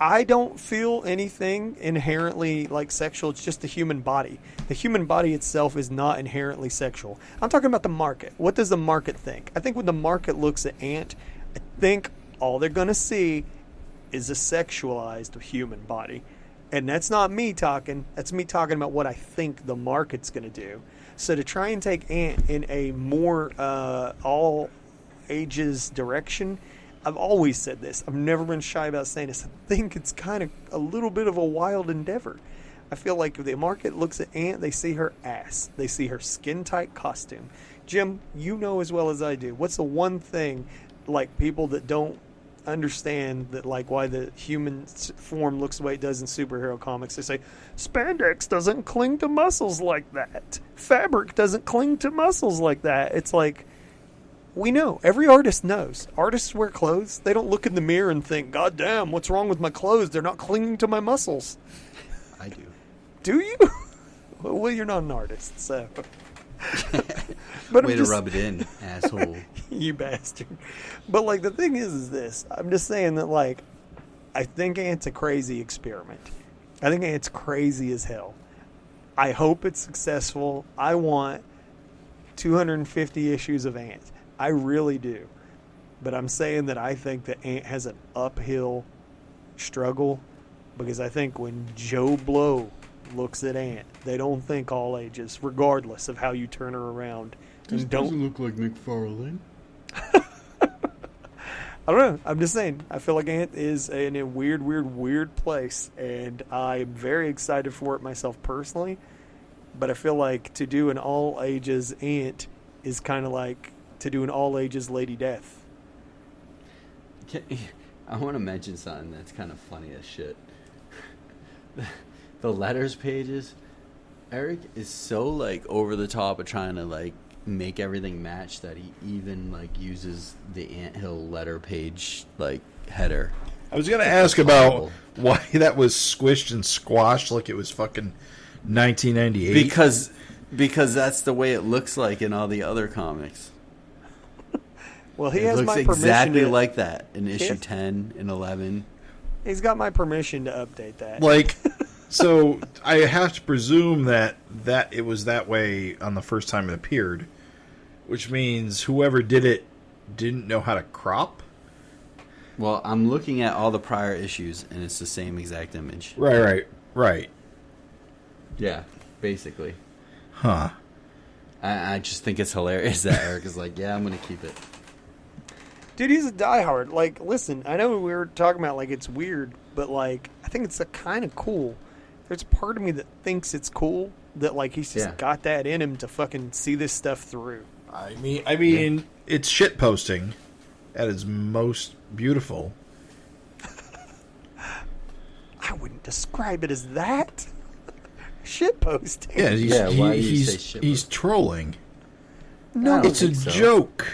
I don't feel anything inherently, like, sexual. It's just the human body. The human body itself is not inherently sexual. I'm talking about the market. What does the market think? I think when the market looks at Ant, I think all they're going to see is a sexualized human body. And that's not me talking. That's me talking about what I think the market's going to do. So to try and take Ant in a more all ages direction, I've always said this. I've never been shy about saying this. I think it's kind of a little bit of a wild endeavor. I feel like if the market looks at Ant, they see her ass. They see her skin-tight costume. Jim, you know as well as I do. What's the one thing, like, people that don't understand that, like, why the human form looks the way it does in superhero comics? They say, spandex doesn't cling to muscles like that. Fabric doesn't cling to muscles like that. It's like, we know. Every artist knows. Artists wear clothes. They don't look in the mirror and think, God damn, what's wrong with my clothes? They're not clinging to my muscles. I do. Do you? Well, you're not an artist, so. But Way to rub it in, asshole. You bastard. But, like, the thing is this. I'm just saying that, like, I think Ant's a crazy experiment. I think Ant's crazy as hell. I hope it's successful. I want 250 issues of Ant. I really do. But I'm saying that I think that Ant has an uphill struggle, because I think when Joe Blow looks at Ant, they don't think all ages, regardless of how you turn her around. This doesn't look like McFarlane. I don't know. I'm just saying. I feel like Ant is in a weird place, and I'm very excited for it myself personally. But I feel like to do an all ages Ant is kind of like to do an all ages Lady Death. I want to mention something that's kind of funny as shit. The letters pages, Erik is so, like, over the top of trying to, like, make everything match that he even, like, uses the Anthill letter page, like, header. I was going to ask about why that was squished and squashed like it was fucking 1998. Because that's the way it looks like in all the other comics. Well, he it has looks my permission exactly to, like that in issue 10 and 11. He's got my permission to update that. Like, so I have to presume that it was that way on the first time it appeared, which means whoever did it didn't know how to crop. Well, I'm looking at all the prior issues, and it's the same exact image. Right. Yeah, basically. Huh. I just think it's hilarious that Erik is like, yeah, I'm going to keep it. Dude, he's a diehard. Like, listen, I know we were talking about, like, it's weird, but, like, I think it's kind of cool. There's a part of me that thinks it's cool that, like, he's just got that in him to fucking see this stuff through. I mean, it's shit posting at its most beautiful. I wouldn't describe it as that. Shit posting. Yeah, why do you say shit he's trolling. No, it's a joke.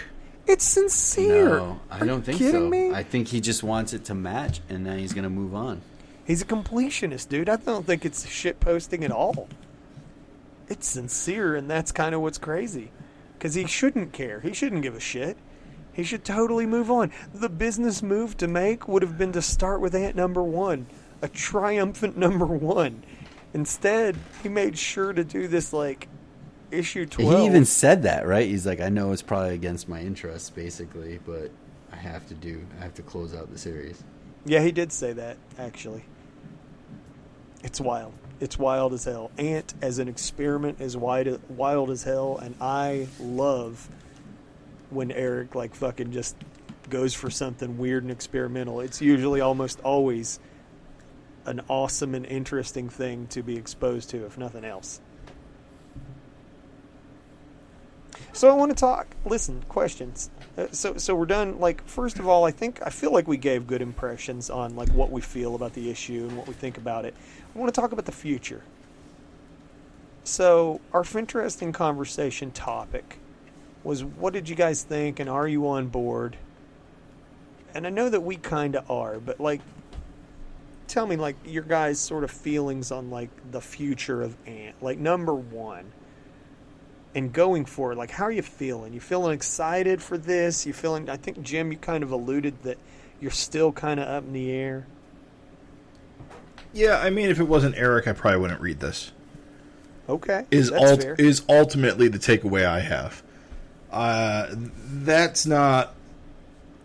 It's sincere. No, I don't think kidding so. me? I think he just wants it to match, and then he's going to move on. He's a completionist, dude. I don't think it's shit posting at all. It's sincere, and that's kind of what's crazy. Because he shouldn't care. He shouldn't give a shit. He should totally move on. The business move to make would have been to start with Ant number 1. A triumphant number 1. Instead, he made sure to do this, like, issue 12. He even said that, right? He's like, I know it's probably against my interests, basically, but I have to close out the series. Yeah, he did say that, actually. It's wild. It's wild as hell. Ant as an experiment is wild as hell, and I love when Erik, like, fucking just goes for something weird and experimental. It's usually almost always an awesome and interesting thing to be exposed to, if nothing else. So I want to talk. Listen, questions. So we're done. Like, first of all, I feel like we gave good impressions on, like, what we feel about the issue and what we think about it. I want to talk about the future. So our FINteresting Conversation topic was, what did you guys think, and are you on board? And I know that we kind of are, but, like, tell me, like, your guys' sort of feelings on, like, the future of Ant. Like, number 1. And going forward, like, how are you feeling? You feeling excited for this? You feeling, I think, Jim, you kind of alluded that you're still kind of up in the air. Yeah, I mean, if it wasn't Erik, I probably wouldn't read this. Okay, is ultimately the takeaway I have. That's not.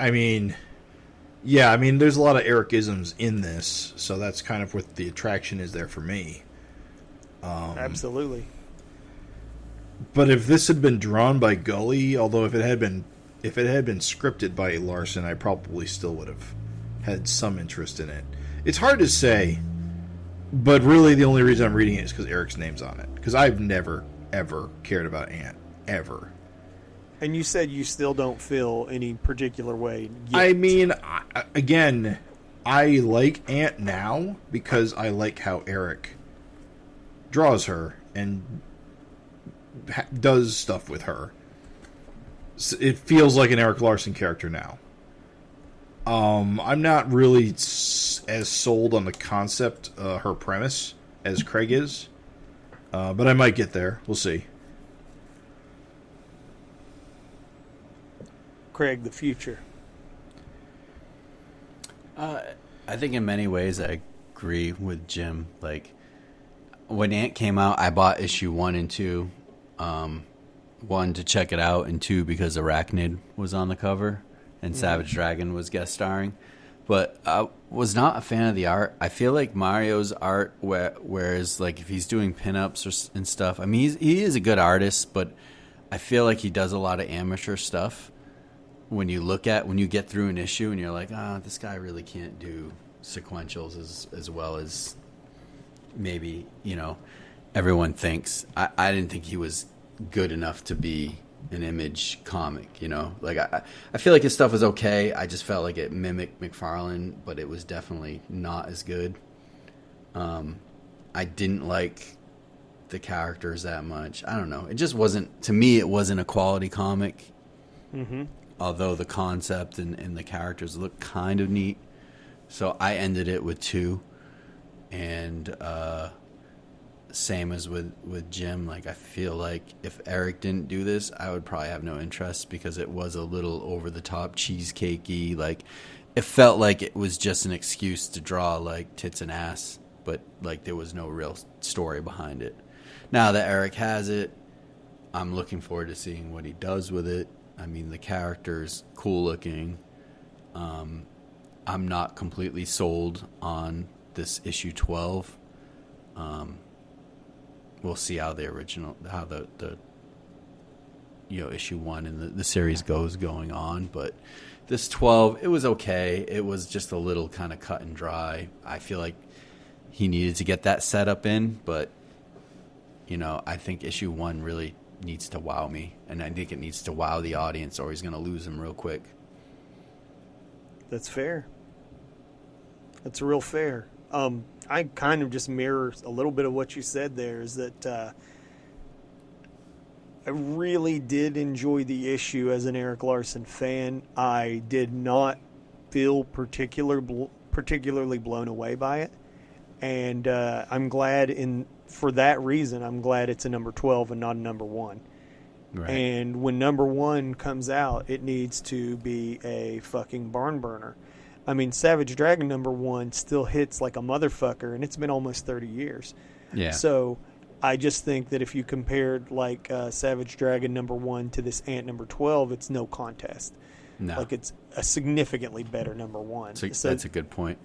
I mean, Yeah, I mean, there's a lot of Erik-isms in this, so that's kind of what the attraction is there for me. Absolutely. But if this had been drawn by Gully, although if it had been scripted by Larsen, I probably still would have had some interest in it. It's hard to say, but really the only reason I'm reading it is because Erik's name's on it. Because I've never, ever cared about Ant. Ever. And you said you still don't feel any particular way yet. I mean, again, I like Ant now because I like how Erik draws her and does stuff with her. So it feels like an Erik Larsen character now. I'm not really as sold on the concept, her premise, as Craig is. But I might get there. We'll see. Craig, the future. I think in many ways I agree with Jim. Like, when Ant came out, I bought issue 1 and 2. 1 to check it out, and 2 because Arachnid was on the cover and Savage Dragon was guest starring. But I was not a fan of the art. I feel like Mario's art, whereas like if he's doing pinups and stuff, I mean he is a good artist, but I feel like he does a lot of amateur stuff. When you get through an issue and you're like, this guy really can't do sequentials as well as maybe, everyone thinks. I didn't think he was good enough to be an Image comic, Like, I feel like his stuff was okay. I just felt like it mimicked McFarlane, but it was definitely not as good. I didn't like the characters that much. I don't know. It just wasn't, to me, it wasn't a quality comic. Mm-hmm. Although the concept and the characters look kind of neat. So I ended it with 2. And same as with Jim. Like, I feel like if Erik didn't do this, I would probably have no interest because it was a little over-the-top cheesecakey. Like, it felt like it was just an excuse to draw, like, tits and ass. But, like, there was no real story behind it. Now that Erik has it, I'm looking forward to seeing what he does with it. I mean, the character's cool looking. I'm not completely sold on this issue 12. We'll see how the issue 1 and the series going on. But this 12, it was okay. It was just a little kind of cut and dry. I feel like he needed to get that setup in, but I think issue 1 really needs to wow me, and I think it needs to wow the audience, or he's going to lose them real quick. That's fair. That's real fair. I kind of just mirror a little bit of what you said there, is that I really did enjoy the issue as an Erik Larsen fan. I did not feel particularly blown away by it, and I'm glad for that reason, I'm glad it's a number 12 and not a number 1. Right. And when number 1 comes out, it needs to be a fucking barn burner. I mean, Savage Dragon number 1 still hits like a motherfucker, and it's been almost 30 years. Yeah. So I just think that if you compared like Savage Dragon number 1 to this Ant number 12, it's no contest. No. Like, it's a significantly better number 1. So that's a good point.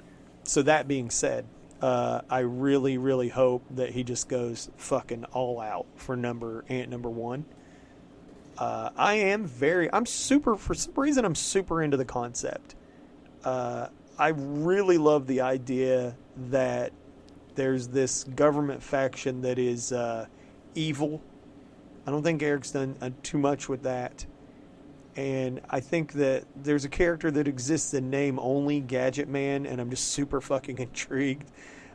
So that being said, I really, really hope that he just goes fucking all out for Ant number 1. For some reason, I'm super into the concept. I really love the idea that there's this government faction that is evil. I don't think Erik's done too much with that. And I think that there's a character that exists in name only, Gadget Man, and I'm just super fucking intrigued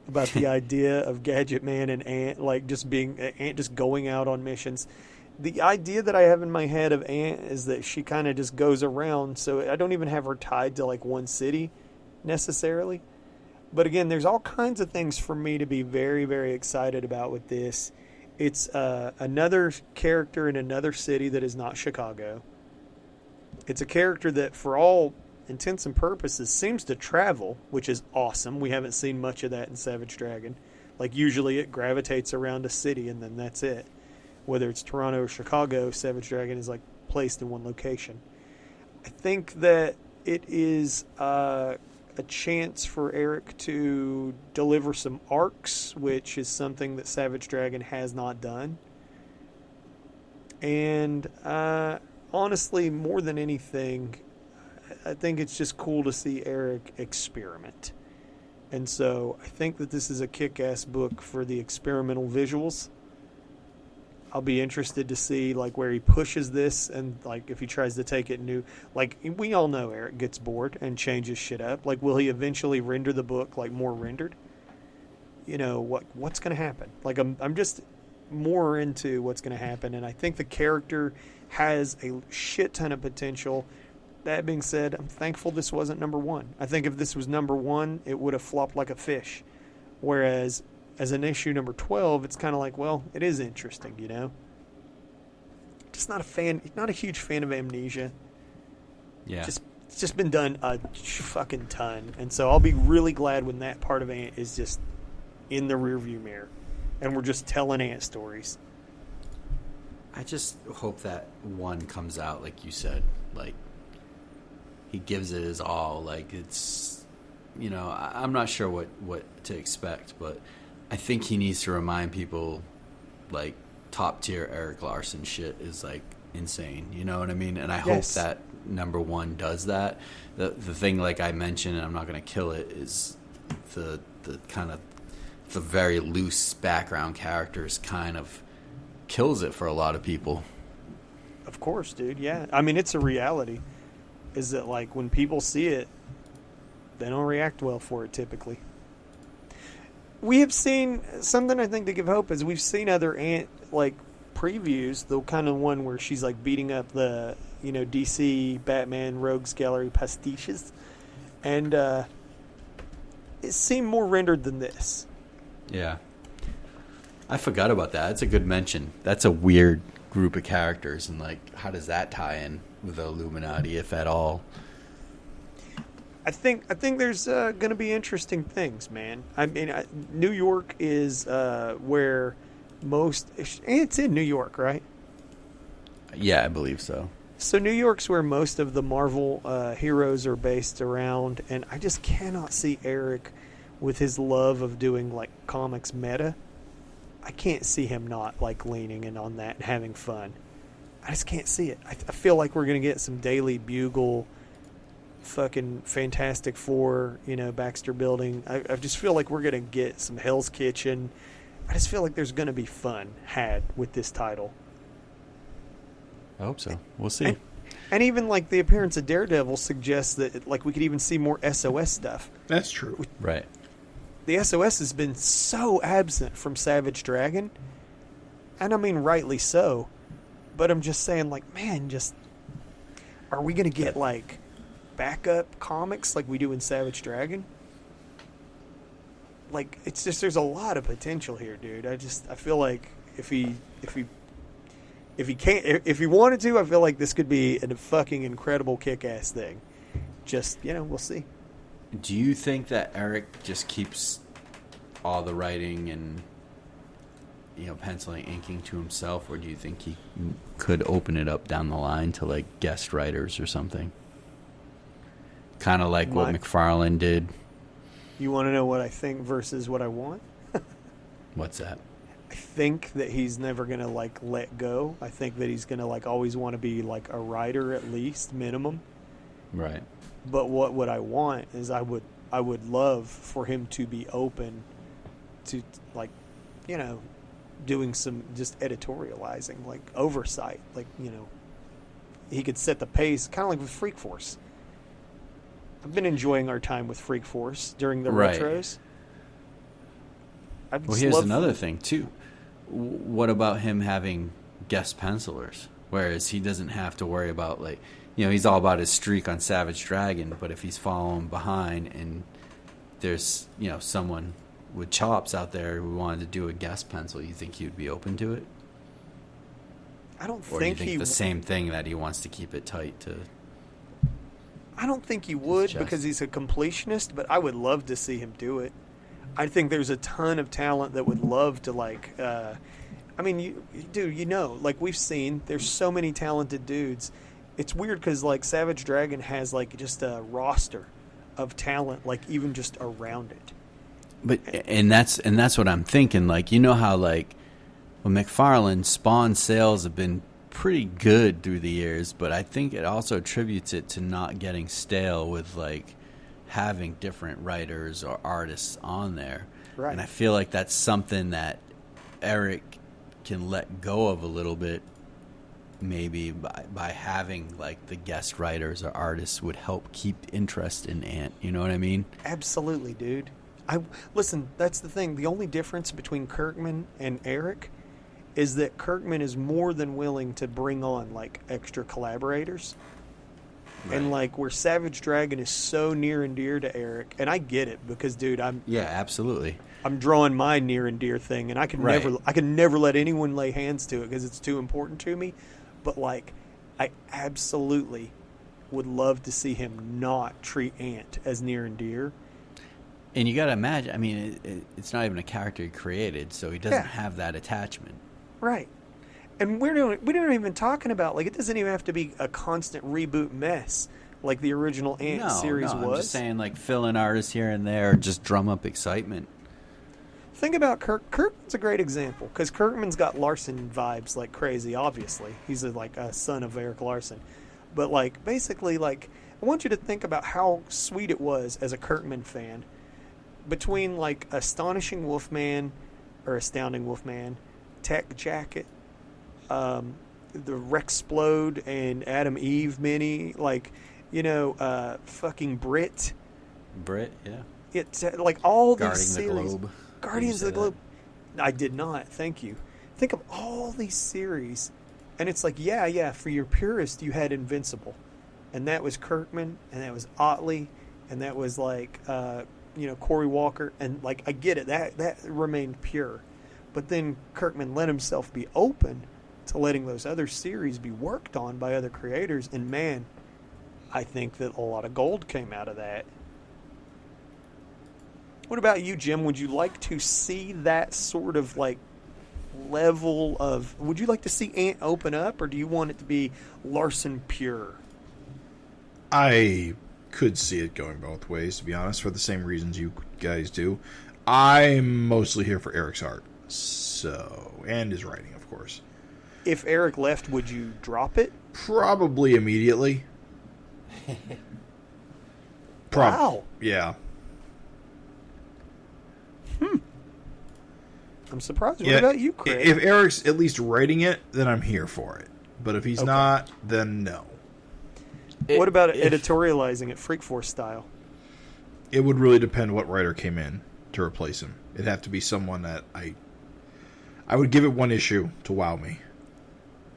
about the idea of Gadget Man and Ant, like just being Ant just going out on missions. The idea that I have in my head of Ant is that she kind of just goes around, so I don't even have her tied to like one city necessarily. But again, there's all kinds of things for me to be very, very excited about with this. It's another character in another city that is not Chicago. It's a character that, for all intents and purposes, seems to travel, which is awesome. We haven't seen much of that in Savage Dragon. Like, usually it gravitates around a city and then that's it. Whether it's Toronto or Chicago, Savage Dragon is like placed in one location. I think that it is a chance for Erik to deliver some arcs, which is something that Savage Dragon has not done. And honestly, more than anything, I think it's just cool to see Erik experiment. And so I think that this is a kick-ass book for the experimental visuals. I'll be interested to see like where he pushes this, and like if he tries to take it new. Like we all know Erik gets bored and changes shit up. Like will he eventually render the book like more rendered? You know what's going to happen? Like I'm just more into what's going to happen, and I think the character has a shit ton of potential. That being said, I'm thankful this wasn't number one. I think if this was number one, it would have flopped like a fish. Whereas, as an issue number 12, it's kind of like, well, it is interesting, you know? Just not a huge fan of Amnesia. Yeah. It's just been done a fucking ton. And so I'll be really glad when that part of Ant is just in the rearview mirror. And we're just telling Ant stories. I just hope that one comes out, like you said, like, he gives it his all. Like, it's, you know, I'm not sure what to expect, but I think he needs to remind people, like, top tier Erik Larsen shit is, like, insane. You know what I mean? And I hope that number one does that. The thing, like I mentioned, and I'm not going to kill it, is the kind of the very loose background characters kind of kills it for a lot of people. Of course, dude. Yeah. I mean, it's a reality. Is that like when people see it, they don't react well for it typically. We have seen something I think to give hope is we've seen other Ant like previews, the kind of one where she's like beating up the DC Batman Rogues Gallery pastiches, and it seemed more rendered than this. Yeah, I forgot about that. It's a good mention. That's a weird group of characters, and like, how does that tie in with the Illuminati, if at all? I think there's going to be interesting things, man. I mean, New York is where most... It's in New York, right? Yeah, I believe so. So New York's where most of the Marvel heroes are based around, and I just cannot see Erik with his love of doing, like, comics meta. I can't see him not, like, leaning in on that and having fun. I just can't see it. I feel like we're going to get some Daily Bugle, fucking Fantastic Four, Baxter Building. I just feel like we're going to get some Hell's Kitchen. I just feel like there's going to be fun had with this title. I hope so. We'll see. And even, like, the appearance of Daredevil suggests that, like, we could even see more SOS stuff. That's true. Right. The SOS has been so absent from Savage Dragon, and I mean rightly so. But I'm just saying, like, man, are we going to get, like, backup comics like we do in Savage Dragon? Like, it's just, there's a lot of potential here, dude. I feel like if he wanted to, I feel like this could be a fucking incredible kick-ass thing. Just, we'll see. Do you think that Erik just keeps all the writing and penciling, inking to himself, or do you think he could open it up down the line to like guest writers or something? Kind of like what McFarlane did. You want to know what I think versus what I want? What's that? I think that he's never going to like let go. I think that he's going to like always want to be like a writer at least, minimum. Right. But what I want is I would love for him to be open to like, doing some just editorializing, like oversight, like, he could set the pace, kind of like with Freak Force. I've been enjoying our time with Freak Force during the retros. Well, here's another thing too. What about him having guest pencilers, whereas he doesn't have to worry about like, he's all about his streak on Savage Dragon, but if he's following behind and there's, someone with chops out there who wanted to do a guest pencil, you think he would be open to it? I don't or think do you think the same thing, that he wants to keep it tight to... I don't think he would because he's a completionist, but I would love to see him do it. I think there's a ton of talent that would love to like, like we've seen, there's so many talented dudes. it's weird because like Savage Dragon has like just a roster of talent, like even just around it. But and that's what I'm thinking. Like, you know how like with McFarlane, Spawn sales have been pretty good through the years, but I think it also attributes it to not getting stale with like having different writers or artists on there. Right. And I feel like that's something that Erik can let go of a little bit, maybe by having like the guest writers or artists would help keep interest in Ant. You know what I mean? Absolutely, dude. Listen, that's the thing. The only difference between Kirkman and Erik is that Kirkman is more than willing to bring on like extra collaborators. Right. And like where Savage Dragon is so near and dear to Erik, and I get it because, dude, absolutely. I'm drawing my near and dear thing, and I can never let anyone lay hands to it because it's too important to me. But like, I absolutely would love to see him not treat Ant as near and dear. And you got to imagine, I mean, it's not even a character he created, so he doesn't have that attachment. Right. And we're not even talking about, like, it doesn't even have to be a constant reboot mess like the original Ant series was. I'm just saying, like, fill in artists here and there, just drum up excitement. Think about Kirkman's a great example, because Kirkman's got Larsen vibes like crazy, obviously. He's like a son of Erik Larsen. But, like, basically, like, I want you to think about how sweet it was as a Kirkman fan between, like, Astounding Wolfman, Tech Jacket, the Rexplode and Adam Eve mini, like, you know, fucking Brit, yeah. It's like all these series. Guardians of the Globe. I did not. Thank you. Think of all these series, and it's like, yeah. For your purist, you had Invincible, and that was Kirkman, and that was Otley, and that was like, Corey Walker, and like I get it. That remained pure, but then Kirkman let himself be open to letting those other series be worked on by other creators, and man, I think that a lot of gold came out of that. What about you, Jim? Would you like to see that sort of like level of... Would you like to see Ant open up, or do you want it to be Larsen pure? I could see it going both ways, to be honest, for the same reasons you guys do. I'm mostly here for Erik's art, and his writing, of course. If Erik left, would you drop it? Probably immediately. Wow. Yeah. I'm surprised. What about you, Craig? If Erik's at least writing it, then I'm here for it. But if he's not, then no. What about editorializing it Freak Force style? It would really depend what writer came in to replace him. It'd have to be someone that I would give it one issue to wow me.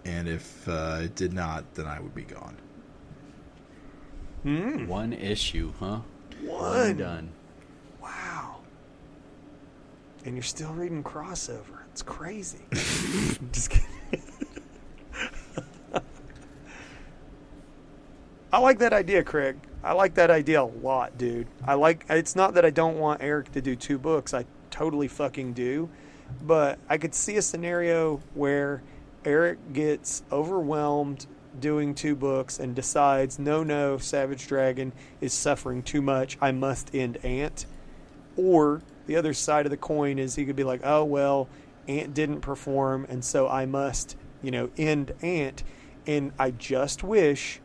And if it did not, then I would be gone. One issue, huh? One. Done. Wow. And you're still reading crossover. It's crazy. I'm just kidding. I like that idea, Craig. I like that idea a lot, dude. It's not that I don't want Erik to do 2 books. I totally fucking do. But I could see a scenario where Erik gets overwhelmed doing 2 books and decides, no, Savage Dragon is suffering too much. I must end Ant. Or the other side of the coin is he could be like, oh, well, Ant didn't perform, and so I must, end Ant. And I just wish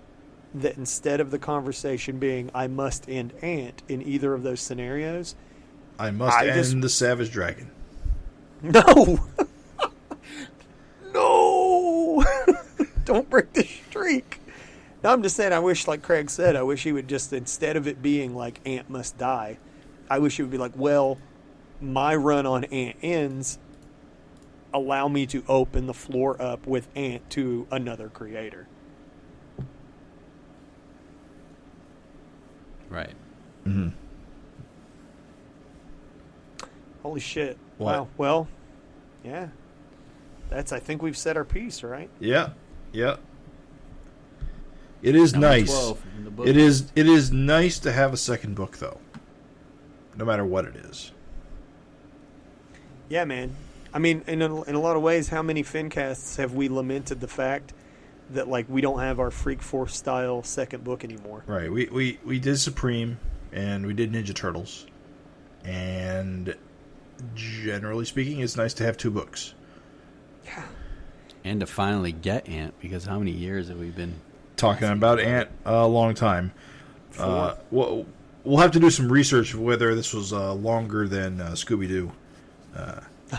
that instead of the conversation being, I must end Ant in either of those scenarios, I must end the Savage Dragon. No! No! Don't break the streak. No, I'm just saying, I wish, like Craig said, I wish he would just, instead of it being like Ant must die, I wish it would be like, well, my run on Ant ends, allow me to open the floor up with Ant to another creator. Right. Mm-hmm. Holy shit. What? Wow. Well, yeah. I think we've said our piece, right? Yeah. It is Number nice. 12 in the book. It is nice to have a second book, though. No matter what it is. Yeah, man. I mean, in a lot of ways, how many FINcasts have we lamented the fact that like we don't have our Freak Force style second book anymore. Right. We did Supreme and we did Ninja Turtles. And generally speaking, it's nice to have 2 books. Yeah. And to finally get Ant, because how many years have we been Talking about Ant a long time. 4. We'll have to do some research whether this was longer than Scooby-Doo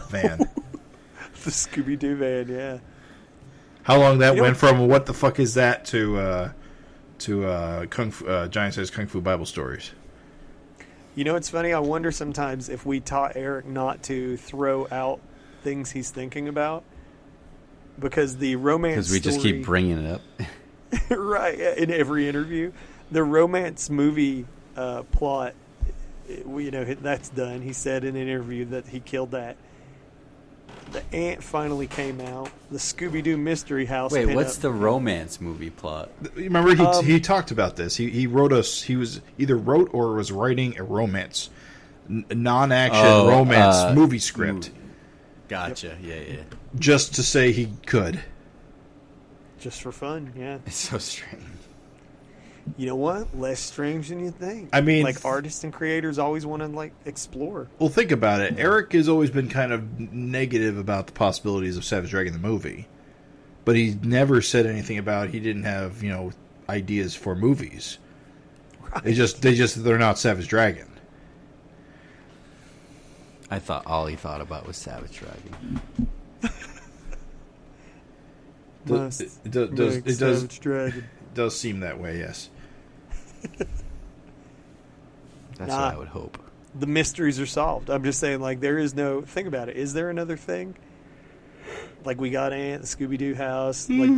van. The Scooby-Doo van, yeah. How long that went from what the fuck is that to Kung Fu, Giant Size Kung Fu Bible Stories. You know, it's funny. I wonder sometimes if we taught Erik not to throw out things he's thinking about, because the romance. Because we just keep bringing it up. Right, in every interview. The romance movie plot, that's done. He said in an interview that he killed that. The Ant finally came out. The Scooby-Doo Mystery House. Wait, what's the romance movie plot? Remember, he talked about this. He wrote us. He was either wrote or was writing a romance, non-action romance movie script. Gotcha. Yep. Yeah. Just to say he could. Just for fun, yeah. It's so strange. You know what? Less strange than you think. I mean, like artists and creators always want to like explore. Well, think about it. Erik has always been kind of negative about the possibilities of Savage Dragon the movie, but he never said anything about he didn't have ideas for movies. Right. They're not Savage Dragon. I thought all he thought about was Savage Dragon. It does seem that way, yes. That's what I would hope. The mysteries are solved. I'm just saying, like, there is no... Think about it. Is there another thing? Like, we got Ant, the Scooby-Doo house. Like,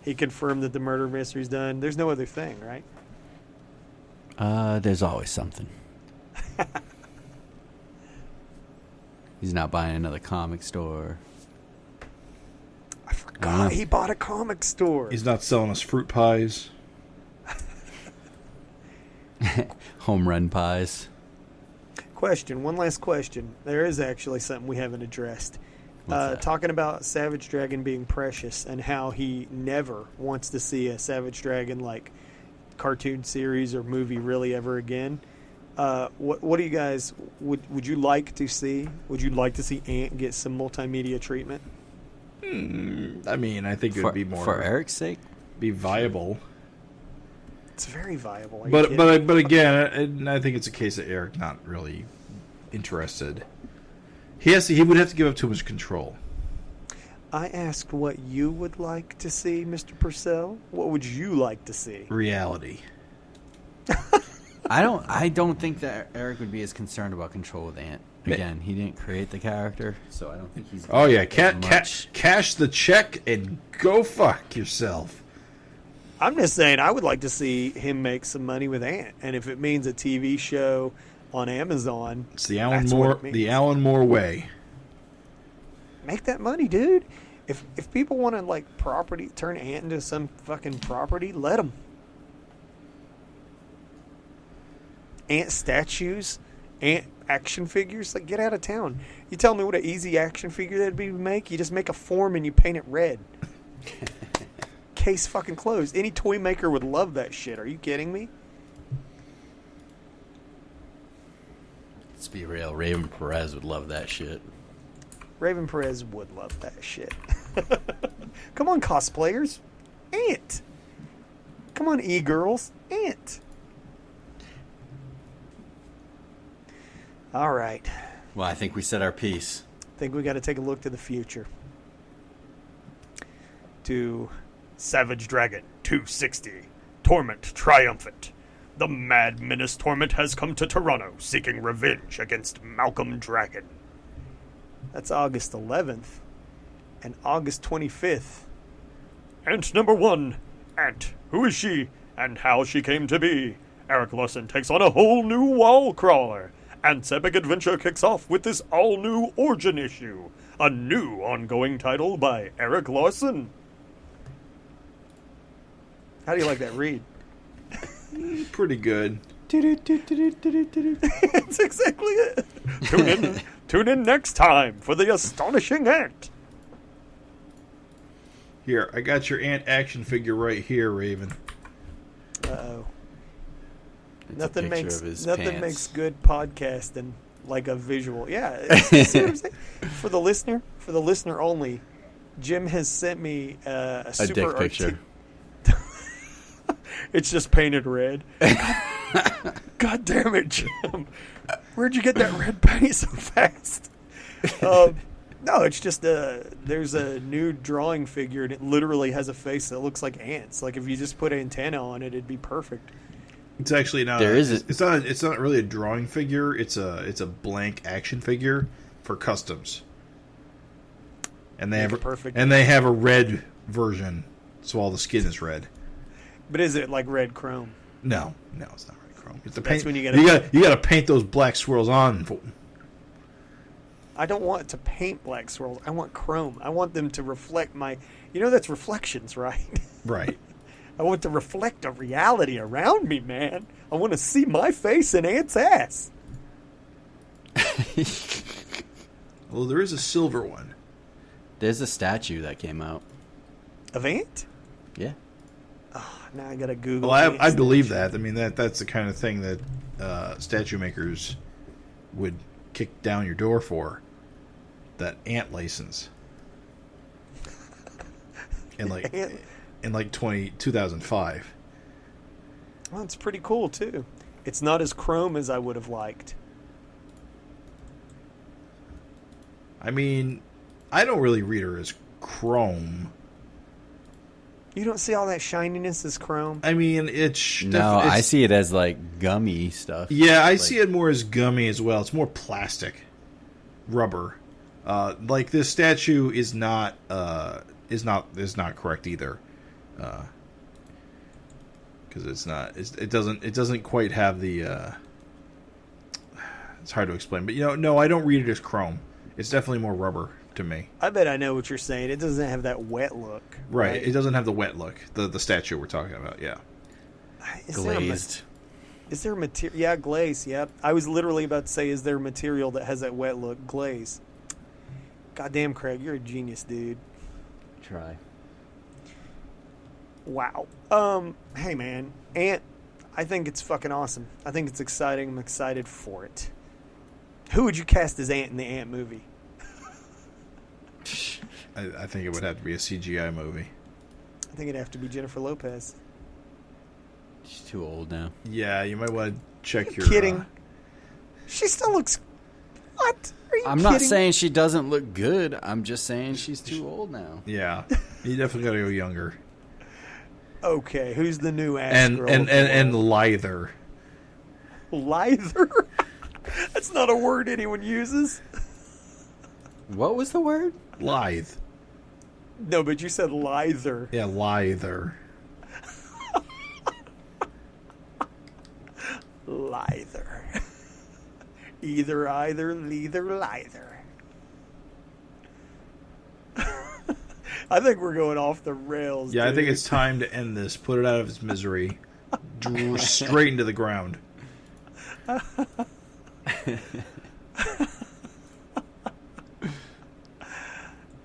he confirmed that the murder mystery's done. There's no other thing, right? There's always something. He's not buying another comic store. I forgot he bought a comic store. He's not selling us fruit pies. Home run pies. One last question. There is actually something we haven't addressed. Talking about Savage Dragon being precious and how he never wants to see a Savage Dragon like cartoon series or movie really ever again. What do you guys would you like to see? Would you like to see Ant get some multimedia treatment? I mean, I think it would be more for Eric's sake, be viable. It's very viable. But again, I think it's a case of Erik not really interested. He would have to give up too much control. I asked what you would like to see, Mr. Purcell. What would you like to see? Reality. I don't think that Erik would be as concerned about control with Ant. Again, he didn't create the character, so I don't think he's... Oh, yeah. Cash the check and go fuck yourself. I'm just saying I would like to see him make some money with Ant. And if it means a TV show on Amazon... It's the Alan Moore way. Make that money, dude. If people want to, like, turn Ant into some fucking property, let them. Ant statues... Ant action figures, like, get out of town. You tell me what an easy action figure that'd be to make? You just make a form and you paint it red. Case fucking closed. Any toy maker would love that shit. Are you kidding me? Let's be real. Raven Perez would love that shit. Raven Perez would love that shit. Come on, cosplayers. Ant. Come on, e-girls. Ant. All right. Well, I think we said our piece. I think we got to take a look to the future. To Savage Dragon 260. Torment triumphant. The Mad Menace Torment has come to Toronto, seeking revenge against Malcolm Dragon. That's August 11th. And August 25th. Ant number 1. Ant. Who is she? And how she came to be? Erik Larsen takes on a whole new wall crawler. Ant's epic adventure kicks off with this all-new origin issue. A new ongoing title by Erik Larsen. How do you like that read? Pretty good. That's exactly it. Tune in next time for the astonishing Ant. Here, I got your ant action figure right here, Raven. Uh-oh. It's Nothing a picture of his nothing pants. makes good podcasting like a visual. Yeah, see what I'm saying? For the listener only, Jim has sent me a super dick picture. It's just painted red. God damn it, Jim! Where'd you get that red paint so fast? No, it's just there's a new drawing figure, and it literally has a face that looks like ants. Like if you just put an antenna on it, it'd be perfect. It's actually not. It's not really a drawing figure. It's a blank action figure for customs. And they have a red version, so all the skin is red. But is it like red chrome? No, it's not red chrome. It's the That's paint. when You got to paint those black swirls on. I don't want to paint black swirls. I want chrome. I want them to reflect my. That's reflections, right? Right. I want to reflect a reality around me, man. I want to see my face in Ant's ass. Well, there is a silver one. There's a statue that came out. Of Ant? Yeah. Oh, now I gotta Google. Well, I believe that. I mean, that's the kind of thing that statue makers would kick down your door for. That Ant license. In 2005. Well, it's pretty cool too. It's not as chrome as I would have liked. I mean, I don't really read her as chrome. You don't see all that shininess as chrome? I mean, I see it as like gummy stuff. Yeah, I see it more as gummy as well. It's more plastic, rubber. Like this statue is not correct either, because it's not. It doesn't quite have the. It's hard to explain, but no, I don't read it as chrome. It's definitely more rubber to me. I bet I know what you're saying. It doesn't have that wet look. Right. It doesn't have the wet look. The statue we're talking about, yeah. Glazed. Is there a material? Yeah, glaze. Yep. I was literally about to say, is there a material that has that wet look? Glaze. Goddamn, Craig, you're a genius, dude. Try. Wow. Hey, man. Ant, I think it's fucking awesome. I think it's exciting. I'm excited for it. Who would you cast as Ant in the Ant movie? I think it would have to be a CGI movie. I think it'd have to be Jennifer Lopez. She's too old now. Yeah, you might want to check your... Kidding. She still looks... What? Are you I'm kidding? not saying she doesn't look good. I'm just saying she's too old now. Yeah. You definitely got to go younger. Okay, who's the new ass girl? And lither. Lither? That's not a word anyone uses. What was the word? Lithe. No, but you said lither. Yeah, lither. Lither. Either, leather, lither. I think we're going off the rails. Yeah, dude. I think it's time to end this. Put it out of its misery. Straight into the ground.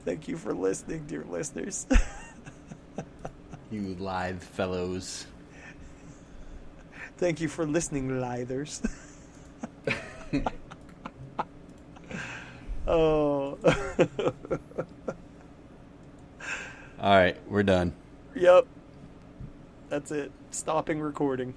Thank you for listening, dear listeners. You lithe fellows. Thank you for listening, lithers. Oh. All right, we're done. Yep. That's it. Stopping recording.